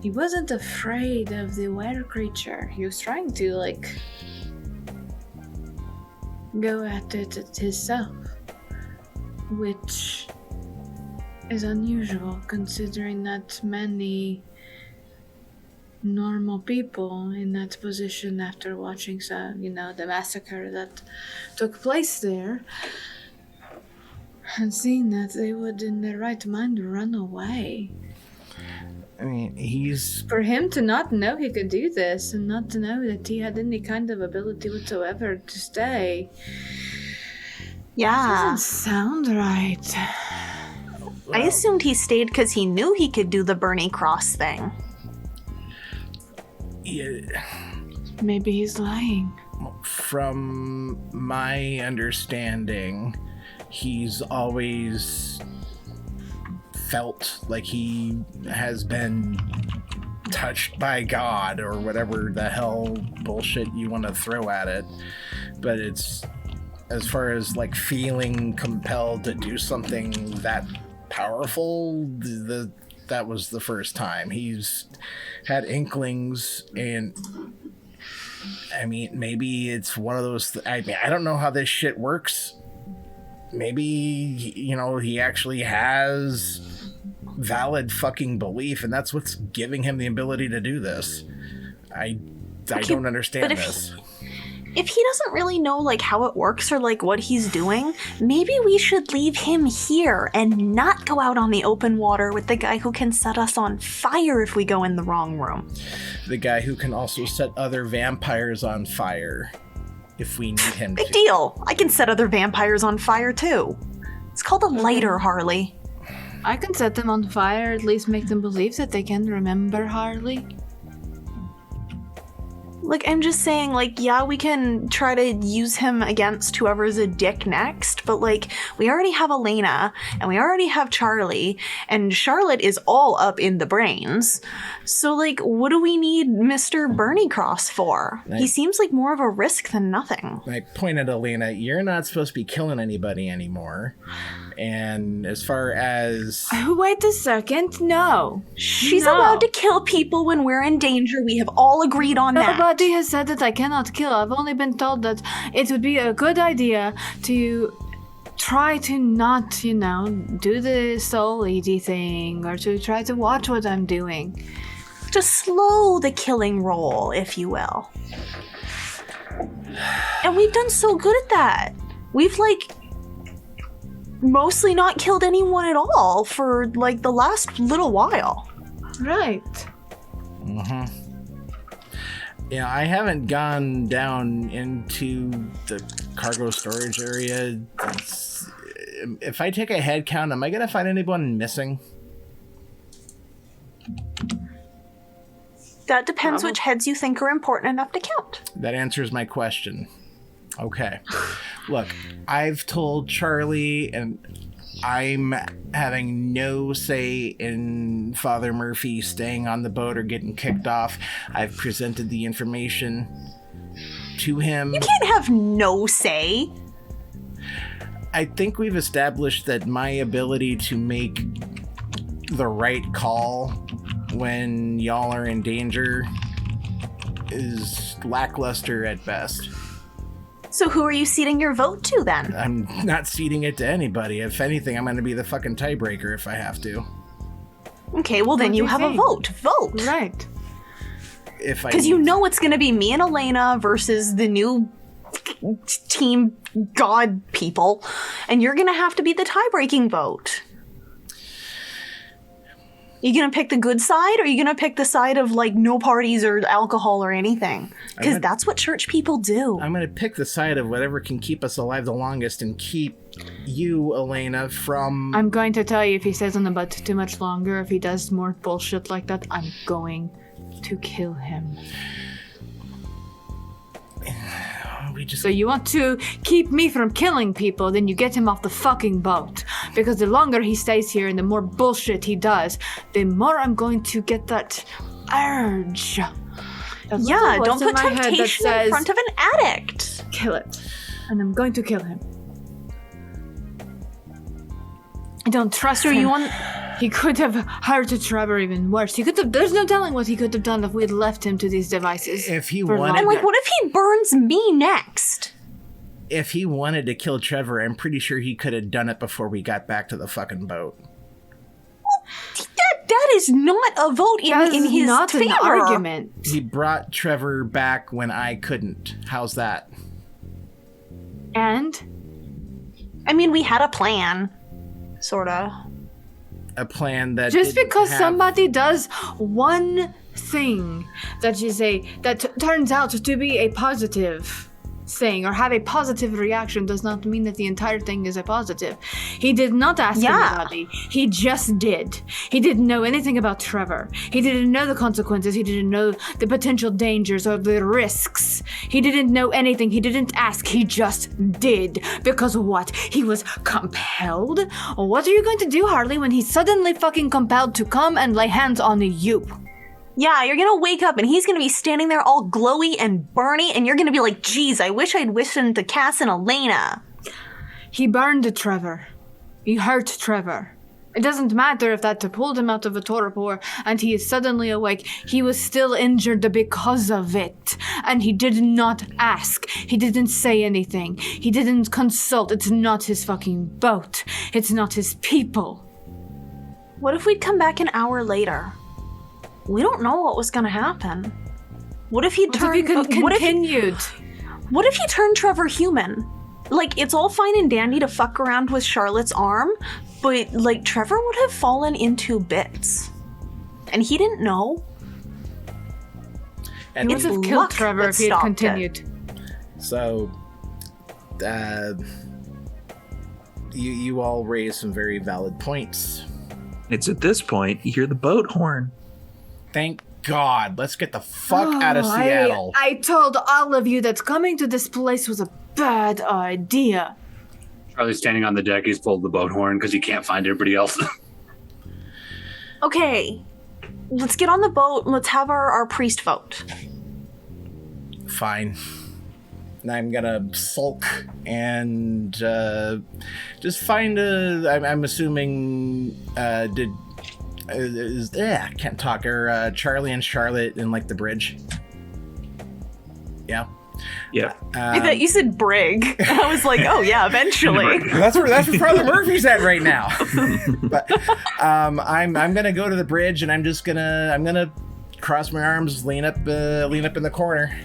G: He wasn't afraid of the were creature. He was trying to, go at it himself. Which is unusual, considering that many normal people in that position after watching the massacre that took place there, and seeing that they would in their right mind run away.
B: I mean, he's...
G: For him to not know he could do this, and not to know that he had any kind of ability whatsoever to stay,
D: Yeah.
G: doesn't sound right.
D: I assumed he stayed because he knew he could do the Bernie Cross thing.
B: Yeah.
G: Maybe he's lying.
B: From my understanding, he's always felt like he has been touched by God or whatever the hell bullshit you want to throw at it. But it's, as far as feeling compelled to do something that powerful, that was the first time. He's had inklings, and I mean, maybe it's one of those I don't know how this shit works. Maybe, he actually has valid fucking belief, and that's what's giving him the ability to do this. I don't understand this.
D: If he doesn't really know how it works or what he's doing, maybe we should leave him here and not go out on the open water with the guy who can set us on fire if we go in the wrong room.
B: The guy who can also set other vampires on fire if we need him to.
D: Big deal. I can set other vampires on fire too. It's called a lighter, Harley.
G: I can set them on fire, at least make them believe that they can remember Harley.
D: I'm just saying, yeah, we can try to use him against whoever's a dick next, but, we already have Elena, and we already have Charlie, and Charlotte is all up in the brains. So, what do we need Mr. Bernie Cross for? He seems like more of a risk than nothing.
B: I pointed at Elena, you're not supposed to be killing anybody anymore. And as far as...
G: Wait a second, no.
D: She's allowed to kill people when we're in danger. We have all agreed on that.
G: Nobody has said that I cannot kill. I've only been told that it would be a good idea to try to not, do the soul eaty thing, or to try to watch what I'm doing.
D: To slow the killing roll, if you will. And we've done so good at that. We've, mostly not killed anyone at all for, the last little while.
G: Right.
B: Mm-hmm. Yeah, I haven't gone down into the cargo storage area. If I take a head count, am I going to find anyone missing?
D: That depends which heads you think are important enough to count.
B: That answers my question. Okay. Look, I've told Charlie, and I'm having no say in Father Murphy staying on the boat or getting kicked off. I've presented the information to him.
D: You can't have no say.
B: I think we've established that my ability to make the right call when y'all are in danger is lackluster at best.
D: So who are you ceding your vote to then?
B: I'm not ceding it to anybody. If anything, I'm going to be the fucking tiebreaker if I have to.
D: Okay, well then
G: What do
D: you
G: you
D: have a
G: think?
D: vote. Vote.
G: Right.
B: If I
D: Because you know it's going to be me and Elena versus the new team god people, and you're going to have to be the tie-breaking vote. You going to pick the good side, or are you going to pick the side of, like, no parties or alcohol or anything? Because that's what church people do.
B: I'm going to pick the side of whatever can keep us alive the longest and keep you, Elena, from...
G: I'm going to tell you, if he stays on the boat too much longer, if he does more bullshit like that, I'm going to kill him. So you want to keep me from killing people, then you get him off the fucking boat. Because the longer he stays here and the more bullshit he does, the more I'm going to get that urge. That
D: Yeah,
G: little
D: don't
G: voice in
D: put
G: my head that
D: temptation in
G: says,
D: front of an addict.
G: kill it. And I'm going to kill him. I don't trust
D: So
G: him.
D: you want...
G: He could have hurt Trevor even worse. He could have. There's no telling what he could have done if we had left him to these devices.
B: If he
G: for
B: wanted-
D: And, like, what if he burns me next?
B: If he wanted to kill Trevor, I'm pretty sure he could have done it before we got back to the fucking boat.
D: That is not a vote in his
G: not
D: favor.
G: an argument.
B: He brought Trevor back when I couldn't. How's that?
G: And
D: I mean, we had a plan. Sorta.
B: A plan that
G: just
B: didn't
G: because
B: have-
G: somebody does one thing that turns out to be a positive thing or have a positive reaction does not mean that the entire thing is a positive. He did not ask anybody. He just did. He didn't know anything about Trevor. He didn't know the consequences. He didn't know the potential dangers or the risks. He didn't know anything. He didn't ask. He just did. Because what? He was compelled? What are you going to do, Harley, when he's suddenly fucking compelled to come and lay hands on you?
D: Yeah, you're gonna wake up and he's gonna be standing there all glowy and burny, and you're gonna be like, geez, I wish I'd listened to Cass and Elena.
G: He burned Trevor. He hurt Trevor. It doesn't matter if that pulled him out of a torpor and he is suddenly awake. He was still injured because of it. And he did not ask. He didn't say anything. He didn't consult. It's not his fucking boat. It's not his people.
D: What if we'd come back an hour later? We don't know what was gonna happen. What if he
G: What if
D: turned...
G: he could continued?
D: What if he turned Trevor human? Like, it's all fine and dandy to fuck around with Charlotte's arm, but, like, Trevor would have fallen into bits. And he didn't know.
B: And
G: He would have
D: luck
G: killed Trevor
D: that
G: if he had
D: stopped
G: continued.
B: so, you all raised some very valid points.
A: It's at this point you hear the boat horn.
B: Thank God. Let's get the fuck out of Seattle.
G: I told all of you that coming to this place was a bad idea.
F: Charlie's standing on the deck. He's pulled the boat horn because he can't find everybody else.
D: Okay, let's get on the boat and let's have our priest vote.
B: Fine. I'm gonna sulk and just find I'm assuming I can't talk. Are Charlie and Charlotte in like the bridge? Yeah.
A: Yeah.
D: I thought you said brig. I was like, oh yeah, eventually.
B: That's where Father Murphy's at right now. But I'm gonna go to the bridge and I'm gonna cross my arms, lean up in the corner.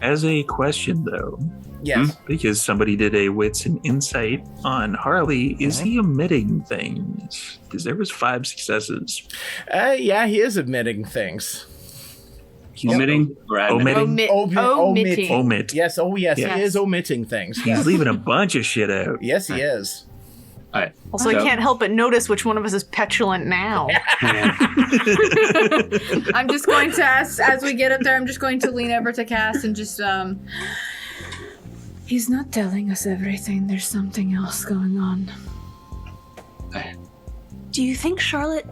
A: As a question, though,
B: Yes.
A: because somebody did a wits and insight on Harley, is he omitting things? Because there was 5 successes.
B: Yeah, he is admitting things.
A: He's
F: Omitting or admitting?
G: Omitting.
A: Omit.
B: Yes. Oh, yes.
A: Yes.
B: He is omitting things.
A: He's
B: Yes.
A: leaving a bunch of shit out.
B: Yes, he is.
F: All right.
D: Also, I can't help but notice which one of us is petulant now.
E: I'm just going to ask, as we get up there, I'm just going to lean over to Cass and just,
G: He's not telling us everything. There's something else going on.
D: Do you think Charlotte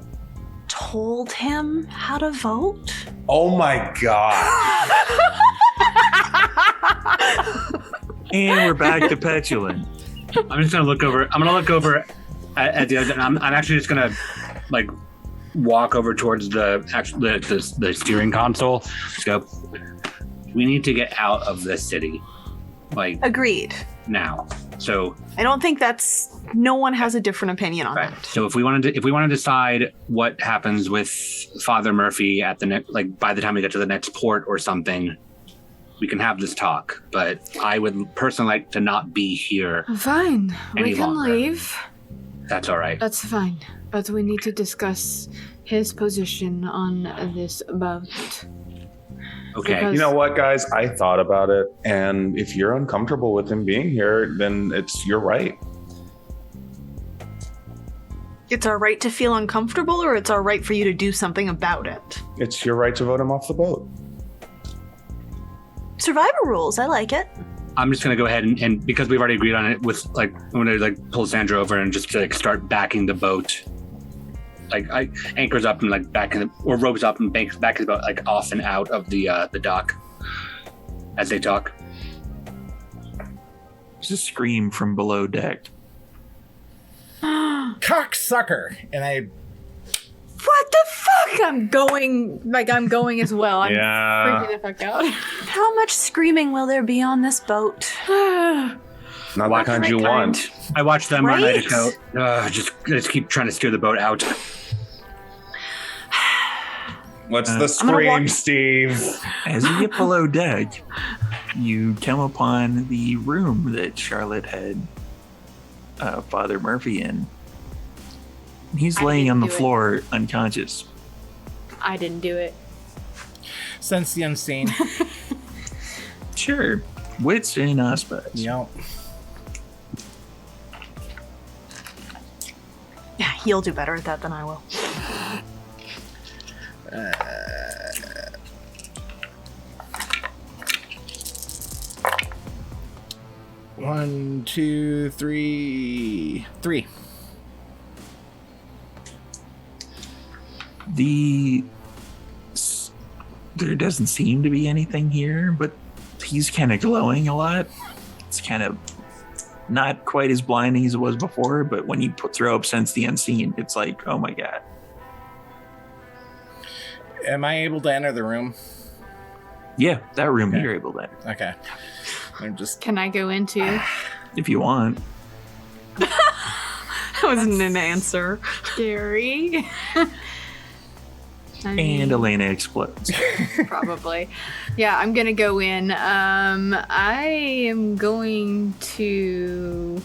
D: told him how to vote?
C: Oh my god.
A: And we're back to petulant.
F: I'm just gonna look over. I'm gonna look over at the other. I'm actually just gonna like walk over towards the steering console. Just go. We need to get out of this city, like
D: Agreed.
F: now. So
D: I don't think no one has a different opinion on
F: right.
D: that.
F: So if we want to decide what happens with Father Murphy at the next, like by the time we get to the next port or something, we can have this talk. But I would personally like to not be here.
G: Fine.
F: Any
G: We can
F: longer.
G: leave.
F: That's all right.
G: That's fine. But we need to discuss his position on this boat.
F: Okay.
G: because-
C: You know what, guys? I thought about it, and if you're uncomfortable with him being here, then you're right.
D: It's our right to feel uncomfortable, or it's our right for you to do something about it.
C: It's your right to vote him off the boat.
D: Survivor rules. I like it.
F: I'm just gonna go ahead and because we've already agreed on it with like I'm gonna like pull Sandra over and just like start backing the boat. Like I anchors up and like back in the, or ropes up and banks back the boat like off and out of the dock as they talk.
A: There's a scream from below deck.
B: Cocksucker! And I
G: What the fuck? I'm going as well. I'm
C: Yeah.
G: freaking the fuck out.
D: How much screaming will there be on this boat?
C: Not the kind you want.
F: I watch them run. I just
D: Right?
F: go, just keep trying to steer the boat out.
C: What's the
D: gonna
C: scream,
D: walk-
C: Steve?
A: As you get below deck, you come upon the room that Charlotte had Father Murphy in. He's
G: I
A: laying
G: didn't
A: on the
G: do it.
A: floor unconscious.
G: I didn't do it.
B: sense the unseen.
A: Sure. Wits and aspects.
B: Yep.
D: Yeah, he'll do better at that than I will.
B: One, two, three.
A: There doesn't seem to be anything here, but he's kind of glowing a lot. It's kind of not quite as blinding as it was before, but when you throw up sense the unseen, it's like, oh my god.
B: Am I able to enter the room?
A: Yeah, that room
B: Okay.
A: you're able to enter
B: Okay. I'm just.
G: Can I go into?
A: if you want.
D: That wasn't an answer.
G: Scary.
A: And Elena explodes.
G: Probably. Yeah, I'm gonna go in. I am going to.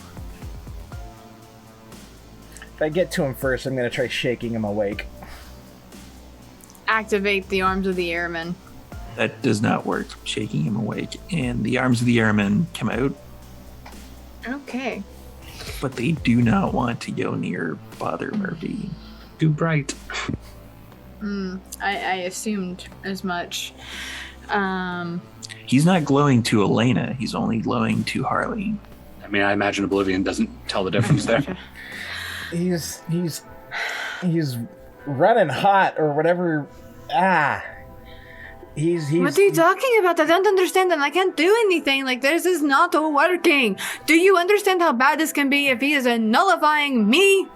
B: If I get to him first, I'm gonna try shaking him awake.
G: Activate the arms of the airmen.
A: That does not work. Shaking him awake. And the arms of the airmen come out,
G: Okay.
A: but they do not want to go near Father Murphy.
F: Too bright.
G: I assumed as much.
A: He's not glowing to Elena. He's only glowing to Harley.
F: I mean, I imagine Oblivion doesn't tell the difference there.
B: He's running hot or whatever. He's
G: What are you talking about? I don't understand, and I can't do anything. Like, this is not working. Do you understand how bad this can be if he is nullifying me?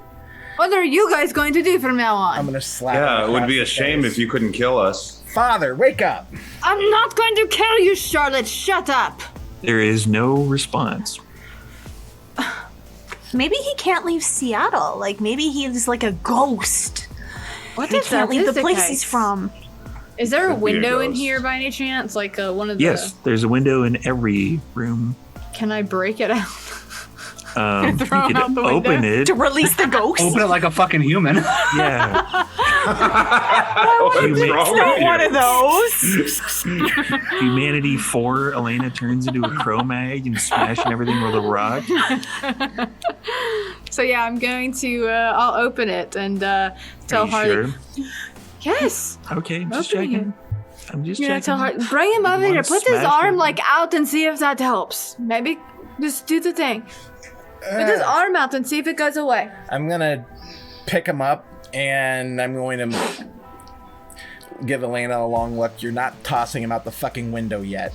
G: What are you guys going to do from now
B: I'm
G: on?
B: gonna slap him
C: Yeah, it would
B: across
C: be
B: the
C: a shame
B: face.
C: if you couldn't kill us.
B: Father, wake up!
G: I'm not going to kill you, Charlotte. Shut up.
A: There is no response.
D: Maybe he can't leave Seattle. Like, maybe he's like a ghost.
G: What
D: He
G: if
D: can't
G: that
D: leave
G: is
D: the place
G: case?
D: he's from.
G: Is there a
C: Could be a
G: window in
C: ghost.
G: here by any chance? Like one of the.
A: Yes, there's a window in every room.
G: Can I break it out?
A: You
G: Throw him
A: could
G: out the window?
A: open it.
D: To release the ghost?
F: Open it like a fucking human.
A: Yeah.
C: What's wrong with
D: One
C: you?
D: of those.
A: Humanity 4, Elena turns into a Cro-Mag and smashing everything with a rock.
G: So yeah, I'm going to. I'll open it and tell
A: Are you
G: Harley.
A: sure?
G: Yes.
A: Okay, I'm just
G: Opening
A: checking.
G: it.
A: I'm just
G: Yeah,
A: checking.
G: tell her. Bring him over
A: wanna
G: here. Put his
A: smash
G: arm
A: it?
G: like out and see if that helps. Maybe just do the thing. Put his arm out and see if it goes away.
B: I'm gonna pick him up, and I'm going to give Elena a long look. You're not tossing him out the fucking window yet.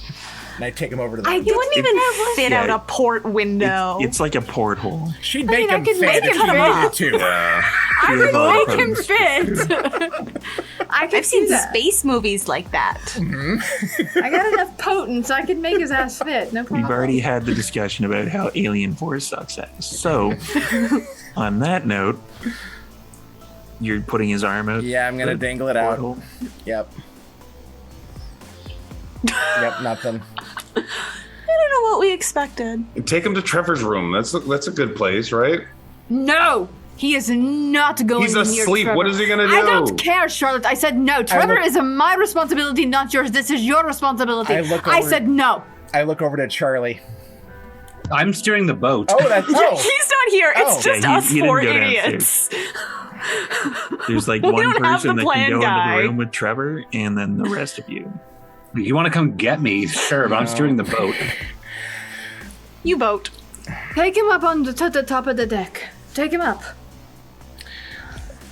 B: And I take him over to the
D: You wouldn't even fit out
A: yeah,
D: a port window.
A: It's like a porthole.
B: She'd make him
G: could
B: fit
G: make
B: if
G: him
B: she
G: up.
B: needed to.
G: I
A: You're
G: would
A: the
G: make him
A: host.
G: fit. I could
D: I've seen
G: see that.
D: space movies like that.
E: I got enough potence. I could make his ass fit. No problem.
A: We've already had the discussion about how Alien Force sucks ass. So, on that note, you're putting his arm out.
B: Yeah, I'm gonna
A: the
B: dangle it out.
A: porthole.
B: Yep. Yep, nothing.
D: I don't know what we expected.
C: Take him to Trevor's room. That's a good place, right?
G: No, he is not going
C: He's
G: near
C: asleep.
G: Trevor.
C: What is he gonna
G: I
C: do?
G: don't care, Charlotte. I said no. Trevor is my responsibility, not yours. This is your responsibility.
B: I look
G: I
B: over-
G: said no.
B: I look over to Charlie.
F: I'm steering the boat.
B: Oh, that's
D: He's not here.
B: Oh.
D: It's just
A: Yeah,
D: us
A: he didn't
D: four
A: go
D: idiots.
A: There's like
D: We
A: one
D: don't have
A: person
D: the
A: that
D: plan
A: can go
D: guy.
A: into the room with Trevor, and then the rest of you.
F: You want to come get me? Sure, but I'm steering the boat.
D: You vote.
E: Take him up on the top of the deck. Take him up.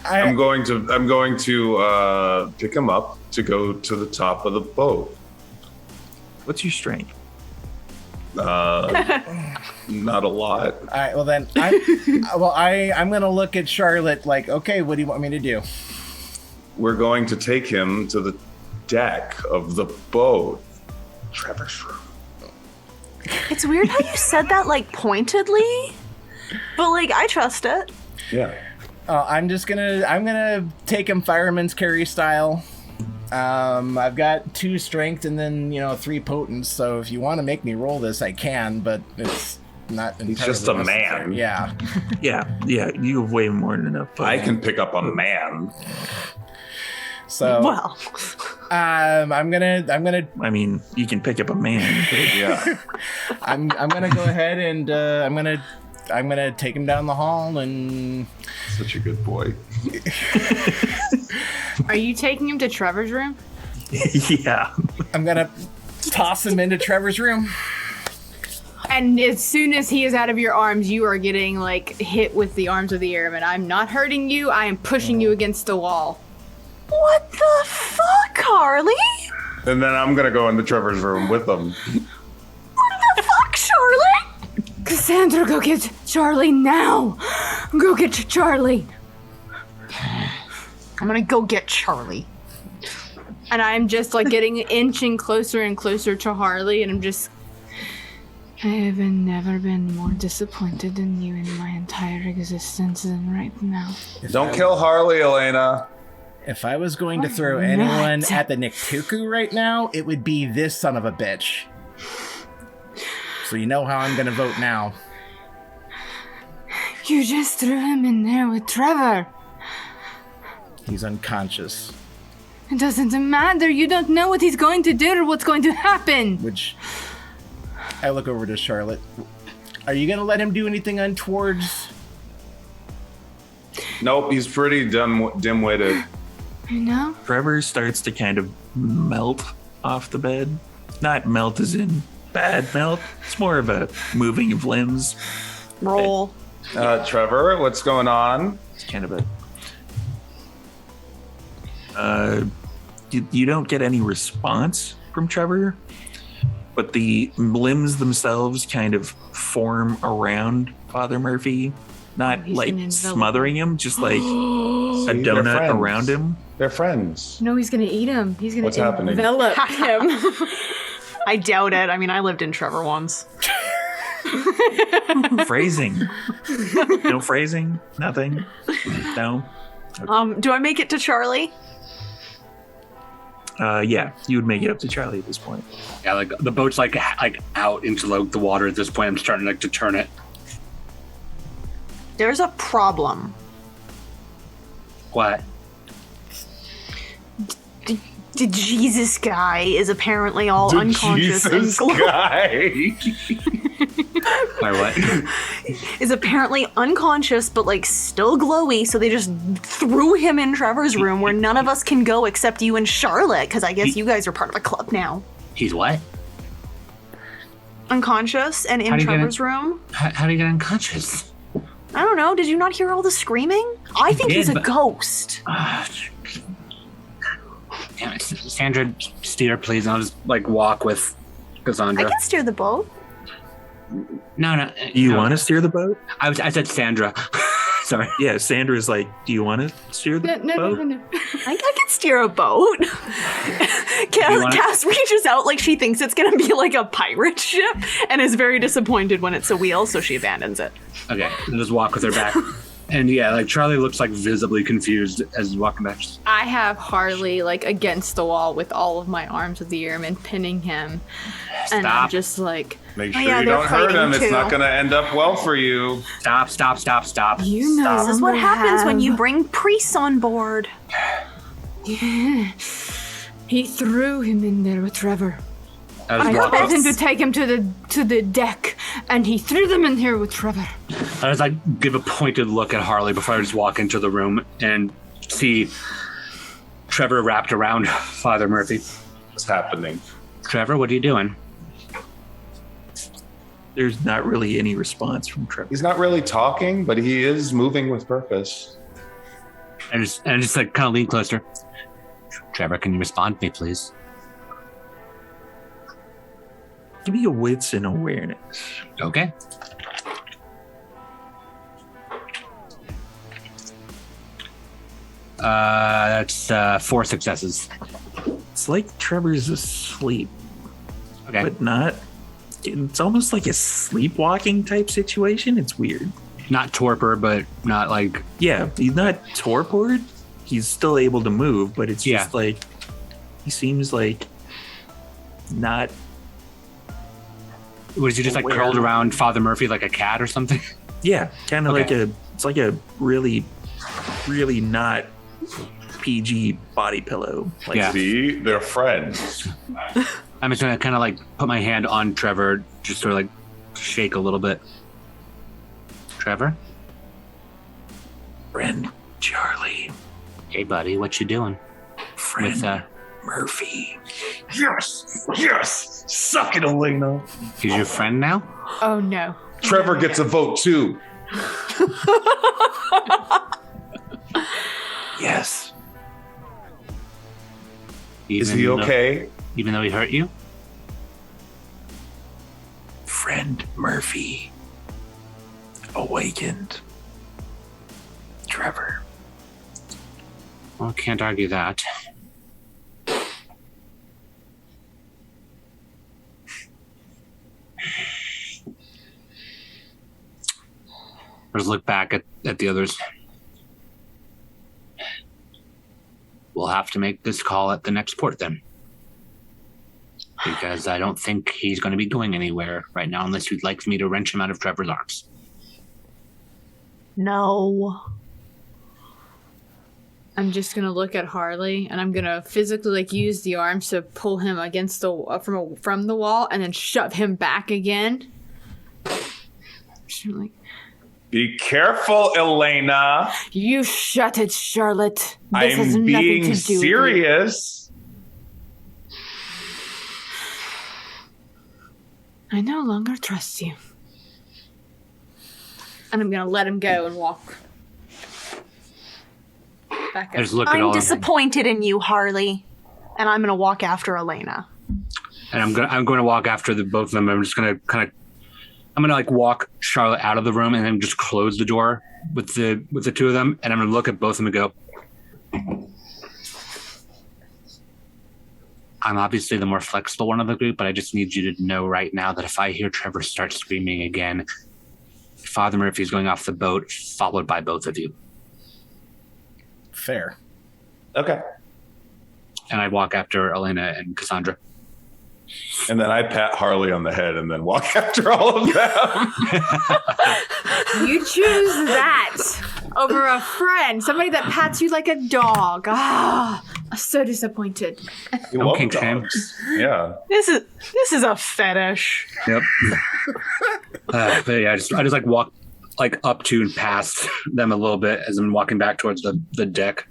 C: I'm going to pick him up to go to the top of the boat.
A: What's your strength?
C: Not a lot.
B: All right, well then, I'm gonna look at Charlotte like, okay, what do you want me to do?
C: We're going to take him to the deck of the boat. Trevor's room.
D: It's weird how you said that like pointedly, but like I trust it.
C: Yeah.
B: I'm gonna take him fireman's carry style. I've got 2 strength and then 3 potence. So if you want to make me roll this, I can, but it's not.
C: He's just a man.
B: Yeah.
A: Yeah, you have way more than enough.
C: I can pick up a man.
B: So
D: Well,
B: I'm gonna.
A: I mean, you can pick up a man.
C: Yeah.
B: I'm gonna go ahead and I'm gonna take him down the hall and.
C: Such a good boy.
G: Are you taking him to Trevor's room?
A: Yeah.
B: I'm gonna toss him into Trevor's room.
G: And as soon as he is out of your arms, you are getting like hit with the arms of the airman. I'm not hurting you. I am pushing you against the wall.
D: what the fuck, Harley?
C: And then I'm gonna go into Trevor's room with him.
D: What the fuck, Charlotte?
G: Cassandra, go get Charlie now. Go get Charlie.
D: I'm gonna go get Charlie.
G: And I'm just like getting inching closer and closer to Harley, and I'm just. I have never been more disappointed in you in my entire existence than right now.
C: Don't kill Harley, Elena.
B: If I was going to throw anyone at the Niktuku right now, it would be this son of a bitch. So you know how I'm gonna vote now.
G: You just threw him in there with Trevor.
B: He's unconscious,
G: It doesn't matter. You don't know what he's going to do or what's going to happen.
B: which I look over to Charlotte. Are you gonna let him do anything untowards?
C: Nope, he's pretty dim-witted.
G: You know?
A: Trevor starts to kind of melt off the bed. Not melt as in bad melt. It's more of a moving of limbs.
D: Roll.
C: Trevor, what's going on?
A: It's kind of a. You don't get any response from Trevor, but the limbs themselves kind of form around Father Murphy. Not
G: he's
A: like
G: gonna envelop
A: smothering him, just like a
C: See, they're
A: donut
C: friends.
A: around him.
C: They're friends.
G: No, he's going to eat him. He's going
C: What's
G: to
C: happening?
G: envelop him.
D: I doubt it. I mean, I lived in Trevor once.
A: Phrasing. No phrasing? Nothing? No?
D: Do I make it to Charlie?
A: Yeah, you would make it up to Charlie at this point.
F: Yeah, like the boat's like out into the water at this point. I'm starting to turn it.
D: There's a problem.
F: What?
D: The Jesus guy is apparently all unconscious
C: Jesus
D: and
C: guy.
F: Or what?
D: is apparently unconscious but like still glowy, so they just threw him in Trevor's room where none of us can go except you and Charlotte, because I guess you guys are part of a club now.
F: He's what?
D: Unconscious and in
F: How do you get
D: Trevor's room.
F: How do you get unconscious?
D: I don't know. Did you not hear all the screaming? I think he's a
F: but-
D: ghost.
F: Damn it. Sandra, steer, please. I'll just like walk with Cassandra.
D: I can steer the boat.
F: No.
A: You want to steer the boat?
F: I said Sandra. Sorry.
A: Yeah, Sandra's like, do you want to steer the boat?
E: No.
D: I can steer a boat. Cass reaches out like she thinks it's going to be like a pirate ship and is very disappointed when it's a wheel, so she abandons it.
F: Okay, I'll just walk with her back. And yeah, like Charlie looks like visibly confused as he's walking back.
E: I have Harley like against the wall with all of my arms of the airman pinning him. And I'm
F: Stop.
E: just like,
C: Make sure
D: yeah,
C: you
D: they're
C: don't hurt him.
D: fighting
C: It's not
D: too.
C: going to end up well for you.
F: Stop.
E: you know.
D: This is what happens when you bring priests on board.
E: He threw him in there with Trevor.
F: I
E: I
F: just walk
E: told
F: up.
E: him to take him to the deck, and he threw them in here with Trevor.
F: I just like give a pointed look at Harley before I just walk into the room and see Trevor wrapped around Father Murphy.
C: What's happening?
F: Trevor, what are you doing?
A: There's not really any response from Trevor.
C: He's not really talking, but he is moving with purpose.
F: And just like kind of lean closer. Trevor, can you respond to me, please?
A: Give me a wits and awareness.
F: Okay. That's 4 successes.
A: It's like Trevor's asleep,
F: Okay.
A: but not. It's almost like a sleepwalking type situation. It's weird.
F: Not torpor, but not like.
A: Yeah, he's not torpored. He's still able to move, but it's just like he seems like not.
F: Was he just like
A: Aware.
F: curled around Father Murphy like a cat or something?
A: Yeah, kind of
F: Okay.
A: it's like a really, really not PG body pillow. Like,
F: Yeah.
C: See, they're friends.
F: I'm just gonna kind of like put my hand on Trevor, just sort of like shake a little bit. Trevor?
A: Friend Charlie,
F: Hey, buddy, what you doing?
A: friend
F: With,
A: Murphy.
C: Yes! Suck it, Elena.
F: He's your friend now?
E: Oh no.
C: Trevor gets a vote too.
A: Yes,
C: Is he okay?
F: Even though he hurt you?
A: friend Murphy awakened. Trevor.
F: Well, can't argue that. Let's look back at the others. We'll have to make this call at the next port then. Because I don't think he's going to be going anywhere right now unless you'd like me to wrench him out of Trevor's arms.
D: No.
E: I'm just gonna look at Harley, and I'm gonna physically like use the arms to pull him against the from the wall, and then shove him back again. Like,
C: Be careful, Elena.
E: you shut it, Charlotte. This has
C: I'm
E: nothing
C: being
E: to do with you.
C: serious.
E: I no longer trust you. And I'm gonna let him go and walk back
F: I
E: up.
F: just look at
D: I'm
F: all of them.
D: disappointed in you, Harley. And I'm going to walk after Elena.
F: And I'm going to walk after both of them. I'm just going to like walk Charlotte out of the room and then just close the door with the two of them. And I'm going to look at both of them and go, I'm obviously the more flexible one of the group, but I just need you to know right now that if I hear Trevor start screaming again, Father Murphy is going off the boat, followed by both of you.
B: Fair.
C: Okay.
F: And I walk after Elena and Cassandra.
C: And then I pat Harley on the head and then walk after all of them.
E: You choose that over a friend, somebody that pats you like a dog. Ah, I'm so disappointed.
C: You
F: No
C: love
F: kink shame.
C: dogs. Yeah.
D: This is a fetish.
F: Yep. But yeah, I just like walk like up to and past them a little bit as I'm walking back towards the deck.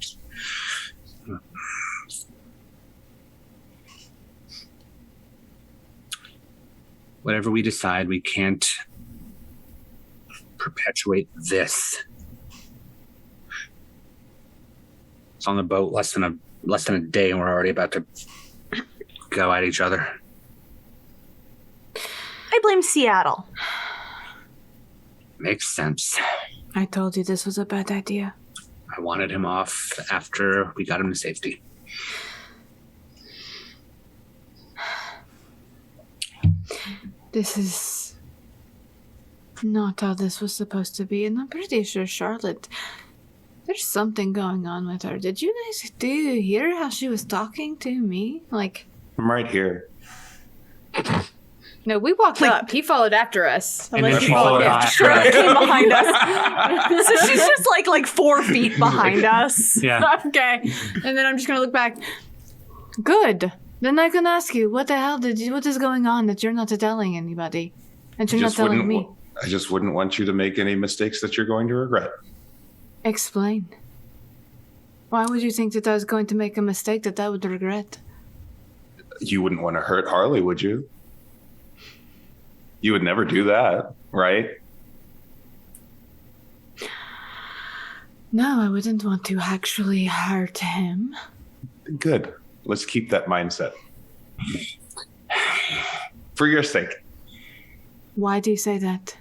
F: Whatever we decide, we can't perpetuate this. It's on the boat less than a day, and we're already about to go at each other.
D: I blame Seattle.
F: Makes sense.
G: I told you this was a bad idea.
F: I wanted him off after we got him to safety.
G: This is not how this was supposed to be, and I'm pretty sure Charlotte, there's something going on with her. Do you hear how she was talking to me? Like,
C: I'm right here.
E: No, we walked up. He followed after us.
F: And then
E: Unless
F: she
E: you
F: followed
E: followed
F: after
E: after
F: us.
D: Came behind us. So she's just like 4 feet behind us.
F: Yeah.
G: okay. And then I'm just gonna look back. Good. Then I can ask you, what the hell what is going on that you're not telling anybody? And you're not telling me?
C: I just wouldn't want you to make any mistakes that you're going to regret.
G: Explain. Why would you think that I was going to make a mistake that I would regret?
C: You wouldn't want to hurt Harley, would you? You would never do that, right?
G: No, I wouldn't want to actually hurt him.
C: Good. Let's keep that mindset. For your sake.
G: Why do you say that?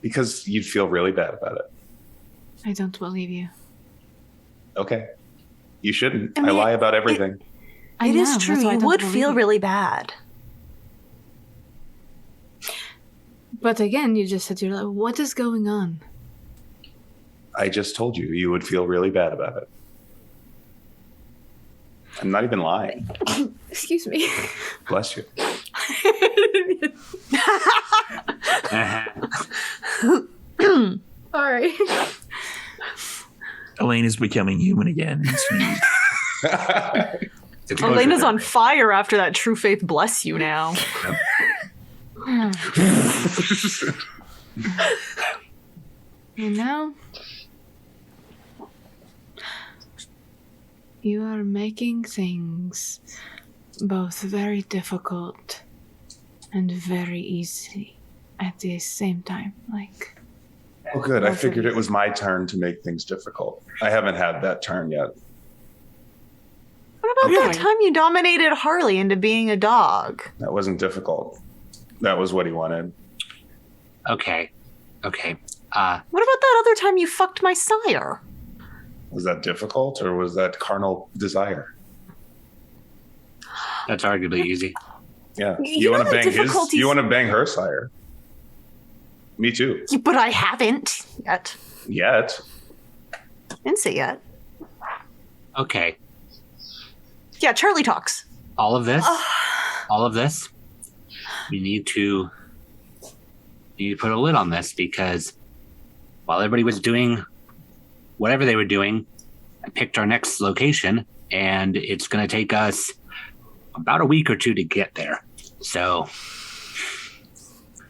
C: Because you'd feel really bad about it.
G: I don't believe you.
C: Okay. You shouldn't.
D: I mean,
C: I lie about everything.
G: I
D: It
G: know,
D: is true.
G: that's why I
D: You
G: don't
D: would
G: believe
D: feel
G: you.
D: really bad.
G: But again, you just said you're like, what is going on?
C: I just told you, you would feel really bad about it. I'm not even lying.
E: Excuse me.
C: Bless you.
E: All right.
A: Elaine is becoming human again.
D: Elena's on fire after that true faith bless you now.
G: You know, you are making things both very difficult and very easy at the same time. Like,
C: Oh, good. I figured it was my turn to make things difficult. I haven't had that turn yet.
D: What about that time you dominated Harley into being a dog?
C: That wasn't difficult. That was what he wanted.
F: Okay.
D: What about that other time you fucked my sire?
C: Was that difficult or was that carnal desire?
F: That's arguably easy.
C: Yeah.
D: You
C: You
D: know
C: want to
D: the
C: bang his?
D: difficulties-
C: You want to bang her sire? Me too.
D: But I haven't yet.
C: Yet.
D: Didn't say yet.
F: Okay.
D: Yeah, Charlie talks.
F: All of this, we need to put a lid on this, because while everybody was doing whatever they were doing, I picked our next location, and it's going to take us about a week or two to get there. So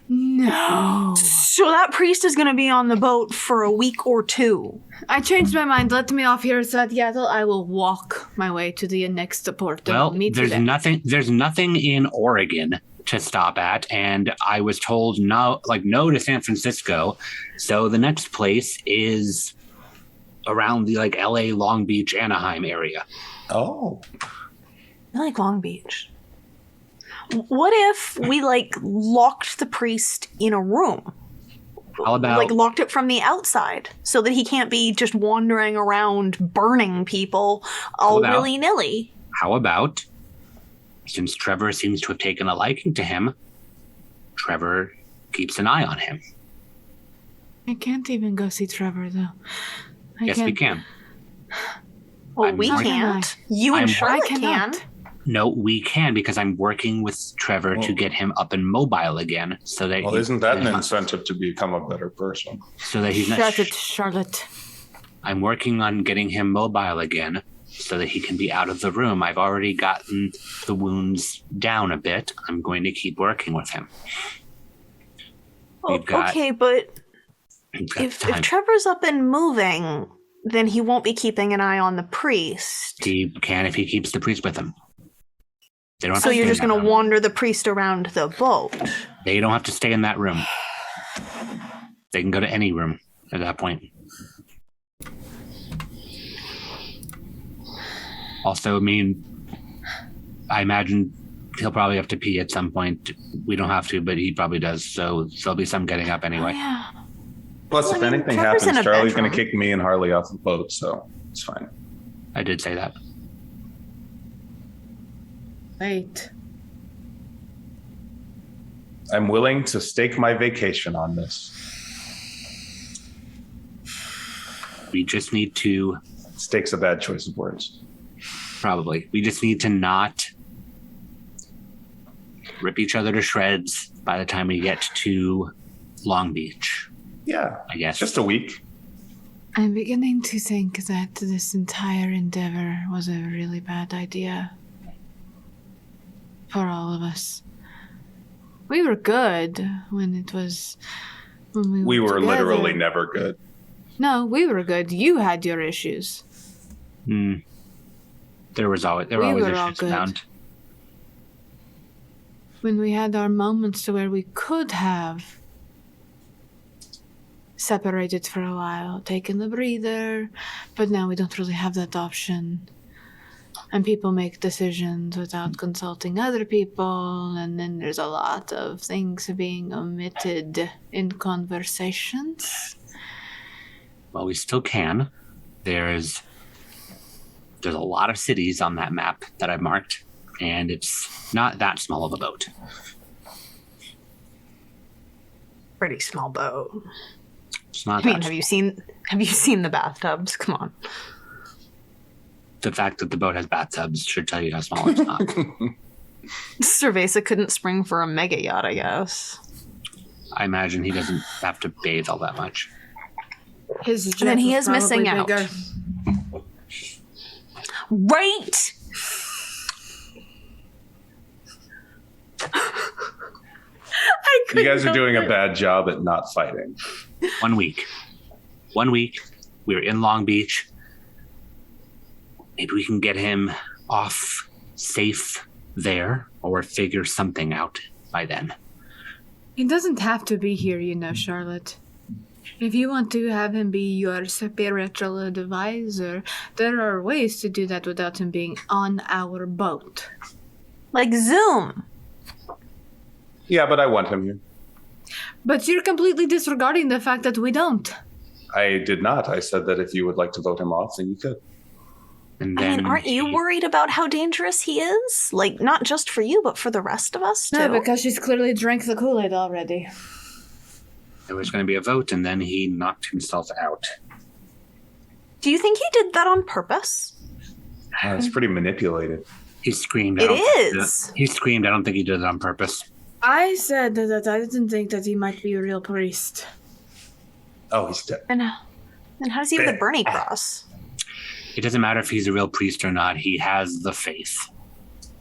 G: no.
D: So that priest is going to be on the boat for a week or two.
G: I changed my mind. Let me off here, Seattle. I will walk my way to the next port.
F: well,
G: Meet you
F: there's
G: there.
F: nothing in Oregon to stop at, and I was told no to San Francisco. So the next place is around the LA, Long Beach, Anaheim area.
C: Oh.
D: I like Long Beach. What if we locked the priest in a room?
F: How about
D: Locked it from the outside so that he can't be just wandering around burning people all
F: about-
D: willy-nilly.
F: How about, since Trevor seems to have taken a liking to him, Trevor keeps an eye on him?
G: I can't even go see Trevor, though.
F: Yes, we can.
D: Well,
F: I'm
D: we
F: working-
D: can't. You and
F: I'm-
D: Charlotte
G: I cannot.
D: can.
F: No, we can, because I'm working with Trevor to get him up and mobile again, so that
C: Well, isn't that an incentive to become a better person?
F: so that he's not.
G: Shut it, Charlotte.
F: I'm working on getting him mobile again, so that he can be out of the room. I've already gotten the wounds down a bit. I'm going to keep working with him.
D: Well,
F: We've got-
D: okay, but
F: We've got
D: if
F: time.
D: Trevor's up and moving, then he won't be keeping an eye on the priest.
F: He can if he keeps the priest with him. They don't have
D: So
F: to
D: you're
F: stay
D: just
F: in that
D: going to
F: room.
D: wander the priest around the boat.
F: They don't have to stay in that room. They can go to any room at that point. Also, I mean, I imagine he'll probably have to pee at some point. We don't have to, but he probably does. So there'll be some getting up anyway.
D: Oh, yeah.
C: Plus,
D: Well,
C: if
D: I mean,
C: anything
D: Trevor's
C: happens,
D: in a
C: Charlie's going to
D: bedroom.
C: kick me and Harley off the boat, so it's fine.
F: I did say that.
E: Wait.
C: I'm willing to stake my vacation on this.
F: We just need to,
C: Stake's a bad choice of words.
F: probably, we just need to not rip each other to shreds by the time we get to Long Beach,
C: Yeah,
F: I guess.
C: just a week.
G: I'm beginning to think that this entire endeavor was a really bad idea. For all of us. We were good when it was... When
C: We were
G: together.
C: literally never good.
G: No, we were good. You had your issues.
F: There were always
G: We were all
F: issues
G: good.
F: around.
G: When we had our moments to where we could have separated for a while, taken a breather, but now we don't really have that option. And people make decisions without consulting other people, and then there's a lot of things being omitted in conversations.
F: Well, we still can. There's a lot of cities on that map that I've marked, and it's not that small of a boat.
D: Pretty small boat.
F: It's not
D: I mean,
F: that.
D: have you seen the bathtubs? Come on.
F: The fact that the boat has bathtubs should tell you how small it's not.
D: Cerveza couldn't spring for a mega yacht, I guess.
F: I imagine he doesn't have to bathe all that much.
E: His
D: And then
E: jet
D: he
E: was
D: is missing
E: probably
D: out.
E: bigger.
D: Right!
C: You guys are doing a bad job at not fighting.
F: 1 week. 1 week. We were in Long Beach. Maybe we can get him off safe there or figure something out by then.
G: He doesn't have to be here, you know, Charlotte. If you want to have him be your spiritual advisor, there are ways to do that without him being on our boat.
D: Like Zoom.
C: Yeah, but I want him here.
G: But you're completely disregarding the fact that we don't.
C: I did not. I said that if you would like to vote him off, then you could.
F: And
D: I
F: then
D: mean, aren't you worried about how dangerous he is? Like, not just for you, but for the rest of us, too?
G: No, because she's clearly drank the Kool-Aid already.
F: there was going to be a vote, and then he knocked himself out.
D: Do you think he did that on purpose?
C: It's pretty manipulated.
F: He screamed.
D: It
F: I don't
D: is.
F: He screamed. I don't think he did it on purpose.
G: I said that I didn't think that he might be a real priest.
C: Oh, he's dead.
D: And how does he have the Bernie cross?
F: It doesn't matter if he's a real priest or not. He has the faith.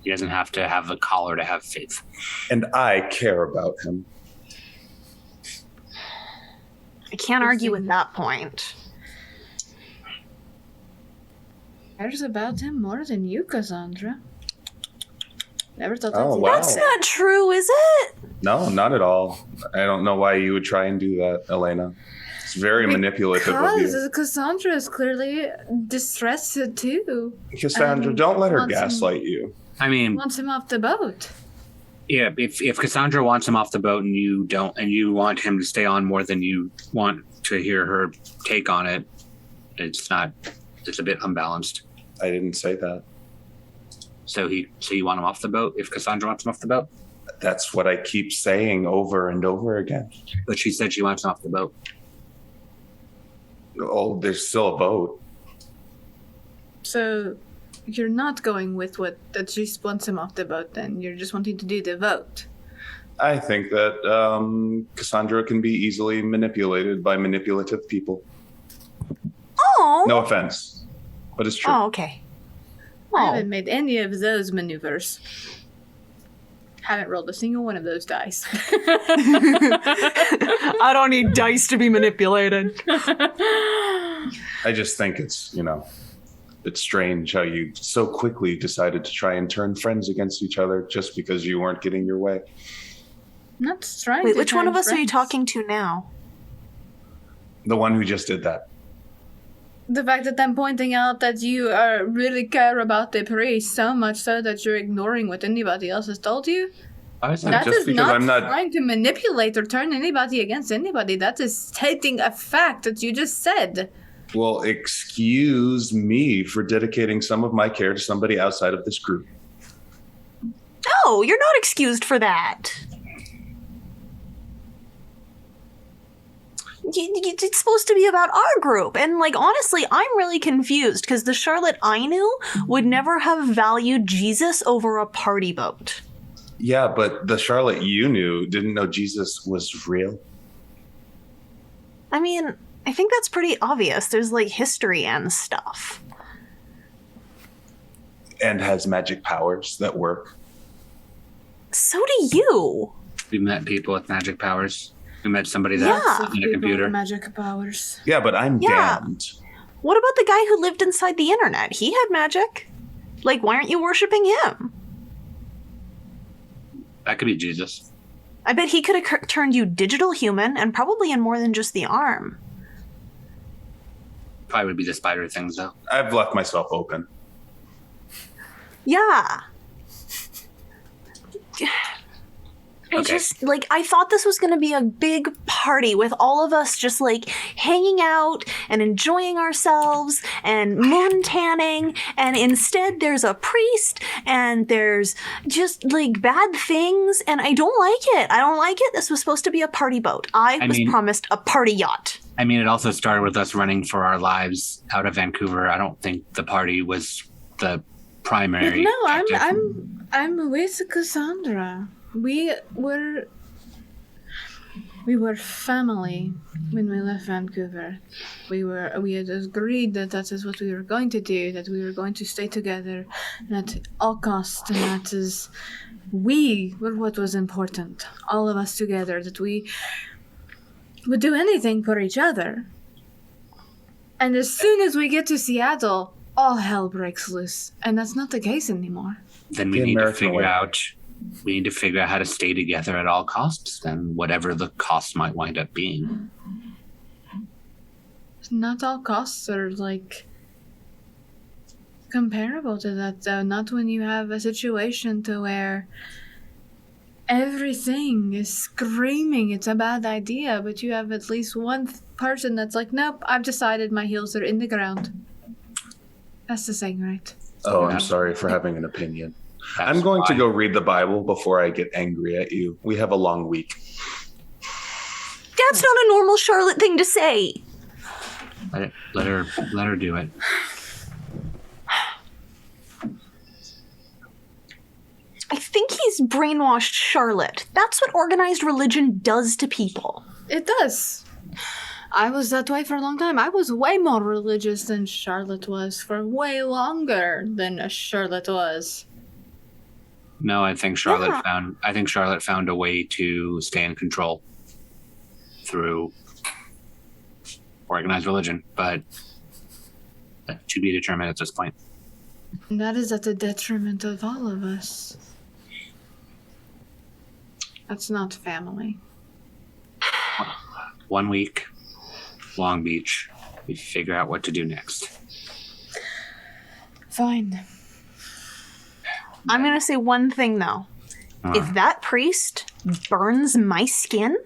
F: He doesn't have to have the collar to have faith.
C: And I care about him.
D: I can't argue with that point.
G: Cares about him more than you, Cassandra. Never thought
C: Oh,
G: I'd say
C: wow.
D: That's not true, is it?
C: No, not at all. I don't know why you would try and do that, Elena. It's very manipulative of you.
G: Because Cassandra is clearly distressed too.
C: Cassandra, don't let her
G: wants him-
C: gaslight you.
F: I mean,
G: Wants him off the boat.
F: yeah. If Cassandra wants him off the boat and you don't, and you want him to stay on more than you want to hear her take on it, it's not. It's a bit unbalanced.
C: I didn't say that.
F: So you want him off the boat? If Cassandra wants him off the boat,
C: That's what I keep saying over and over again.
F: but she said she wants him off the boat.
C: Oh, there's still a vote.
G: So you're not going with what that she wants him off the boat then. You're just wanting to do the vote.
C: I think that Cassandra can be easily manipulated by manipulative people.
D: Oh.
C: No offense, but it's true.
D: Oh, okay.
G: I
D: Oh.
G: haven't made any of those maneuvers. Haven't rolled a single one of those dice.
D: I don't need dice to be manipulated.
C: I just think it's strange how you so quickly decided to try and turn friends against each other just because you weren't getting your way.
G: Not trying
D: Wait,
G: to
D: which one
G: turn
D: of us are you
G: friends.
D: talking to now?
C: The one who just did that.
E: the fact that I'm pointing out that you really care about the priest so much so that you're ignoring what anybody else has told you. That
C: Just
E: is
C: because
E: not
C: I'm not-
E: trying to manipulate or turn anybody against anybody. That is stating a fact that you just said.
C: Well, excuse me for dedicating some of my care to somebody outside of this group.
D: No, you're not excused for that. It's supposed to be about our group. And, like, honestly, I'm really confused because the Charlotte I knew would never have valued Jesus over a party boat.
C: Yeah, but the Charlotte you knew didn't know Jesus was real.
D: I mean, I think that's pretty obvious. There's, like, history and stuff.
C: And has magic powers that work.
D: So do you.
F: We met people with magic powers. We met somebody that
D: Yeah.
F: in a computer.
E: Magic powers.
C: Yeah, but I'm
D: Yeah.
C: damned.
D: What about the guy who lived inside the internet? He had magic. Like, why aren't you worshiping him?
F: That could be Jesus.
D: I bet he could have turned you digital human and probably in more than just the arm.
F: Probably would be the spider things, though.
C: I've left myself open.
D: Yeah. I
F: Okay.
D: just, like, I thought this was going to be a big party with all of us just, like, hanging out and enjoying ourselves and moon tanning, and instead there's a priest and there's just, like, bad things, and I don't like it. I don't like it. This was supposed to be a party boat. I was promised a party yacht.
F: I mean, it also started with us running for our lives out of Vancouver. I don't think the party was the primary.
E: No,
F: objective.
E: I'm with Cassandra. We were family when we left Vancouver. We had agreed that is what we were going to do, that we were going to stay together at all costs, and that is we were what was important. All of us together, that we would do anything for each other. And as soon as we get to Seattle, all hell breaks loose, and that's not the case anymore.
F: Then we
C: The
F: need to
C: American
F: figure
C: way.
F: out. We need to figure out how to stay together at all costs, then whatever the cost might wind up being.
E: Not all costs are, like, comparable to that, though. Not when you have a situation to where everything is screaming it's a bad idea, but you have at least one person that's like, nope, I've decided my heels are in the ground. That's the saying, right?
C: Oh,
F: Yeah.
C: I'm sorry for having an opinion.
F: That's
C: I'm going to
F: why.
C: go read the Bible before I get angry at you. We have a long week.
D: That's not a normal Charlotte thing to say.
F: Let her do it.
D: I think he's brainwashed Charlotte. That's what organized religion does to people.
E: It does. I was that way for a long time. I was way more religious than Charlotte was for way longer than Charlotte was.
F: No, I think Charlotte
D: Yeah.
F: found a way to stay in control through organized religion, but to be determined at this point.
E: And that is at the detriment of all of us. That's not family.
F: 1 week, Long Beach. We figure out what to do next.
E: Fine.
D: I'm going to say one thing, though. If that priest burns my skin,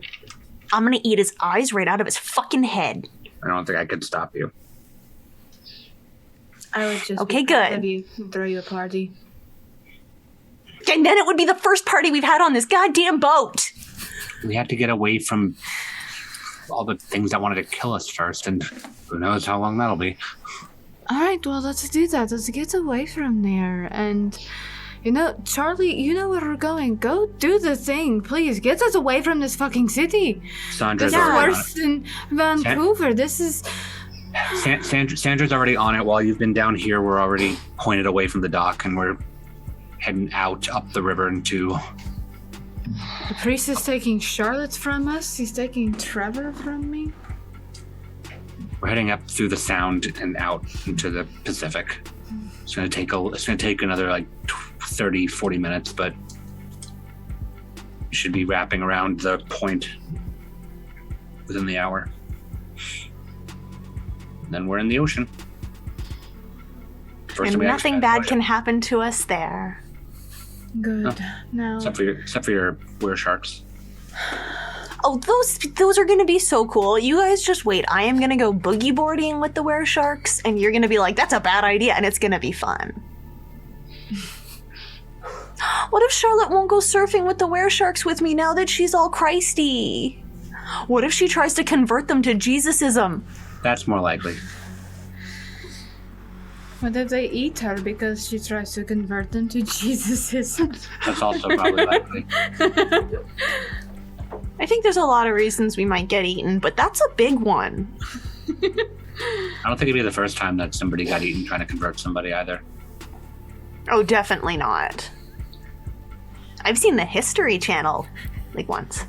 D: I'm going to eat his eyes right out of his fucking head.
F: I don't think I could stop you.
E: I would just
D: Okay,
E: be proud
D: good.
E: of you and throw you a party.
D: And then it would be the first party we've had on this goddamn boat.
F: We have to get away from all the things that wanted to kill us first, and who knows how long that'll be.
E: All right, well, let's do that. Let's get away from there. And, you know, Charlie, you know where we're going. Go do the thing, please. Get us away from this fucking city.
F: Sandra's
E: This is
F: already on
E: worse than Vancouver. This is...
F: it. Sandra's already on it. While you've been down here, we're already pointed away from the dock, and we're heading out up the river into...
E: The priest is taking Charlotte from us. He's taking Trevor from me.
F: We're heading up through the Sound and out into the Pacific. It's gonna take another like 30, 40 minutes, but we should be wrapping around the point within the hour. then we're in the ocean. First
D: And
F: time we
D: nothing
F: actually
D: bad
F: had
D: can happen to us there.
E: Good. Now,
F: except for your were sharks.
D: Oh, those are gonna be so cool. You guys just wait. I am gonna go boogie boarding with the were-sharks, and you're gonna be like, that's a bad idea, and it's gonna be fun. What if Charlotte won't go surfing with the were-sharks with me now that she's all Christy? What if she tries to convert them to Jesusism?
F: That's more likely.
E: what if they eat her because she tries to convert them to Jesusism?
F: That's also probably likely.
D: I think there's a lot of reasons we might get eaten, but that's a big one.
F: I don't think it'd be the first time that somebody got eaten trying to convert somebody either.
D: Oh, definitely not. I've seen the History Channel, like, once.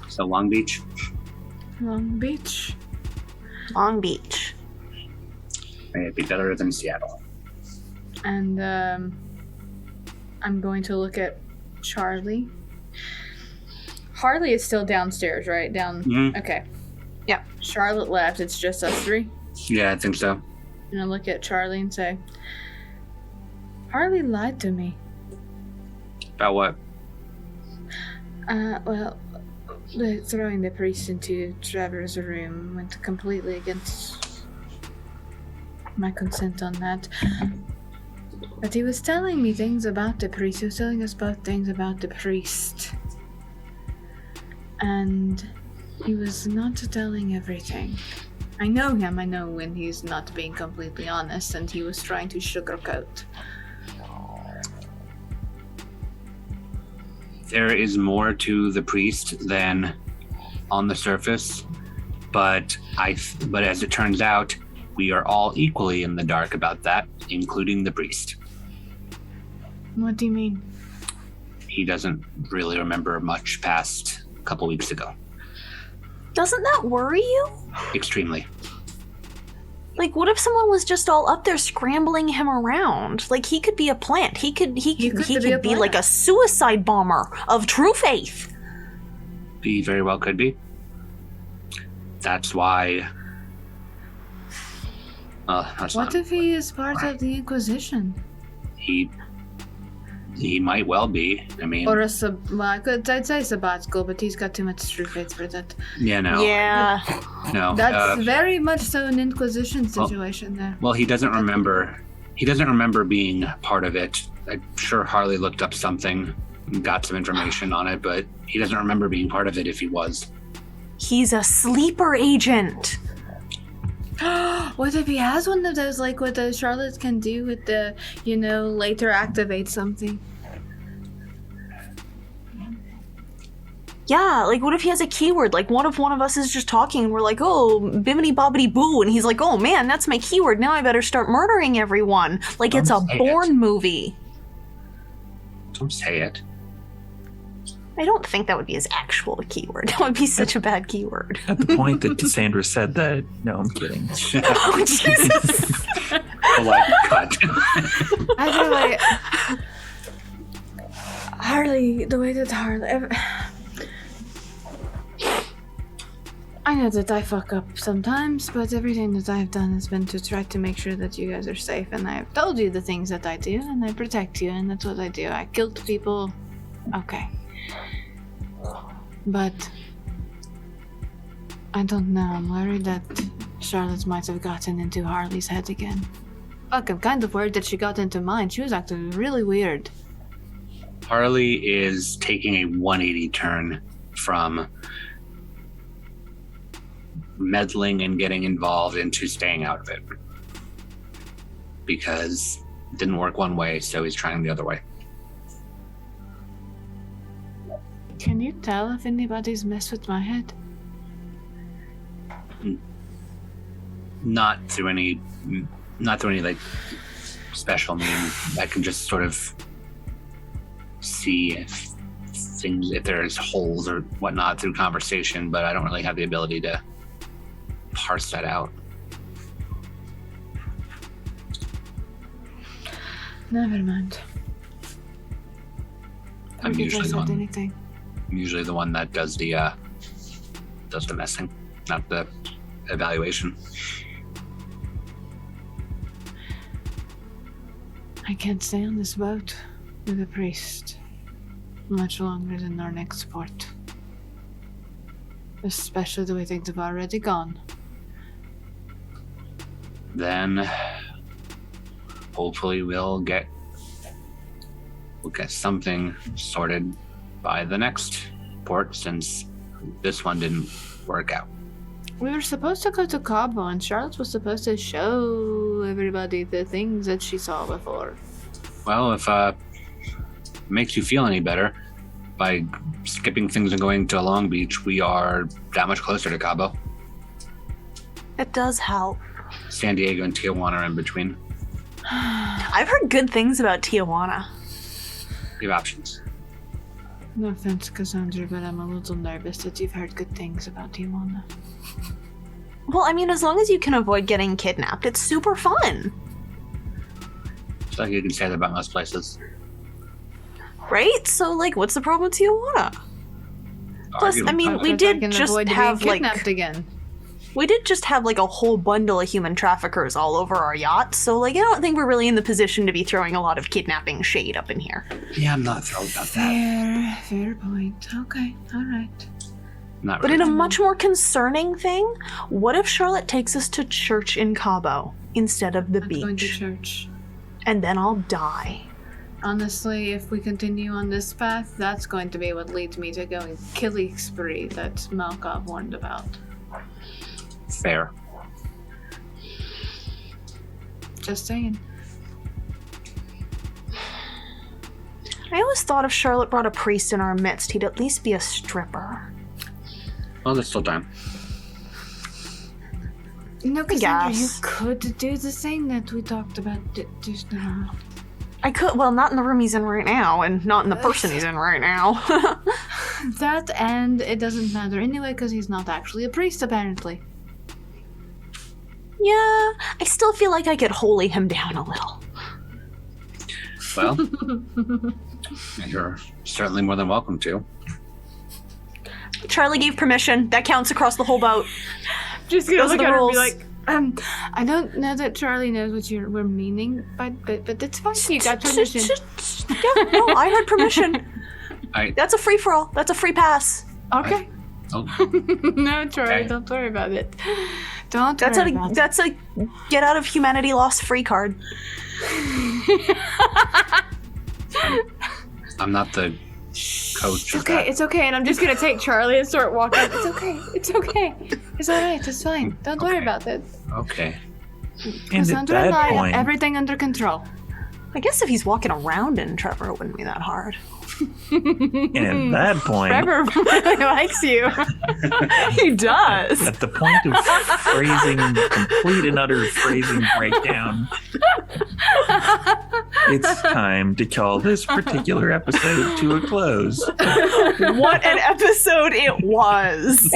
F: So Long Beach.
E: Long Beach.
D: Long Beach.
F: May it be better than Seattle.
E: And I'm going to look at Charlie. Harley is still downstairs, right? Okay.
D: Yep.
E: Charlotte left. It's just us three.
F: Yeah, I think so.
E: And I look at Charlie and say, Harley lied to me.
F: About what?
E: Well, throwing the priest into Trevor's room went completely against my consent on that. But he was telling me things about the priest. He was telling us both things about the priest. And he was not telling everything. I know him. I know when he's not being completely honest, and he was trying to sugarcoat.
F: There is more to the priest than on the surface, but as it turns out, we are all equally in the dark about that, including the priest.
E: What do you mean?
F: He doesn't really remember much past a couple weeks ago.
D: Doesn't that worry you?
F: Extremely.
D: Like, what if someone was just all up there scrambling him around? Like, he could be a plant. He could be like a suicide bomber of true faith.
F: He very well could be. That's why.
E: What if he is part of the Inquisition?
F: He might well be. I mean,
E: Or I'd say sabbatical, but he's got too much true faith for that.
F: yeah, no,
D: Yeah.
F: no.
E: That's very much so an Inquisition situation there.
F: Well, he doesn't remember. He doesn't remember being part of it. I'm sure Harley looked up something, and got some information on it, but he doesn't remember being part of it if he was.
D: He's a sleeper agent.
E: What if he has one of those, like what the Charlotte can do with the, later activate something?
D: Yeah, like, what if he has a keyword? Like, what if one of us is just talking and we're like, oh, bibbidi bobbidi boo, and he's like, oh man, that's my keyword, now I better start murdering everyone. Like, it's a Bourne movie.
F: Don't say it.
D: I don't think that would be his actual keyword. That would be such a bad keyword.
A: At the point that Cassandra said that, no, I'm kidding.
D: Oh, Jesus.
F: Cut.
E: I feel like Harley, the way that Harley. I know that I fuck up sometimes, but everything that I've done has been to try to make sure that you guys are safe, and I've told you the things that I do, and I protect you, and that's what I do. I killed people. Okay. But I don't know. I'm worried that Charlotte might have gotten into Harley's head again. Fuck, I'm kind of worried that she got into mine. She was acting really weird.
F: Harley is taking a 180 turn from meddling and getting involved into staying out of it. Because it didn't work one way, so he's trying the other way.
E: Can you tell if anybody's messed with my head?
F: Not through any like special means. I can just sort of see if there's holes or whatnot through conversation, but I don't really have the ability to parse that out.
E: Never mind.
F: I'm
E: Have you
F: usually
E: guys
F: the
E: said
F: one.
E: anything?
F: I'm usually the one that does the does the messing, not the evaluation.
E: I can't stay on this boat with a priest much longer than our next port. Especially the way things have already gone.
F: Then hopefully we'll get something sorted by the next port, since this one didn't work out.
E: We were supposed to go to Cabo, and Charlotte was supposed to show everybody the things that she saw before.
F: Well, if it makes you feel any better, by skipping things and going to Long Beach, we are that much closer to Cabo.
D: It does help.
F: San Diego and Tijuana are in between.
D: I've heard good things about Tijuana.
F: You have options.
E: No offense, Cassandra, but I'm a little nervous that you've heard good things about Tijuana.
D: Well, I mean, as long as you can avoid getting kidnapped, it's super fun.
F: It's like you can say that about most places.
D: Right? So, like, what's the problem with Tijuana? Plus, I mean, we
E: Because I
D: did
E: can
D: just
E: avoid being
D: have,
E: kidnapped
D: like...
E: again.
D: We did just have, like, a whole bundle of human traffickers all over our yacht, so, like, I don't think we're really in the position to be throwing a lot of kidnapping shade up in here.
F: Yeah, I'm not thrilled about that.
E: Fair point. Okay, alright.
F: Not
D: But
F: really.
D: in a much more concerning thing, what if Charlotte takes us to church in Cabo instead of the
E: I'm going to
D: beach?
E: church.
D: And then I'll die.
E: Honestly, if we continue on this path, that's going to be what leads me to going killing spree that Malkov warned about.
F: Fair.
E: Just saying.
D: I always thought if Charlotte brought a priest in our midst, he'd at least be a stripper.
F: Well, there's still time.
E: No, Cassandra, you
D: guess.
E: could do the thing that we talked about just now.
D: I could, well, not in the room he's in right now, and not in the person he's in right now.
E: That, and it doesn't matter anyway, because he's not actually a priest, apparently.
D: Yeah, I still feel like I could holy him down a little.
F: Well, you're certainly more than welcome to.
D: Charlie gave permission. That counts across the whole boat.
E: Just gonna
D: Those are
E: look
D: the
E: at her and
D: rules.
E: be like, I don't know that Charlie knows what we're meaning, but it's fine. You got permission.
D: Yeah, no, I heard permission.
F: I
D: That's a free-for-all. That's a free pass.
E: Okay.
F: oh,
E: No, Charlie,
F: Okay.
E: don't worry about it. Don't
D: That's
E: worry about it.
D: that's a get out of humanity lost free card.
F: I'm not the coach. of that.
E: It's okay, and I'm just gonna take Charlie and start walking. It's okay, it's alright, it's fine. Don't worry
F: Okay.
E: about it.
F: Okay.
A: And at
E: Cassandra and I
A: that
E: have
A: point,
E: everything under control.
D: I guess if he's walking around in Trevor, it wouldn't be that hard.
A: and at that point,
E: Trevor really likes you.
D: He does.
A: at the point of phrasing, complete and utter phrasing breakdown, it's time to call this particular episode to a close.
D: What an episode it was.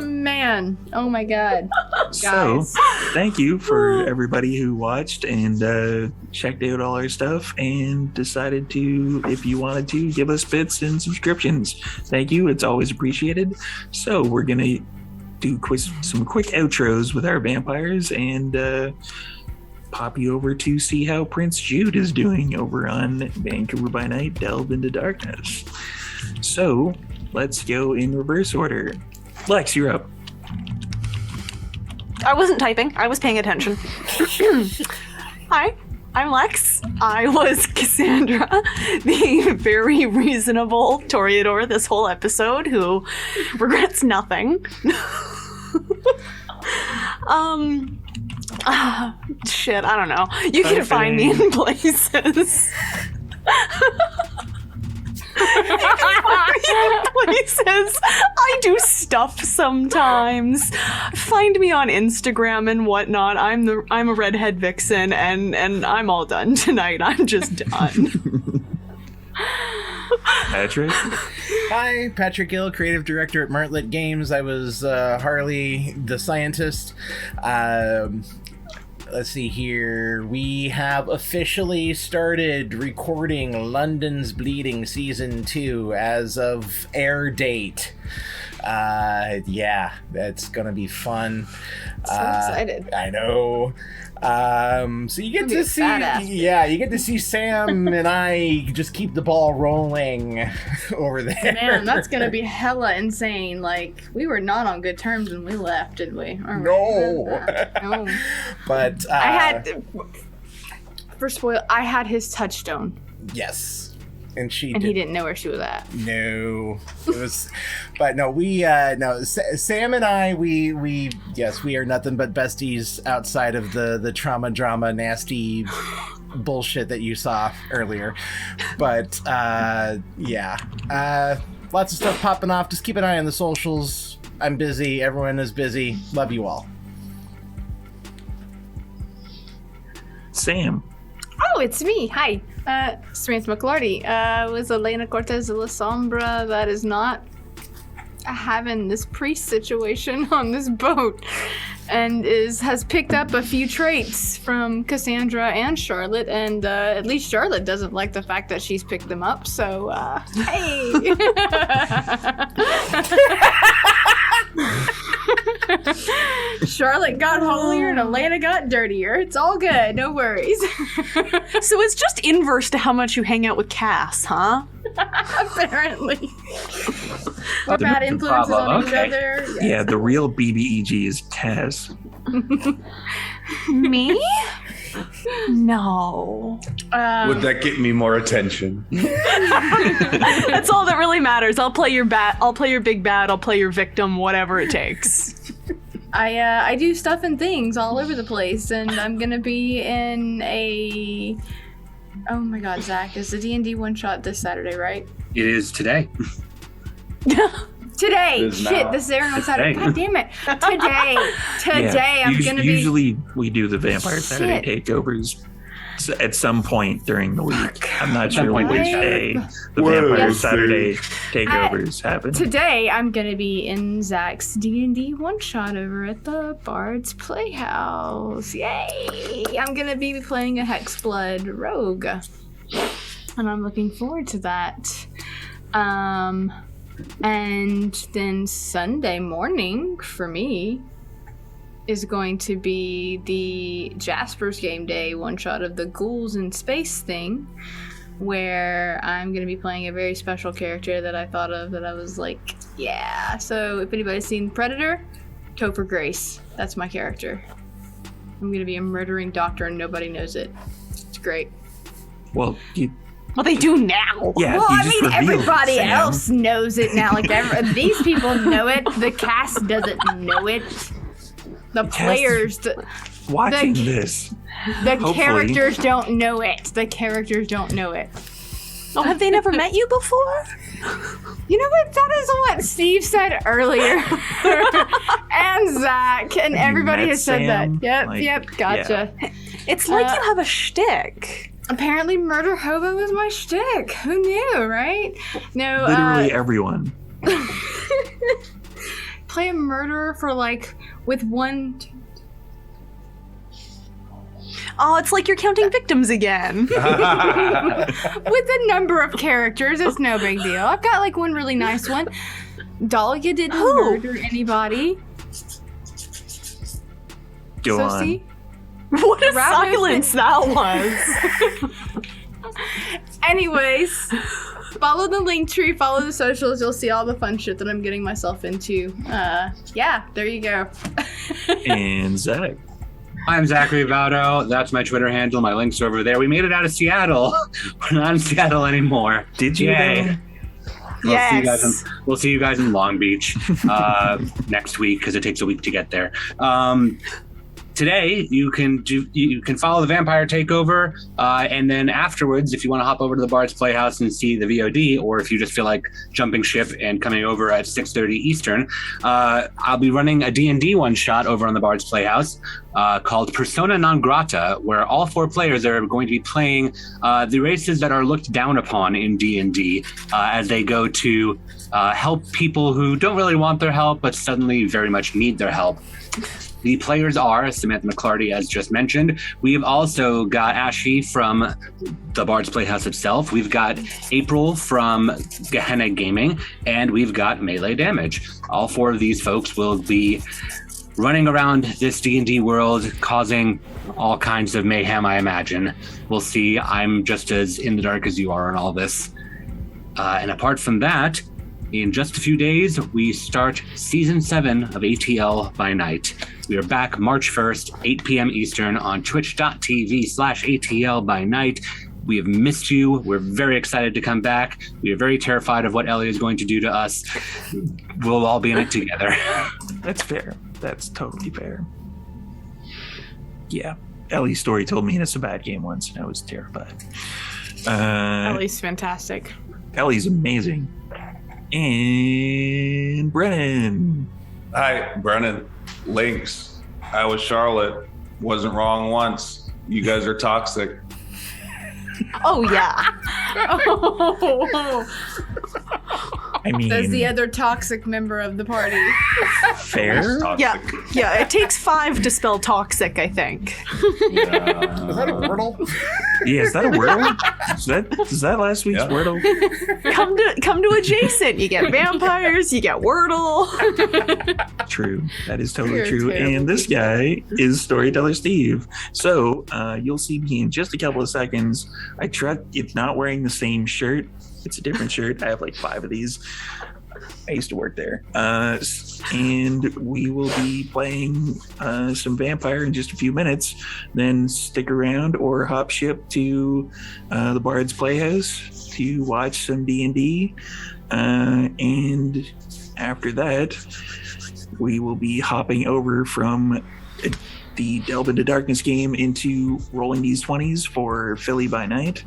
E: Man, oh my god.
A: So,
E: Guys.
A: thank you for everybody who watched and checked out all our stuff and decided to, if you wanted to, give us bits and subscriptions. Thank you. It's always appreciated. So, we're going to do some quick outros with our vampires and pop you over to see how Prince Jude is doing over on Vancouver by Night Delve into Darkness. So, let's go in reverse order. Lex, you're up.
D: I wasn't typing. I was paying attention. Hi, I'm Lex. I was Cassandra, the very reasonable Toreador this whole episode who regrets nothing. Shit, I don't know. You can find me in places. Places. I do stuff sometimes. Find me on Instagram and whatnot. I'm a redhead vixen, and I'm all done tonight. I'm just done.
A: Patrick?
B: Hi, Patrick Gill, creative director at Martlet Games. I was Harley, the scientist. let's see here. We have officially started recording London's Bleeding Season 2 as of air date. Yeah, that's gonna be fun.
E: So excited.
B: I know. So you get to see, you get to see Sam and I just keep the ball rolling over there.
E: Man, that's gonna be hella insane. Like, we were not on good terms when we left, did we?
B: No.
E: No.
B: But
E: I had his touchstone.
B: Yes. And he
E: didn't know where she was at.
B: No, it was, but no, Sam and I, we are nothing but besties outside of the trauma, drama, nasty bullshit that you saw earlier. But lots of stuff popping off. Just keep an eye on the socials. I'm busy. Everyone is busy. Love you all.
A: Sam.
E: Oh, it's me. Hi. Samantha McLarty. Was Elena Cortez de la Sombra that is not having this priest situation on this boat and has picked up a few traits from Cassandra and Charlotte, and at least Charlotte doesn't like the fact that she's picked them up, so hey. Charlotte got holier and Elena got dirtier. It's all good, no worries.
D: So it's just inverse to how much you hang out with Cass, huh?
E: Apparently. We're bad influences on each other. Yes.
A: Yeah, the real BBEG is Cass.
D: Me? No.
C: Would that get me more attention?
D: That's all that really matters. I'll play your big bad. I'll play your victim, whatever it takes.
E: I do stuff and things all over the place, and I'm gonna be in a... Oh my god, Zach, is the D&D one-shot this Saturday, right?
F: It is today.
E: Today! Shit, this is airing on Saturday. God damn it. Today, I'm gonna be...
A: Usually we do the Vampire Saturday takeovers at some point during the week. I'm not sure which day the Vampire Saturday takeovers happen.
E: Today, I'm gonna be in Zach's D&D one-shot over at the Bard's Playhouse. Yay! I'm gonna be playing a Hexblood rogue. And I'm looking forward to that. And then Sunday morning, for me, is going to be the Jasper's Game Day one-shot of the Ghouls in Space thing, where I'm going to be playing a very special character that I thought of that I was like, yeah. So if anybody's seen Predator, Topher Grace, that's my character. I'm going to be a murdering doctor and nobody knows it. It's great.
A: Well,
D: they do now.
A: Yeah,
E: well, I mean, everybody
A: Sam.
E: else knows it now. Like, these people know it. The cast doesn't know it. The players,
A: watching this.
E: The characters don't know it. The characters don't know it.
D: Oh, have they never met you before?
E: You know what? That is what Steve said earlier. And Zach. And everybody has said that. Yep, gotcha.
D: Yeah. It's like you have a shtick.
E: Apparently Murder Hobo is my shtick. Who knew, right? No,
A: literally everyone.
E: Play a murderer for with one...
D: Oh, it's like you're counting victims again.
E: With a number of characters, it's no big deal. I've got one really nice one. Dahlia didn't murder anybody.
A: Go on.
E: See?
D: What a silence that was.
E: Anyways, follow the link tree, follow the socials. You'll see all the fun shit that I'm getting myself into. Yeah, there you go.
A: And Zach.
F: I'm Zachary Vaudo. That's my Twitter handle. My link's over there. We made it out of Seattle. We're not in Seattle anymore.
A: Did you?
F: Yay.
D: Yes.
F: We'll see you guys in Long Beach next week because it takes a week to get there. Today you can follow the Vampire Takeover, and then afterwards, if you want to hop over to the Bard's Playhouse and see the VOD, or if you just feel like jumping ship and coming over at 6:30 Eastern, I'll be running a D&D one shot over on the Bard's Playhouse called Persona Non Grata, where all 4 players are going to be playing the races that are looked down upon in D&D as they go to help people who don't really want their help but suddenly very much need their help. The players are Samantha McClarty, as just mentioned. We've also got Ashy from the Bard's Playhouse itself. We've got April from Gehenna Gaming, and we've got Melee Damage. All 4 of these folks will be running around this D&D world, causing all kinds of mayhem, I imagine. We'll see. I'm just as in the dark as you are on all this. And apart from that, in just a few days, we start Season 7 of ATL by Night. We are back March 1st, 8 p.m. Eastern on twitch.tv/ATL by Night. We have missed you. We're very excited to come back. We are very terrified of what Ellie is going to do to us. We'll all be in it together.
A: That's fair. That's totally fair. Yeah. Ellie's story told me it's a bad game once, and I was terrified.
E: Ellie's fantastic.
A: Ellie's amazing. And Brennan.
C: Hi, Brennan. Links. I was Charlotte. Wasn't wrong once. You guys are toxic.
D: Oh, yeah.
A: I mean,
E: That's the other toxic member of the party.
A: fair.
D: Yeah, it takes 5 to spell toxic, I think.
B: Is that a wordle?
A: Yeah, is that a Wordle? Is that last week's Wordle?
D: Come to adjacent. You get vampires, you get Wordle.
A: True. That is totally
E: You're
A: true.
E: terrible.
A: And this guy is Storyteller Steve. So you'll see me in just a couple of seconds. I trust it's not wearing the same shirt. It's a different shirt. I have like 5 of these. I used to work there. And we will be playing some Vampire in just a few minutes. Then stick around or hop ship to the Bard's Playhouse to watch some D&D. And after that, we will be hopping over from the Delve into Darkness game into Rolling These 20s for Philly by Night.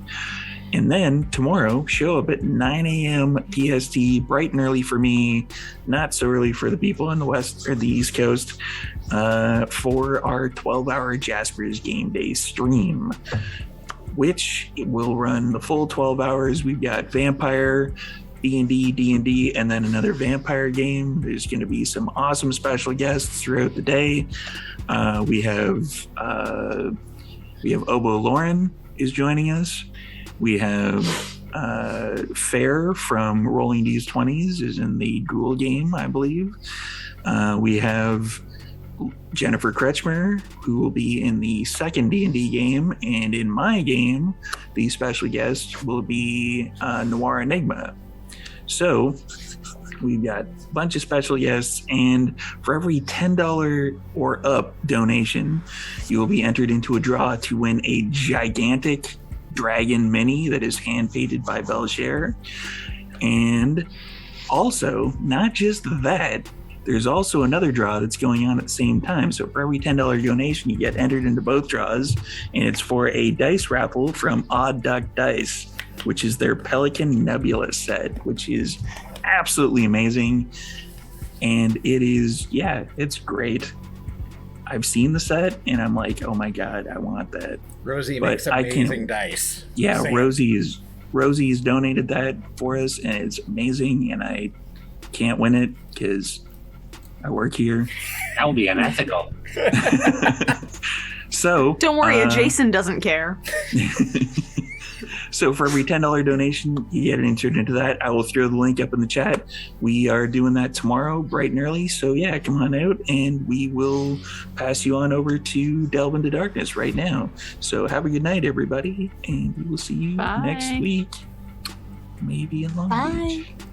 A: And then tomorrow, show up at 9 a.m. PST, bright and early for me, not so early for the people on the West or the East Coast, for our 12-hour Jasper's Game Day stream, which will run the full 12 hours. We've got Vampire, D&D, and then another Vampire game. There's going to be some awesome special guests throughout the day. We have Obo Lauren is joining us. We have Fair from Rolling These 20s is in the Ghoul game, I believe. We have Jennifer Kretschmer, who will be in the second D&D game. And in my game, the special guest will be Noir Enigma. So we've got a bunch of special guests, and for every $10 or up donation, you will be entered into a draw to win a gigantic dragon mini that is hand painted by Belcher. And also, not just that, there's also another draw that's going on at the same time. So for every $10 donation, you get entered into both draws, and it's for a dice raffle from Odd Duck Dice, which is their Pelican Nebula set, which is absolutely amazing. And it is, it's great. I've seen the set and I'm like, oh my God, I want that.
B: Rosie
A: But
B: makes amazing dice.
A: Yeah,
B: Same.
A: Rosie's donated that for us, and it's amazing, and I can't win it because I work here.
F: That would be unethical.
A: So
D: Don't worry, Jason doesn't care.
A: So for every $10 donation, you get entered into that. I will throw the link up in the chat. We are doing that tomorrow, bright and early. So yeah, come on out, and we will pass you on over to Delve into Darkness right now. So have a good night, everybody, and we will see you
E: Bye.
A: next week. Maybe in Long Beach.
G: Bye.